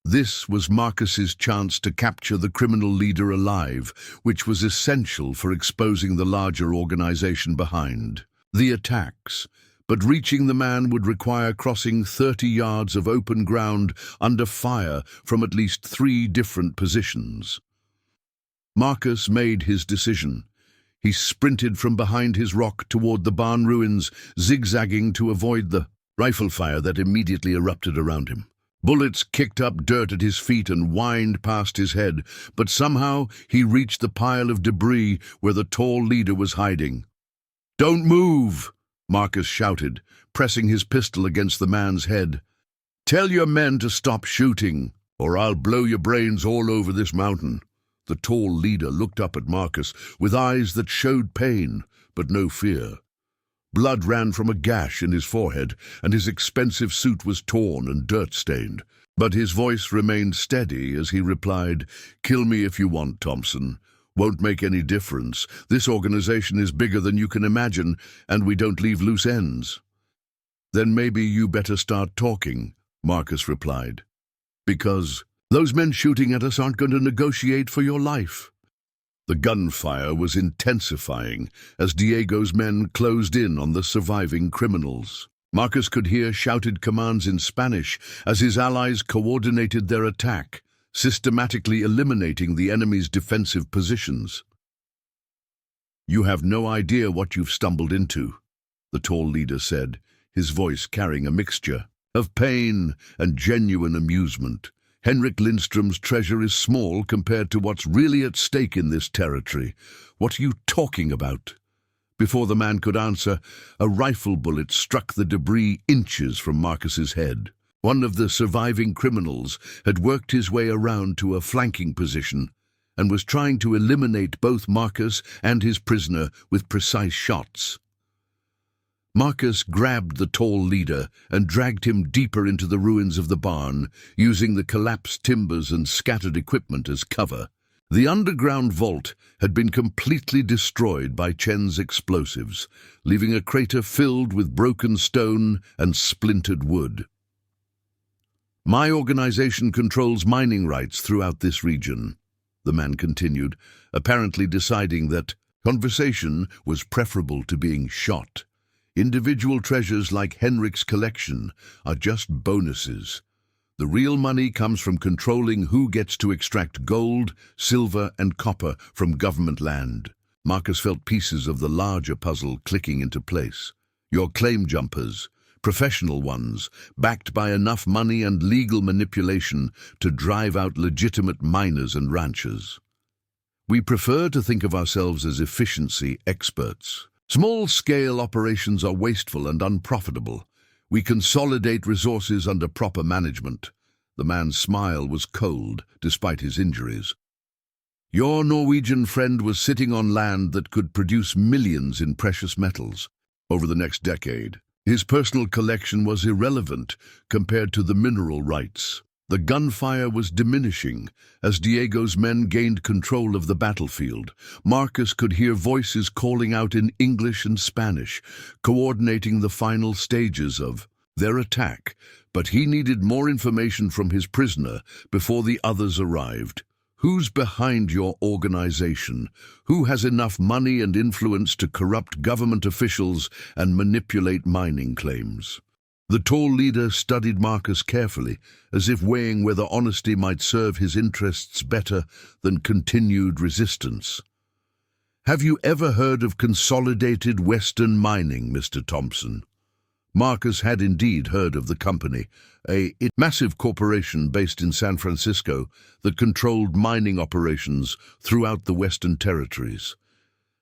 This was Marcus's chance to capture the criminal leader alive, which was essential for exposing the larger organization behind the attacks. But reaching the man would require crossing 30 yards of open ground under fire from at least 3 different positions. Marcus made his decision. He sprinted from behind his rock toward the barn ruins, zigzagging to avoid the rifle fire that immediately erupted around him. Bullets kicked up dirt at his feet and whined past his head, but somehow he reached the pile of debris where the tall leader was hiding. "Don't move!" Marcus shouted, pressing his pistol against the man's head. "Tell your men to stop shooting, or I'll blow your brains all over this mountain." The tall leader looked up at Marcus with eyes that showed pain, but no fear. Blood ran from a gash in his forehead, and his expensive suit was torn and dirt-stained. But his voice remained steady as he replied, "Kill me if you want, Thompson. Won't make any difference. This organization is bigger than you can imagine, and we don't leave loose ends." Then maybe you better start talking, Marcus replied. Because those men shooting at us aren't going to negotiate for your life. The gunfire was intensifying as Diego's men closed in on the surviving criminals. Marcus could hear shouted commands in Spanish as his allies coordinated their attack, systematically eliminating the enemy's defensive positions. "You have no idea what you've stumbled into," the tall leader said, his voice carrying a mixture of pain and genuine amusement. "Henrik Lindstrom's treasure is small compared to what's really at stake in this territory. What are you talking about?" Before the man could answer, a rifle bullet struck the debris inches from Marcus's head. One of the surviving criminals had worked his way around to a flanking position and was trying to eliminate both Marcus and his prisoner with precise shots. Marcus grabbed the tall leader and dragged him deeper into the ruins of the barn, using the collapsed timbers and scattered equipment as cover. The underground vault had been completely destroyed by Chen's explosives, leaving a crater filled with broken stone and splintered wood. "My organization controls mining rights throughout this region," the man continued, apparently deciding that conversation was preferable to being shot. "Individual treasures like Henrik's collection are just bonuses. The real money comes from controlling who gets to extract gold, silver, and copper from government land." Marcus felt pieces of the larger puzzle clicking into place. "Your claim jumpers, professional ones, backed by enough money and legal manipulation to drive out legitimate miners and ranchers. We prefer to think of ourselves as efficiency experts. Small-scale operations are wasteful and unprofitable. We consolidate resources under proper management." The man's smile was cold, despite his injuries. "Your Norwegian friend was sitting on land that could produce millions in precious metals over the next decade. His personal collection was irrelevant compared to the mineral rights. The gunfire was diminishing as Diego's men gained control of the battlefield. Marcus could hear voices calling out in English and Spanish, coordinating the final stages of their attack, but he needed more information from his prisoner before the others arrived. "Who's behind your organization? Who has enough money and influence to corrupt government officials and manipulate mining claims?" The tall leader studied Marcus carefully, as if weighing whether honesty might serve his interests better than continued resistance. "Have you ever heard of Consolidated Western Mining, Mr. Thompson?" Marcus had indeed heard of the company, a massive corporation based in San Francisco that controlled mining operations throughout the Western territories.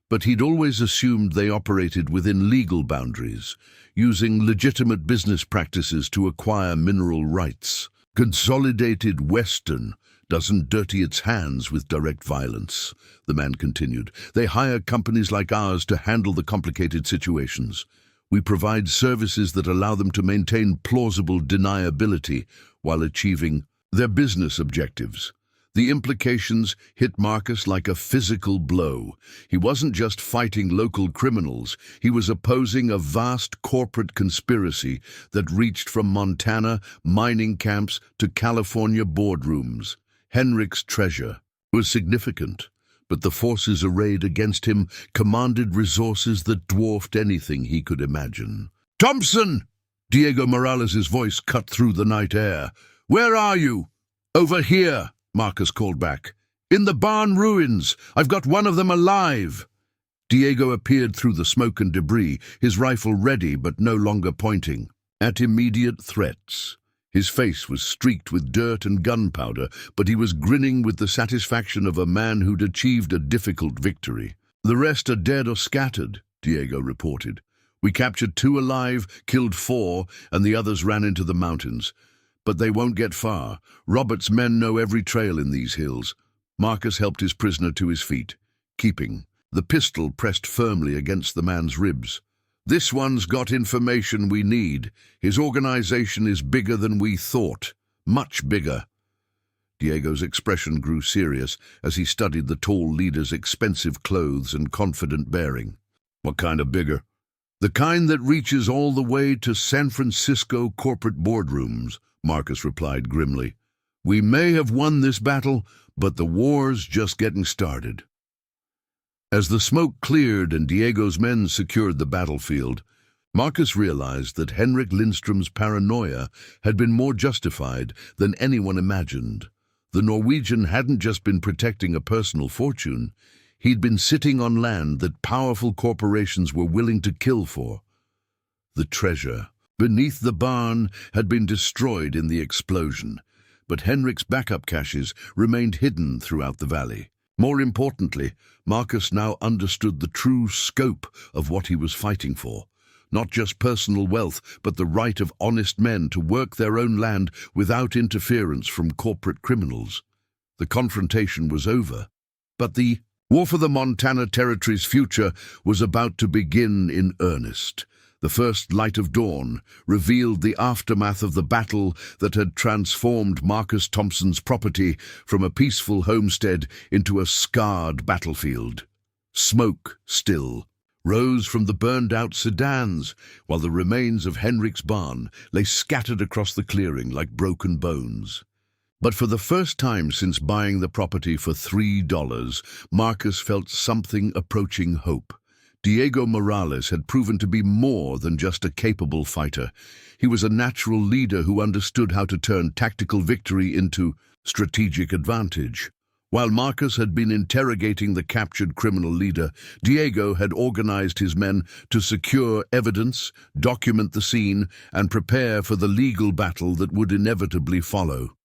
But he'd always assumed they operated within legal boundaries, using legitimate business practices to acquire mineral rights. "Consolidated Western doesn't dirty its hands with direct violence," the man continued. "They hire companies like ours to handle the complicated situations. We provide services that allow them to maintain plausible deniability while achieving their business objectives." The implications hit Marcus like a physical blow. He wasn't just fighting local criminals, he was opposing a vast corporate conspiracy that reached from Montana mining camps to California boardrooms. Henrik's treasure was significant, but the forces arrayed against him commanded resources that dwarfed anything he could imagine. "Thompson!" Diego Morales' voice cut through the night air. "Where are you?" "Over here," Marcus called back. "In the barn ruins. I've got one of them alive." Diego appeared through the smoke and debris, his rifle ready but no longer pointing at immediate threats. His face was streaked with dirt and gunpowder, but he was grinning with the satisfaction of a man who'd achieved a difficult victory. "The rest are dead or scattered," Diego reported. "We captured 2 alive, killed 4, and the others ran into the mountains. But they won't get far. Robert's men know every trail in these hills." Marcus helped his prisoner to his feet, keeping the pistol pressed firmly against the man's ribs. "This one's got information we need. His organization is bigger than we thought. Much bigger." Diego's expression grew serious as he studied the tall leader's expensive clothes and confident bearing. "What kind of bigger?" The kind that reaches all the way to San Francisco corporate boardrooms, Marcus replied grimly. We may have won this battle, but the war's just getting started. As the smoke cleared and Diego's men secured the battlefield, Marcus realized that Henrik Lindstrom's paranoia had been more justified than anyone imagined. The Norwegian hadn't just been protecting a personal fortune, he'd been sitting on land that powerful corporations were willing to kill for. The treasure beneath the barn had been destroyed in the explosion, but Henrik's backup caches remained hidden throughout the valley. More importantly, Marcus now understood the true scope of what he was fighting for. Not just personal wealth, but the right of honest men to work their own land without interference from corporate criminals. The confrontation was over, but the war for the Montana Territory's future was about to begin in earnest. The first light of dawn revealed the aftermath of the battle that had transformed Marcus Thompson's property from a peaceful homestead into a scarred battlefield. Smoke, still, rose from the burned-out sedans, while the remains of Henrik's barn lay scattered across the clearing like broken bones. But for the first time since buying the property for $3, Marcus felt something approaching hope. Diego Morales had proven to be more than just a capable fighter. He was a natural leader who understood how to turn tactical victory into strategic advantage. While Marcus had been interrogating the captured criminal leader, Diego had organized his men to secure evidence, document the scene, and prepare for the legal battle that would inevitably follow.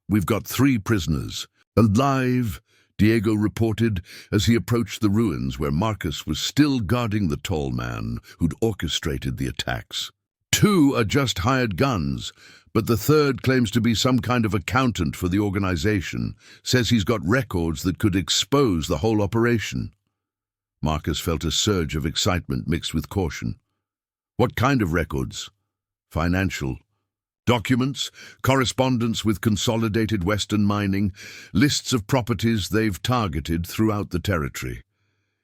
We've got 3 prisoners. Alive, Diego reported as he approached the ruins where Marcus was still guarding the tall man who'd orchestrated the attacks. 2 are just hired guns, but the 3rd claims to be some kind of accountant for the organization, says he's got records that could expose the whole operation. Marcus felt a surge of excitement mixed with caution. What kind of records? Financial. Documents, correspondence with Consolidated Western Mining, lists of properties they've targeted throughout the territory.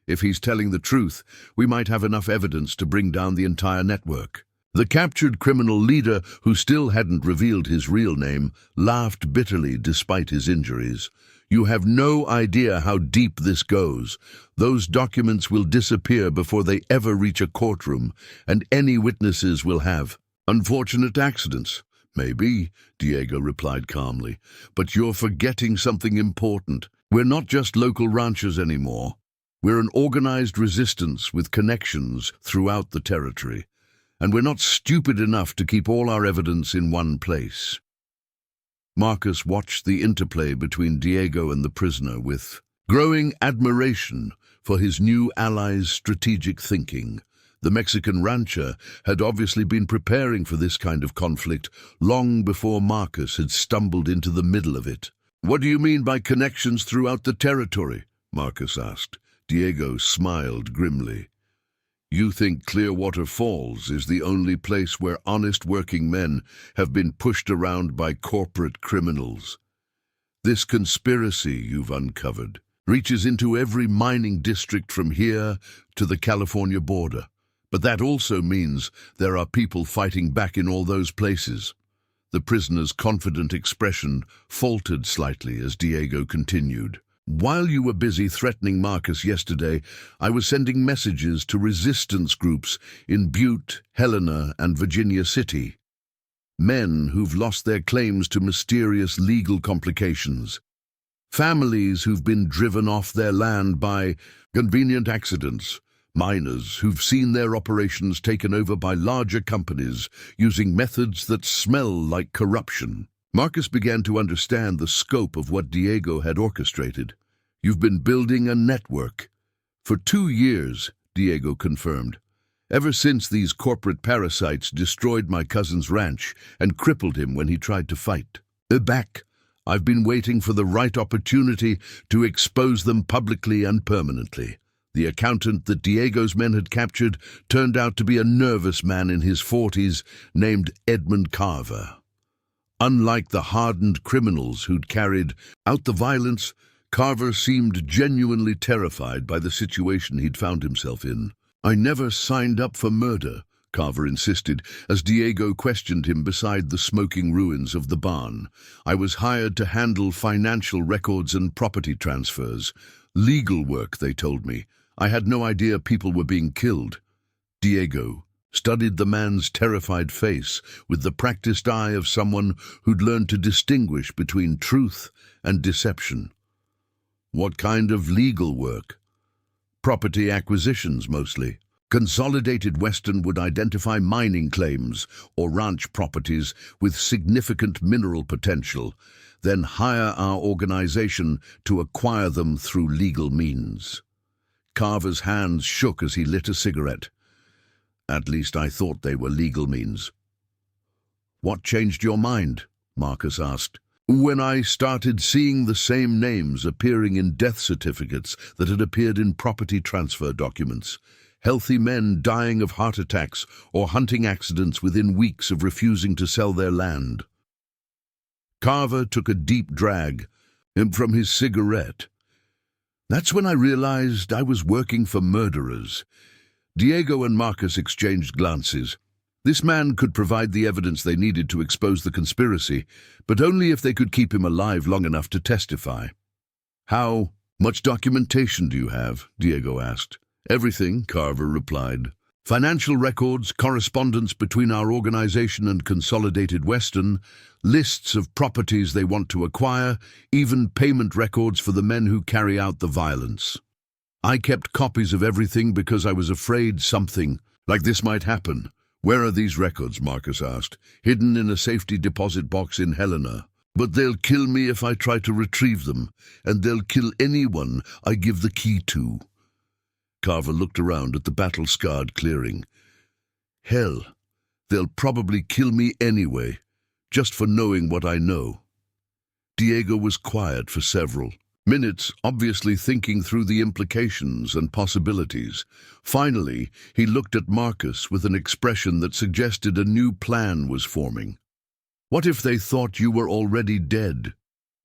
If he's telling the truth, we might have enough evidence to bring down the entire network. The captured criminal leader, who still hadn't revealed his real name, laughed bitterly despite his injuries. You have no idea how deep this goes. Those documents will disappear before they ever reach a courtroom, and any witnesses will have unfortunate accidents. Maybe, Diego replied calmly, but you're forgetting something important. We're not just local ranchers anymore. We're an organized resistance with connections throughout the territory. And we're not stupid enough to keep all our evidence in one place. Marcus watched the interplay between Diego and the prisoner with growing admiration for his new ally's strategic thinking. The Mexican rancher had obviously been preparing for this kind of conflict long before Marcus had stumbled into the middle of it. What do you mean by connections throughout the territory? Marcus asked. Diego smiled grimly. You think Clearwater Falls is the only place where honest working men have been pushed around by corporate criminals. This conspiracy you've uncovered reaches into every mining district from here to the California border. But that also means there are people fighting back in all those places. The prisoner's confident expression faltered slightly as Diego continued. While you were busy threatening Marcus yesterday, I was sending messages to resistance groups in Butte, Helena, and Virginia City. Men who've lost their claims to mysterious legal complications. Families who've been driven off their land by convenient accidents. Miners who've seen their operations taken over by larger companies using methods that smell like corruption. Marcus began to understand the scope of what Diego had orchestrated. You've been building a network. For 2 years, Diego confirmed. Ever since these corporate parasites destroyed my cousin's ranch and crippled him when he tried to fight. Back, I've been waiting for the right opportunity to expose them publicly and permanently. The accountant that Diego's men had captured turned out to be a nervous man in his 40s named Edmund Carver. Unlike the hardened criminals who'd carried out the violence, Carver seemed genuinely terrified by the situation he'd found himself in. I never signed up for murder, Carver insisted, as Diego questioned him beside the smoking ruins of the barn. I was hired to handle financial records and property transfers. Legal work, they told me. I had no idea people were being killed. Diego studied the man's terrified face with the practiced eye of someone who'd learned to distinguish between truth and deception. What kind of legal work? Property acquisitions, mostly. Consolidated Western would identify mining claims or ranch properties with significant mineral potential, then hire our organization to acquire them through legal means. Carver's hands shook as he lit a cigarette. At least I thought they were legal means. What changed your mind? Marcus asked. When I started seeing the same names appearing in death certificates that had appeared in property transfer documents. Healthy men dying of heart attacks or hunting accidents within weeks of refusing to sell their land. Carver took a deep drag from his cigarette. That's when I realized I was working for murderers. Diego and Marcus exchanged glances. This man could provide the evidence they needed to expose the conspiracy, but only if they could keep him alive long enough to testify. How much documentation do you have? Diego asked. Everything, Carver replied. Financial records, correspondence between our organization and Consolidated Western, lists of properties they want to acquire, even payment records for the men who carry out the violence. I kept copies of everything because I was afraid something like this might happen. Where are these records? Marcus asked. Hidden in a safety deposit box in Helena. But they'll kill me if I try to retrieve them, and they'll kill anyone I give the key to. Carver looked around at the battle-scarred clearing. Hell, they'll probably kill me anyway, just for knowing what I know. Diego was quiet for several minutes, obviously thinking through the implications and possibilities. Finally, he looked at Marcus with an expression that suggested a new plan was forming. What if they thought you were already dead?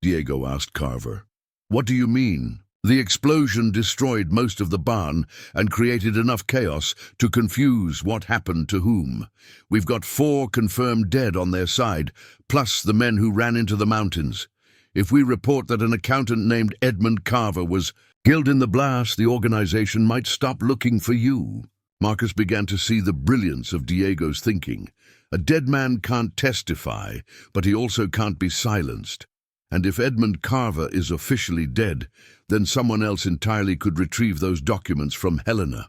Diego asked Carver. What do you mean? The explosion destroyed most of the barn and created enough chaos to confuse what happened to whom. We've got 4 confirmed dead on their side, plus the men who ran into the mountains. If we report that an accountant named Edmund Carver was killed in the blast, the organization might stop looking for you. Marcus began to see the brilliance of Diego's thinking. A dead man can't testify, but he also can't be silenced. And if Edmund Carver is officially dead, then someone else entirely could retrieve those documents from Helena.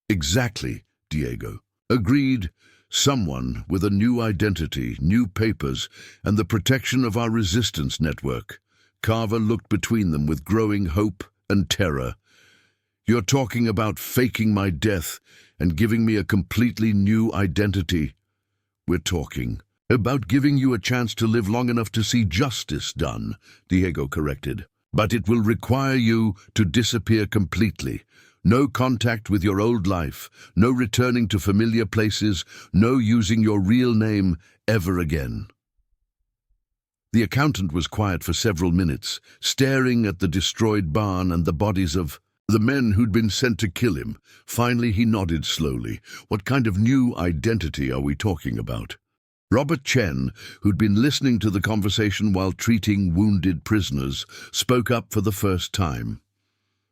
Exactly, Diego agreed. Someone with a new identity, new papers, and the protection of our resistance network. Carver looked between them with growing hope and terror. You're talking about faking my death and giving me a completely new identity. We're talking about giving you a chance to live long enough to see justice done, Diego corrected. But it will require you to disappear completely. No contact with your old life, no returning to familiar places, no using your real name ever again. The accountant was quiet for several minutes, staring at the destroyed barn and the bodies of the men who'd been sent to kill him. Finally, he nodded slowly. What kind of new identity are we talking about? Robert Chen, who'd been listening to the conversation while treating wounded prisoners, spoke up for the first time.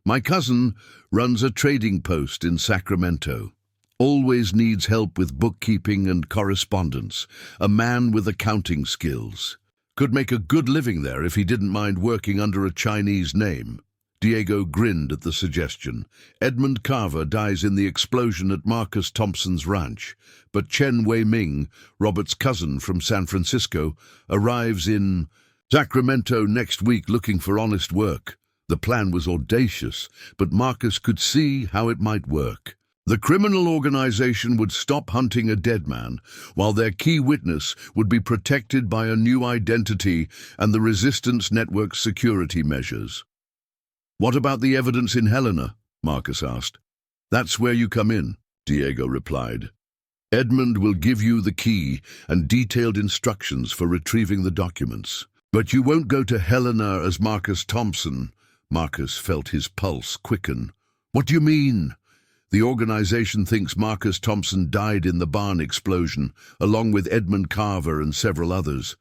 My cousin runs a trading post in Sacramento. Always needs help with bookkeeping and correspondence. A man with accounting skills. Could make a good living there if he didn't mind working under a Chinese name. Diego grinned at the suggestion. Edmund Carver dies in the explosion at Marcus Thompson's ranch, but Chen Wei-Ming, Robert's cousin from San Francisco, arrives in Sacramento next week looking for honest work. The plan was audacious, but Marcus could see how it might work. The criminal organization would stop hunting a dead man, while their key witness would be protected by a new identity and the resistance network's security measures. What about the evidence in Helena? Marcus asked. That's where you come in, Diego replied. Edmund will give you the key and detailed instructions for retrieving the documents. But you won't go to Helena as Marcus Thompson. Marcus felt his pulse quicken. What do you mean? The organization thinks Marcus Thompson died in the barn explosion, along with Edmund Carver and several others.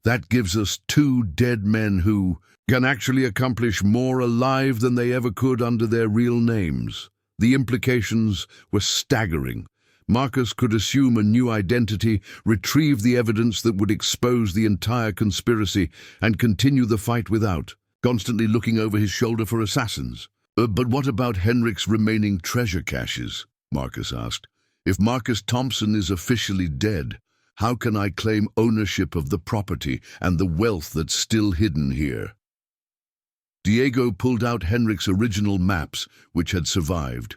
That gives us 2 dead men who can actually accomplish more alive than they ever could under their real names. The implications were staggering. Marcus could assume a new identity, retrieve the evidence that would expose the entire conspiracy, and continue the fight without, constantly looking over his shoulder for assassins. But what about Henrik's remaining treasure caches? Marcus asked. If Marcus Thompson is officially dead, how can I claim ownership of the property and the wealth that's still hidden here? Diego pulled out Henrik's original maps, which had survived.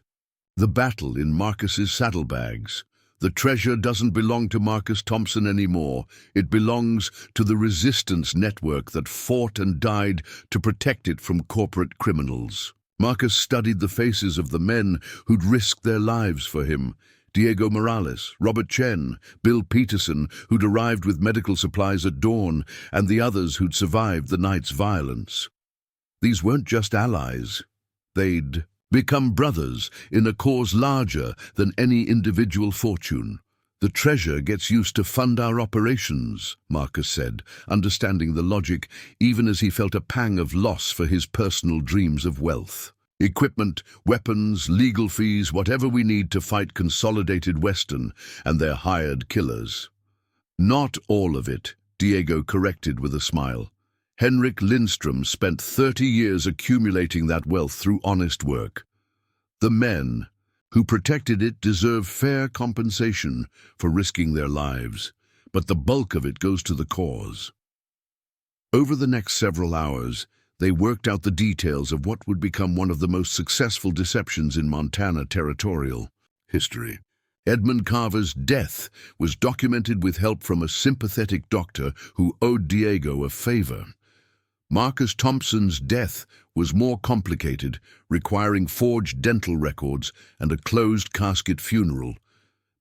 The battle in Marcus's saddlebags. The treasure doesn't belong to Marcus Thompson anymore. It belongs to the resistance network that fought and died to protect it from corporate criminals. Marcus studied the faces of the men who'd risked their lives for him. Diego Morales, Robert Chen, Bill Peterson, who'd arrived with medical supplies at dawn, and the others who'd survived the night's violence. These weren't just allies. They'd become brothers in a cause larger than any individual fortune. The treasure gets used to fund our operations, Marcus said, understanding the logic even as he felt a pang of loss for his personal dreams of wealth. Equipment, weapons, legal fees, whatever we need to fight Consolidated Western and their hired killers. Not all of it, Diego corrected with a smile. Henrik Lindström spent 30 years accumulating that wealth through honest work. The men who protected it deserve fair compensation for risking their lives, but the bulk of it goes to the cause. Over the next several hours, they worked out the details of what would become one of the most successful deceptions in Montana territorial history. Edmund Carver's death was documented with help from a sympathetic doctor who owed Diego a favor. Marcus Thompson's death was more complicated, requiring forged dental records and a closed casket funeral.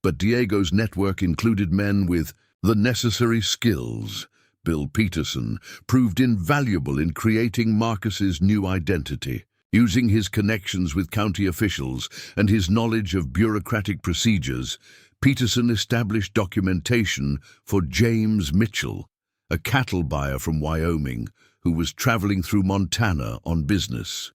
But Diego's network included men with the necessary skills. Bill Peterson proved invaluable in creating Marcus's new identity. Using his connections with county officials and his knowledge of bureaucratic procedures, Peterson established documentation for James Mitchell, a cattle buyer from Wyoming, who was traveling through Montana on business.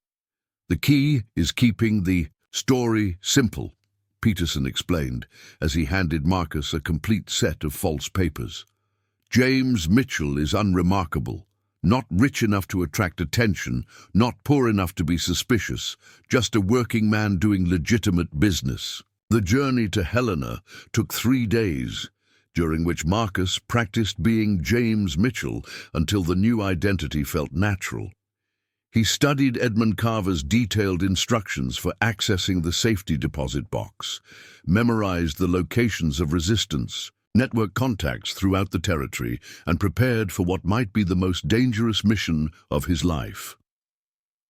The key is keeping the story simple, Peterson explained as he handed Marcus a complete set of false papers. James Mitchell is unremarkable, not rich enough to attract attention, not poor enough to be suspicious, just a working man doing legitimate business. The journey to Helena took 3 days, during which Marcus practiced being James Mitchell until the new identity felt natural. He studied Edmund Carver's detailed instructions for accessing the safety deposit box, memorized the locations of resistance, network contacts throughout the territory, and prepared for what might be the most dangerous mission of his life.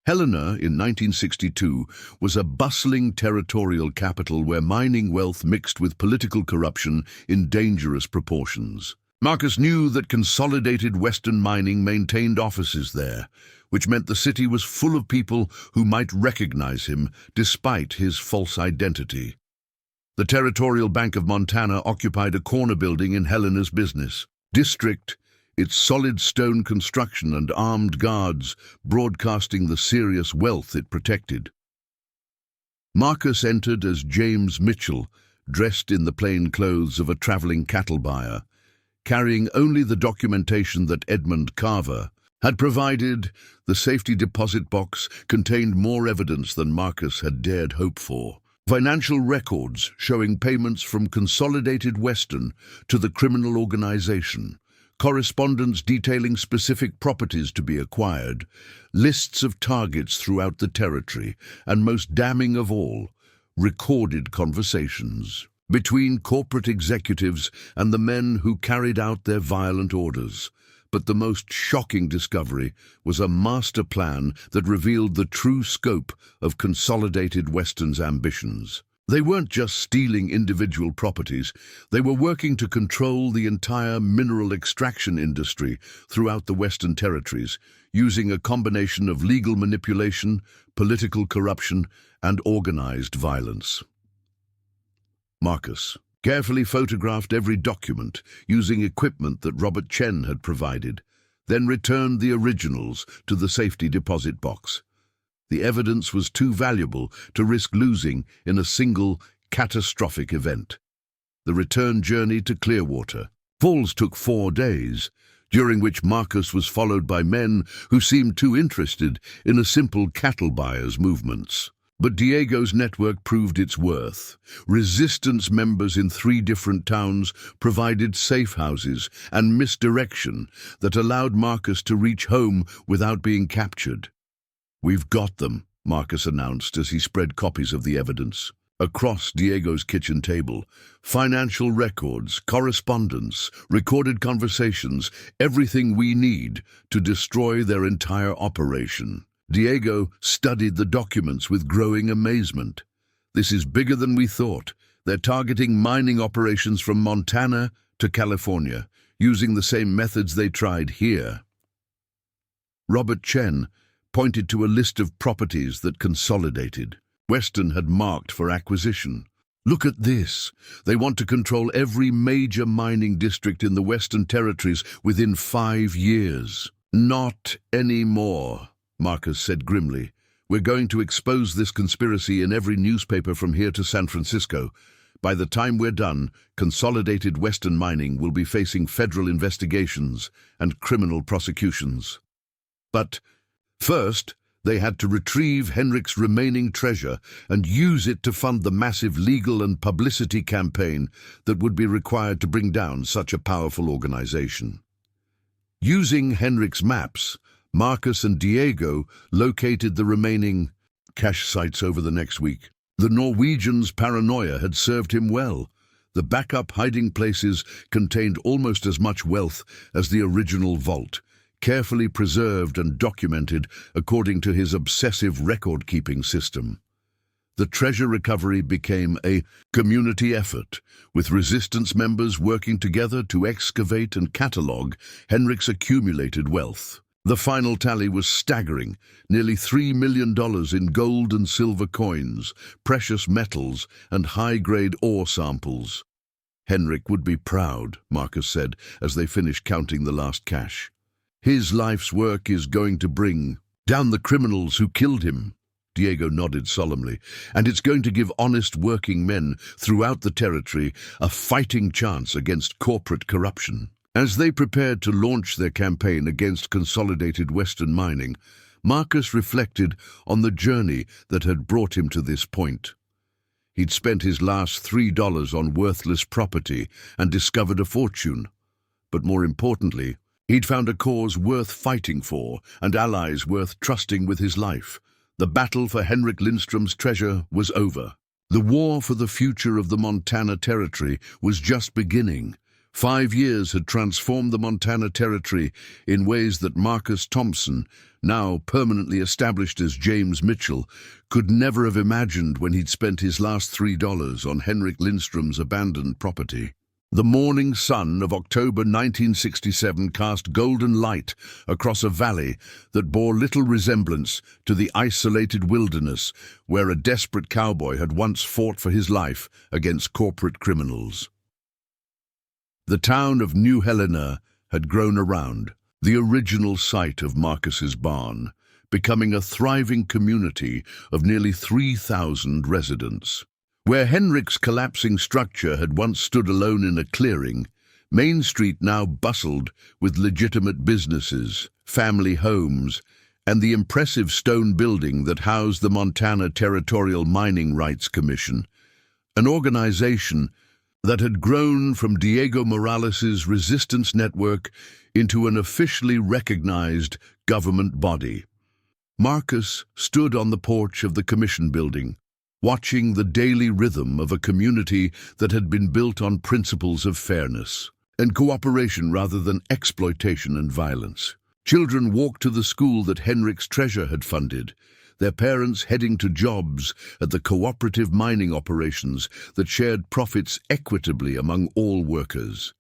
Helena, in 1962, was a bustling territorial capital where mining wealth mixed with political corruption in dangerous proportions. Marcus knew that Consolidated Western Mining maintained offices there, which meant the city was full of people who might recognize him despite his false identity. The Territorial Bank of Montana occupied a corner building in Helena's business district, its solid stone construction and armed guards broadcasting the serious wealth it protected. Marcus entered as James Mitchell, dressed in the plain clothes of a traveling cattle buyer, carrying only the documentation that Edmund Carver had provided. The safety deposit box contained more evidence than Marcus had dared hope for. Financial records showing payments from Consolidated Western to the criminal organization, correspondence detailing specific properties to be acquired, lists of targets throughout the territory, and most damning of all, recorded conversations between corporate executives and the men who carried out their violent orders. But the most shocking discovery was a master plan that revealed the true scope of Consolidated Western's ambitions. They weren't just stealing individual properties, they were working to control the entire mineral extraction industry throughout the Western Territories, using a combination of legal manipulation, political corruption, and organized violence. Marcus carefully photographed every document using equipment that Robert Chen had provided, then returned the originals to the safety deposit box. The evidence was too valuable to risk losing in a single catastrophic event. The return journey to Clearwater Falls took 4 days, during which Marcus was followed by men who seemed too interested in a simple cattle buyer's movements. But Diego's network proved its worth. Resistance members in 3 different towns provided safe houses and misdirection that allowed Marcus to reach home without being captured. "We've got them," Marcus announced as he spread copies of the evidence. Across Diego's kitchen table, financial records, correspondence, recorded conversations, everything we need to destroy their entire operation. Diego studied the documents with growing amazement. "This is bigger than we thought. They're targeting mining operations from Montana to California, using the same methods they tried here." Robert Chen pointed to a list of properties that consolidated. Western had marked for acquisition. "Look at this. They want to control every major mining district in the Western Territories within 5 years. Not anymore," Marcus said grimly. "We're going to expose this conspiracy in every newspaper from here to San Francisco. By the time we're done, Consolidated Western Mining will be facing federal investigations and criminal prosecutions." But first, they had to retrieve Henrik's remaining treasure and use it to fund the massive legal and publicity campaign that would be required to bring down such a powerful organization. Using Henrik's maps, Marcus and Diego located the remaining cache sites over the next week. The Norwegian's paranoia had served him well. The backup hiding places contained almost as much wealth as the original vault, carefully preserved and documented according to his obsessive record-keeping system. The treasure recovery became a community effort, with resistance members working together to excavate and catalogue Henrik's accumulated wealth. The final tally was staggering, nearly $3 million in gold and silver coins, precious metals, and high-grade ore samples. "Henrik would be proud," Marcus said as they finished counting the last cache. "His life's work is going to bring down the criminals who killed him." Diego nodded solemnly. "And it's going to give honest working men throughout the territory a fighting chance against corporate corruption." As they prepared to launch their campaign against Consolidated Western Mining, Marcus reflected on the journey that had brought him to this point. He'd spent his last $3 on worthless property and discovered a fortune. But more importantly, he'd found a cause worth fighting for and allies worth trusting with his life. The battle for Henrik Lindstrom's treasure was over. The war for the future of the Montana Territory was just beginning. 5 years had transformed the Montana Territory in ways that Marcus Thompson, now permanently established as James Mitchell, could never have imagined when he'd spent his last $3 on Henrik Lindstrom's abandoned property. The morning sun of October 1967 cast golden light across a valley that bore little resemblance to the isolated wilderness where a desperate cowboy had once fought for his life against corporate criminals. The town of New Helena had grown around, the original site of Marcus's barn, becoming a thriving community of nearly 3,000 residents. Where Henrik's collapsing structure had once stood alone in a clearing, Main Street now bustled with legitimate businesses, family homes, and the impressive stone building that housed the Montana Territorial Mining Rights Commission, an organization that had grown from Diego Morales's resistance network into an officially recognized government body. Marcus stood on the porch of the commission building, watching the daily rhythm of a community that had been built on principles of fairness and cooperation rather than exploitation and violence. Children walked to the school that Henrik's treasure had funded, their parents heading to jobs at the cooperative mining operations that shared profits equitably among all workers.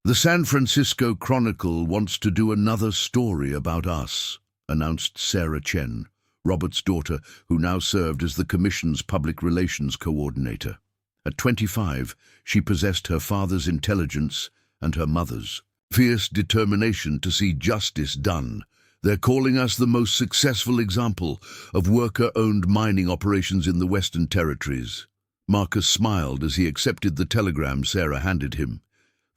"The San Francisco Chronicle wants to do another story about us," announced Sarah Chen, Robert's daughter, who now served as the Commission's public relations coordinator. At 25, she possessed her father's intelligence and her mother's fierce determination to see justice done. They're calling us the most successful example of worker-owned mining operations in the Western Territories. Marcus smiled as he accepted the telegram Sarah handed him.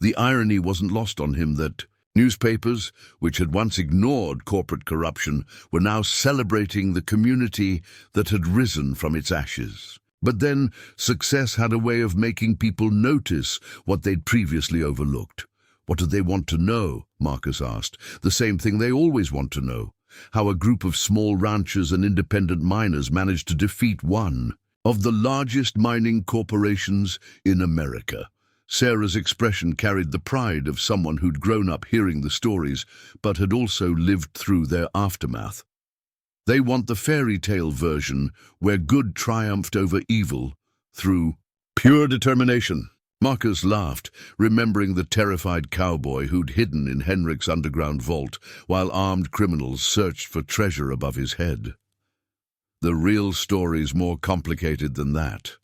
The irony wasn't lost on him that newspapers, which had once ignored corporate corruption, were now celebrating the community that had risen from its ashes. But then, success had a way of making people notice what they'd previously overlooked. What did they want to know? Marcus asked. The same thing they always want to know. How a group of small ranchers and independent miners managed to defeat one of the largest mining corporations in America. Sarah's expression carried the pride of someone who'd grown up hearing the stories, but had also lived through their aftermath. They want the fairy tale version, where good triumphed over evil through pure determination. Marcus laughed, remembering the terrified cowboy who'd hidden in Henrik's underground vault while armed criminals searched for treasure above his head. The real story's more complicated than that.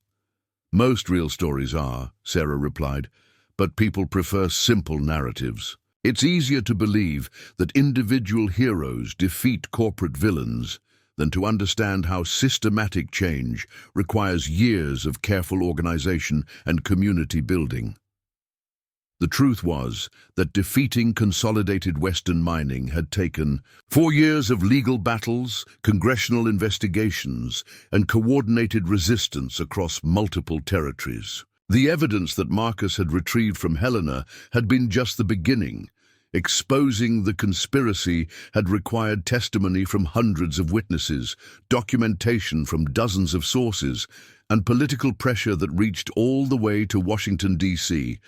Most real stories are, Sarah replied, but people prefer simple narratives. It's easier to believe that individual heroes defeat corporate villains than to understand how systematic change requires years of careful organization and community building. The truth was that defeating Consolidated Western Mining had taken 4 years of legal battles, congressional investigations, and coordinated resistance across multiple territories. The evidence that Marcus had retrieved from Helena had been just the beginning. Exposing the conspiracy had required testimony from hundreds of witnesses, documentation from dozens of sources, and political pressure that reached all the way to Washington, D.C.,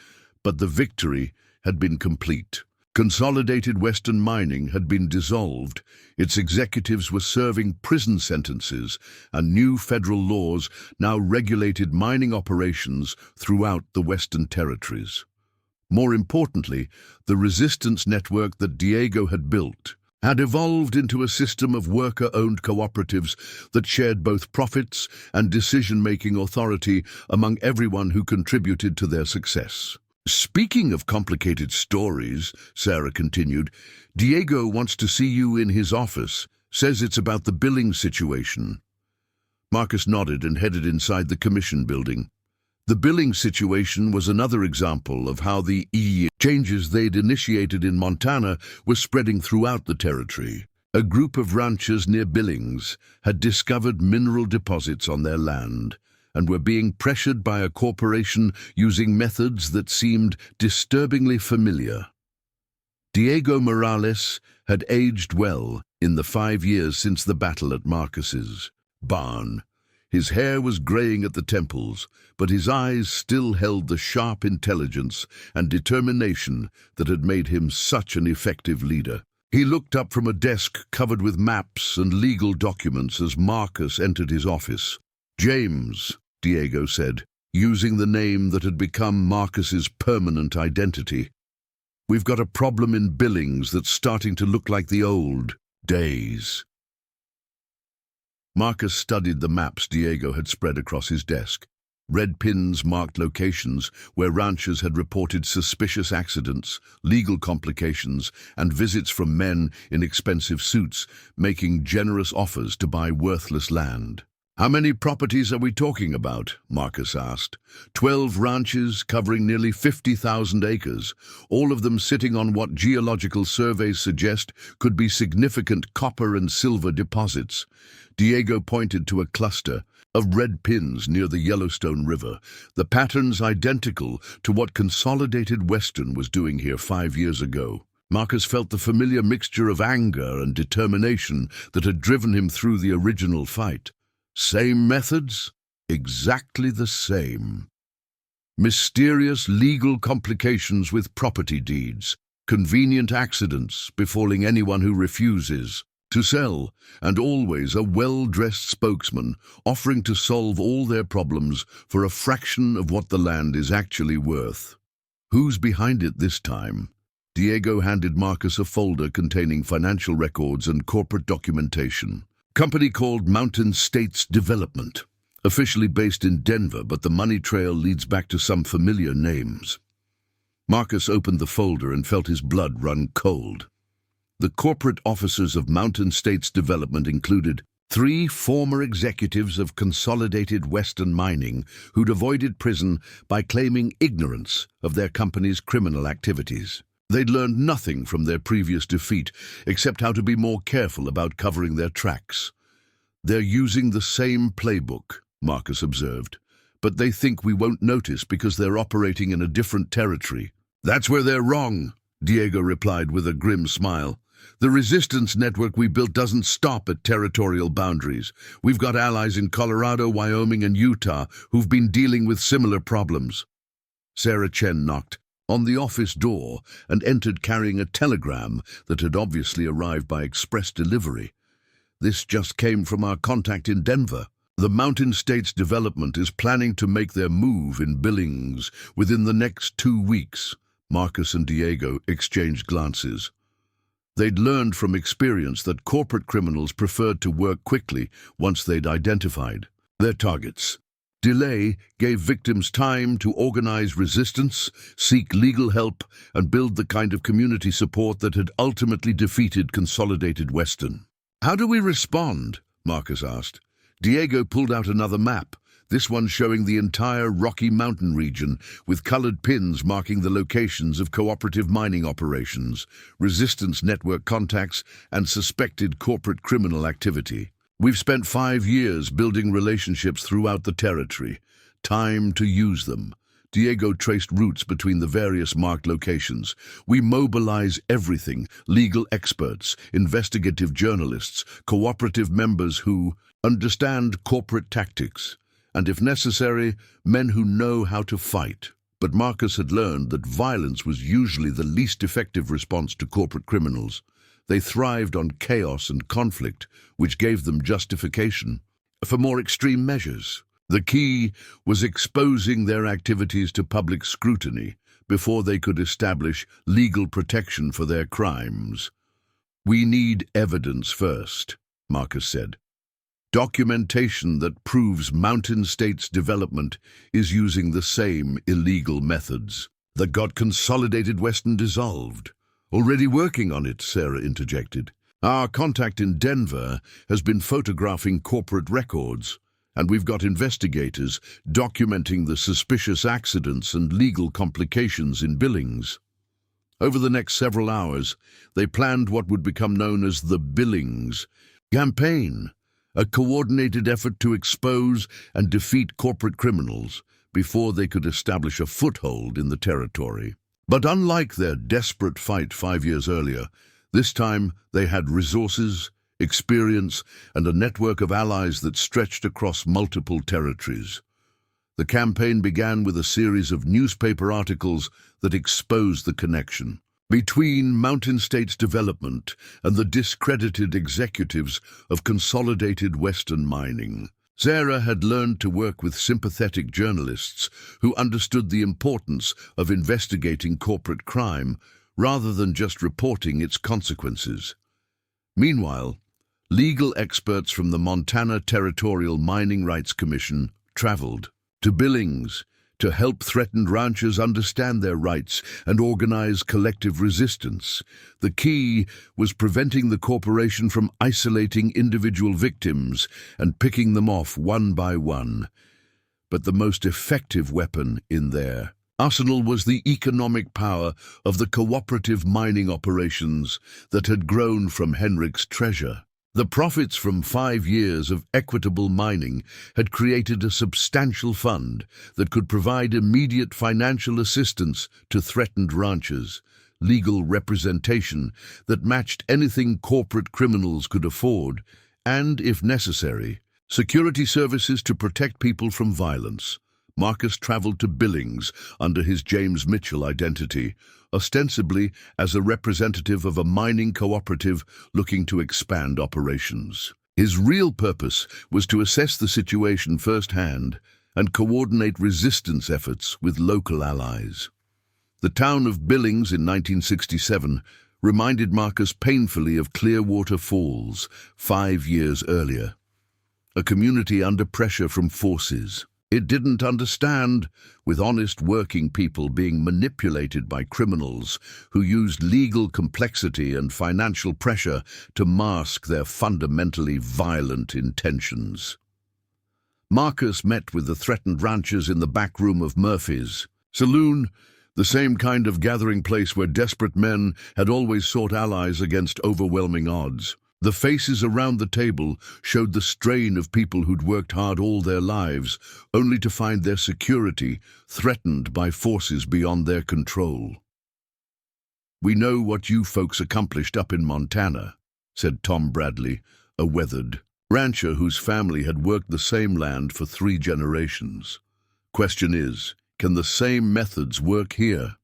but the victory had been complete. Consolidated Western Mining had been dissolved, its executives were serving prison sentences, and new federal laws now regulated mining operations throughout the Western Territories. More importantly, the resistance network that Diego had built had evolved into a system of worker-owned cooperatives that shared both profits and decision-making authority among everyone who contributed to their success. Speaking of complicated stories, Sarah continued, Diego wants to see you in his office, says it's about the billing situation. Marcus nodded and headed inside the commission building. The billing situation was another example of how the changes they'd initiated in Montana were spreading throughout the territory. A group of ranchers near Billings had discovered mineral deposits on their land and were being pressured by a corporation using methods that seemed disturbingly familiar. Diego Morales had aged well in the 5 years since the battle at Marcus's barn. His hair was graying at the temples, but his eyes still held the sharp intelligence and determination that had made him such an effective leader. He looked up from a desk covered with maps and legal documents as Marcus entered his office. James, Diego said, using the name that had become Marcus's permanent identity. We've got a problem in Billings that's starting to look like the old days. Marcus studied the maps Diego had spread across his desk. Red pins marked locations where ranchers had reported suspicious accidents, legal complications, and visits from men in expensive suits making generous offers to buy worthless land. How many properties are we talking about? Marcus asked. 12 ranches covering nearly 50,000 acres, all of them sitting on what geological surveys suggest could be significant copper and silver deposits. Diego pointed to a cluster of red pins near the Yellowstone River, the patterns identical to what Consolidated Western was doing here 5 years ago. Marcus felt the familiar mixture of anger and determination that had driven him through the original fight. Same methods? Exactly the same. Mysterious legal complications with property deeds, convenient accidents befalling anyone who refuses to sell, and always a well-dressed spokesman offering to solve all their problems for a fraction of what the land is actually worth. Who's behind it this time? Diego handed Marcus a folder containing financial records and corporate documentation. Company called Mountain States Development. Officially based in Denver, but the money trail leads back to some familiar names. Marcus opened the folder and felt his blood run cold. The corporate officers of Mountain States Development included 3 former executives of Consolidated Western Mining who'd avoided prison by claiming ignorance of their company's criminal activities. They'd learned nothing from their previous defeat except how to be more careful about covering their tracks. "They're using the same playbook," Marcus observed, "but they think we won't notice because they're operating in a different territory." "That's where they're wrong," Diego replied with a grim smile. "The resistance network we built doesn't stop at territorial boundaries. We've got allies in Colorado, Wyoming, and Utah who've been dealing with similar problems." Sarah Chen knocked on the office door and entered carrying a telegram that had obviously arrived by express delivery. "This just came from our contact in Denver. The Mountain States Development is planning to make their move in Billings within the next 2 weeks." Marcus and Diego exchanged glances. They'd learned from experience that corporate criminals preferred to work quickly once they'd identified their targets. Delay gave victims time to organize resistance, seek legal help, and build the kind of community support that had ultimately defeated Consolidated Western. "How do we respond?" Marcus asked. Diego pulled out another map, this one showing the entire Rocky Mountain region, with colored pins marking the locations of cooperative mining operations, resistance network contacts, and suspected corporate criminal activity. "We've spent 5 years building relationships throughout the territory. Time to use them." Diego traced routes between the various marked locations. "We mobilize everything: legal experts, investigative journalists, cooperative members who understand corporate tactics, and if necessary, men who know how to fight." But Marcus had learned that violence was usually the least effective response to corporate criminals. They thrived on chaos and conflict, which gave them justification for more extreme measures. The key was exposing their activities to public scrutiny before they could establish legal protection for their crimes. "We need evidence first," Marcus said. "Documentation that proves Mountain States Development is using the same illegal methods that got Consolidated Western dissolved." "Already working on it," Sarah interjected. "Our contact in Denver has been photographing corporate records, and we've got investigators documenting the suspicious accidents and legal complications in Billings." Over the next several hours, they planned what would become known as the Billings campaign, a coordinated effort to expose and defeat corporate criminals before they could establish a foothold in the territory. But unlike their desperate fight 5 years earlier, this time they had resources, experience, and a network of allies that stretched across multiple territories. The campaign began with a series of newspaper articles that exposed the connection between Mountain States Development and the discredited executives of Consolidated Western Mining. Sarah had learned to work with sympathetic journalists who understood the importance of investigating corporate crime rather than just reporting its consequences. Meanwhile, legal experts from the Montana Territorial Mining Rights Commission traveled to Billings to help threatened ranchers understand their rights and organize collective resistance. The key was preventing the corporation from isolating individual victims and picking them off one by one. But the most effective weapon in their arsenal was the economic power of the cooperative mining operations that had grown from Henrik's treasure. The profits from 5 years of equitable mining had created a substantial fund that could provide immediate financial assistance to threatened ranchers, legal representation that matched anything corporate criminals could afford, and, if necessary, security services to protect people from violence. Marcus traveled to Billings under his James Mitchell identity, ostensibly as a representative of a mining cooperative looking to expand operations. His real purpose was to assess the situation firsthand and coordinate resistance efforts with local allies. The town of Billings in 1967 reminded Marcus painfully of Clearwater Falls 5 years earlier. A community under pressure from forces it didn't understand, with honest working people being manipulated by criminals who used legal complexity and financial pressure to mask their fundamentally violent intentions. Marcus met with the threatened ranchers in the back room of Murphy's saloon, the same kind of gathering place where desperate men had always sought allies against overwhelming odds. The faces around the table showed the strain of people who'd worked hard all their lives, only to find their security threatened by forces beyond their control. "We know what you folks accomplished up in Montana," said Tom Bradley, a weathered rancher whose family had worked the same land for 3 generations. "Question is, can the same methods work here?"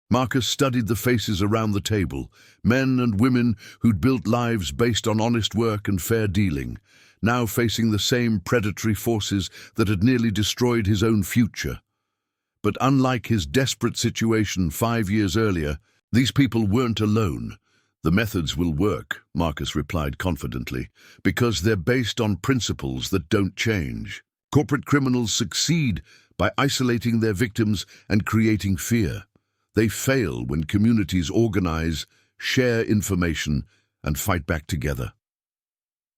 Marcus studied the faces around the table, men and women who'd built lives based on honest work and fair dealing, now facing the same predatory forces that had nearly destroyed his own future. But unlike his desperate situation 5 years earlier, these people weren't alone. "The methods will work," Marcus replied confidently, "because they're based on principles that don't change. Corporate criminals succeed by isolating their victims and creating fear. They fail when communities organize, share information, and fight back together."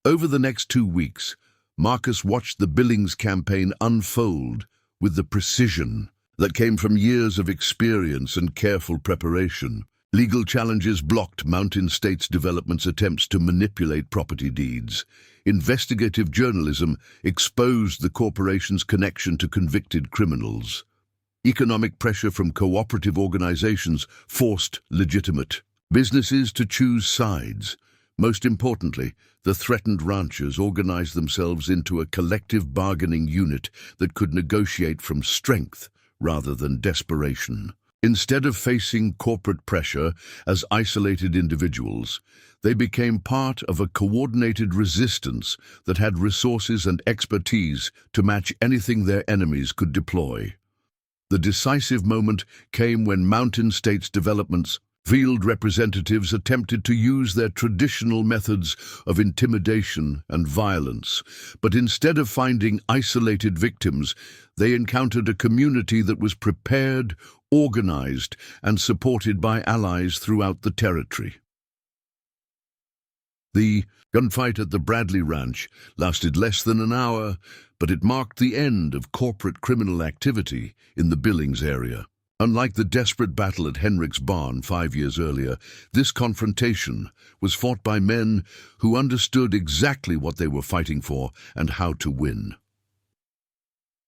Over the next 2 weeks, Marcus watched the Billings campaign unfold with the precision that came from years of experience and careful preparation. Legal challenges blocked Mountain States Development's attempts to manipulate property deeds. Investigative journalism exposed the corporation's connection to convicted criminals. Economic pressure from cooperative organizations forced legitimate businesses to choose sides. Most importantly, the threatened ranchers organized themselves into a collective bargaining unit that could negotiate from strength rather than desperation. Instead of facing corporate pressure as isolated individuals, they became part of a coordinated resistance that had resources and expertise to match anything their enemies could deploy. The decisive moment came when Mountain States Development's field representatives attempted to use their traditional methods of intimidation and violence, but instead of finding isolated victims, they encountered a community that was prepared, organized, and supported by allies throughout the territory. The gunfight at the Bradley Ranch lasted less than an hour, but it marked the end of corporate criminal activity in the Billings area. Unlike the desperate battle at Henrik's barn 5 years earlier, this confrontation was fought by men who understood exactly what they were fighting for and how to win.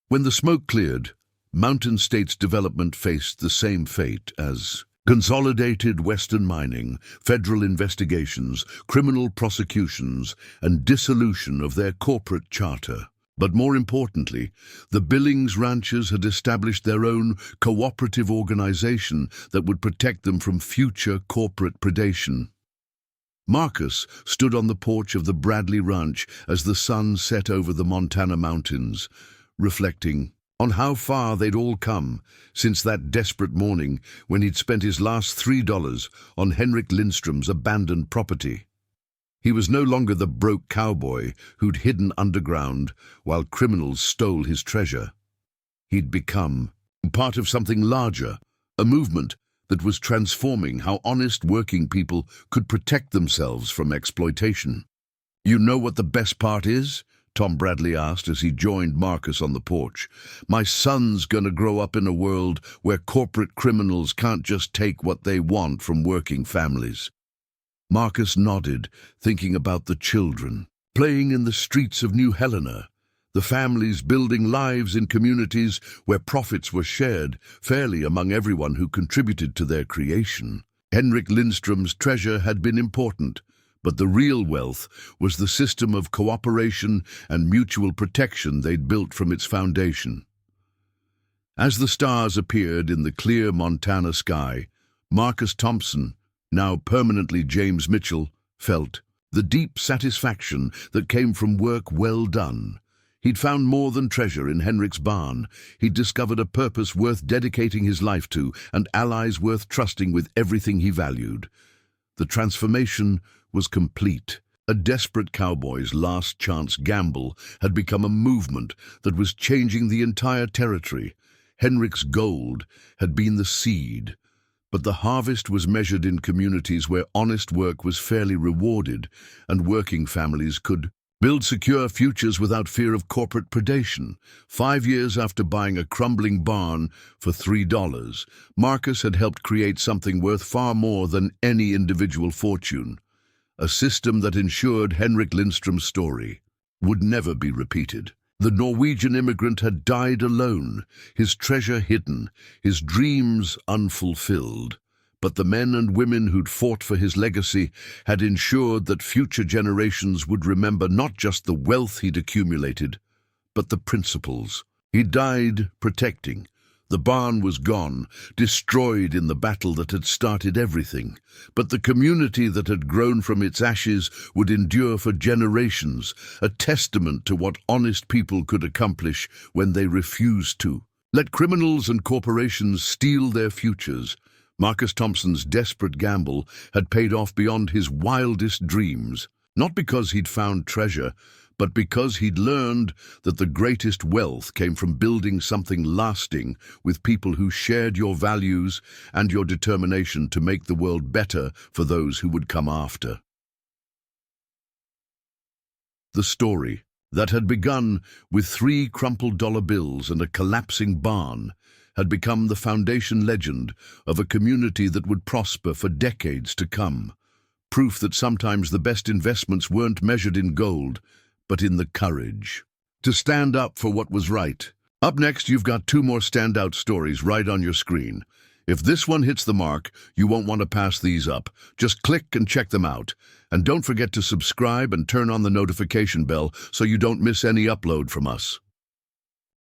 When the smoke cleared, Mountain States Development faced the same fate as consolidated Western mining, federal investigations, criminal prosecutions, and dissolution of their corporate charter. But more importantly, the Billings ranchers had established their own cooperative organization that would protect them from future corporate predation. Marcus stood on the porch of the Bradley Ranch as the sun set over the Montana mountains, reflecting on how far they'd all come since that desperate morning when he'd spent his last $3 on Henrik Lindstrom's abandoned property. He was no longer the broke cowboy who'd hidden underground while criminals stole his treasure. He'd become part of something larger, a movement that was transforming how honest working people could protect themselves from exploitation. "You know what the best part is?" Tom Bradley asked as he joined Marcus on the porch. "My son's gonna grow up in a world where corporate criminals can't just take what they want from working families." Marcus nodded, thinking about the children playing in the streets of New Helena, the families building lives in communities where profits were shared fairly among everyone who contributed to their creation. Henrik Lindstrom's treasure had been important, but the real wealth was the system of cooperation and mutual protection they'd built from its foundation. As the stars appeared in the clear Montana sky, Marcus Thompson, now permanently James Mitchell, felt the deep satisfaction that came from work well done. He'd found more than treasure in Henrik's barn. He'd discovered a purpose worth dedicating his life to and allies worth trusting with everything he valued. The transformation was complete. A desperate cowboy's last chance gamble had become a movement that was changing the entire territory. Henrik's gold had been the seed, but the harvest was measured in communities where honest work was fairly rewarded and working families could build secure futures without fear of corporate predation. 5 years after buying a crumbling barn for $3, Marcus had helped create something worth far more than any individual fortune. A system that ensured Henrik Lindstrom's story would never be repeated. The Norwegian immigrant had died alone, his treasure hidden, his dreams unfulfilled. But the men and women who'd fought for his legacy had ensured that future generations would remember not just the wealth he'd accumulated, but the principles he died protecting. The barn was gone, destroyed in the battle that had started everything, but the community that had grown from its ashes would endure for generations, a testament to what honest people could accomplish when they refused to let criminals and corporations steal their futures. Marcus Thompson's desperate gamble had paid off beyond his wildest dreams, not because he'd found treasure, but because he'd learned that the greatest wealth came from building something lasting with people who shared your values and your determination to make the world better for those who would come after. The story that had begun with 3 crumpled dollar bills and a collapsing barn had become the foundation legend of a community that would prosper for decades to come. Proof that sometimes the best investments weren't measured in gold, but in the courage to stand up for what was right. Up next, you've got 2 more standout stories right on your screen. If this one hits the mark, you won't want to pass these up. Just click and check them out. And don't forget to subscribe and turn on the notification bell so you don't miss any upload from us.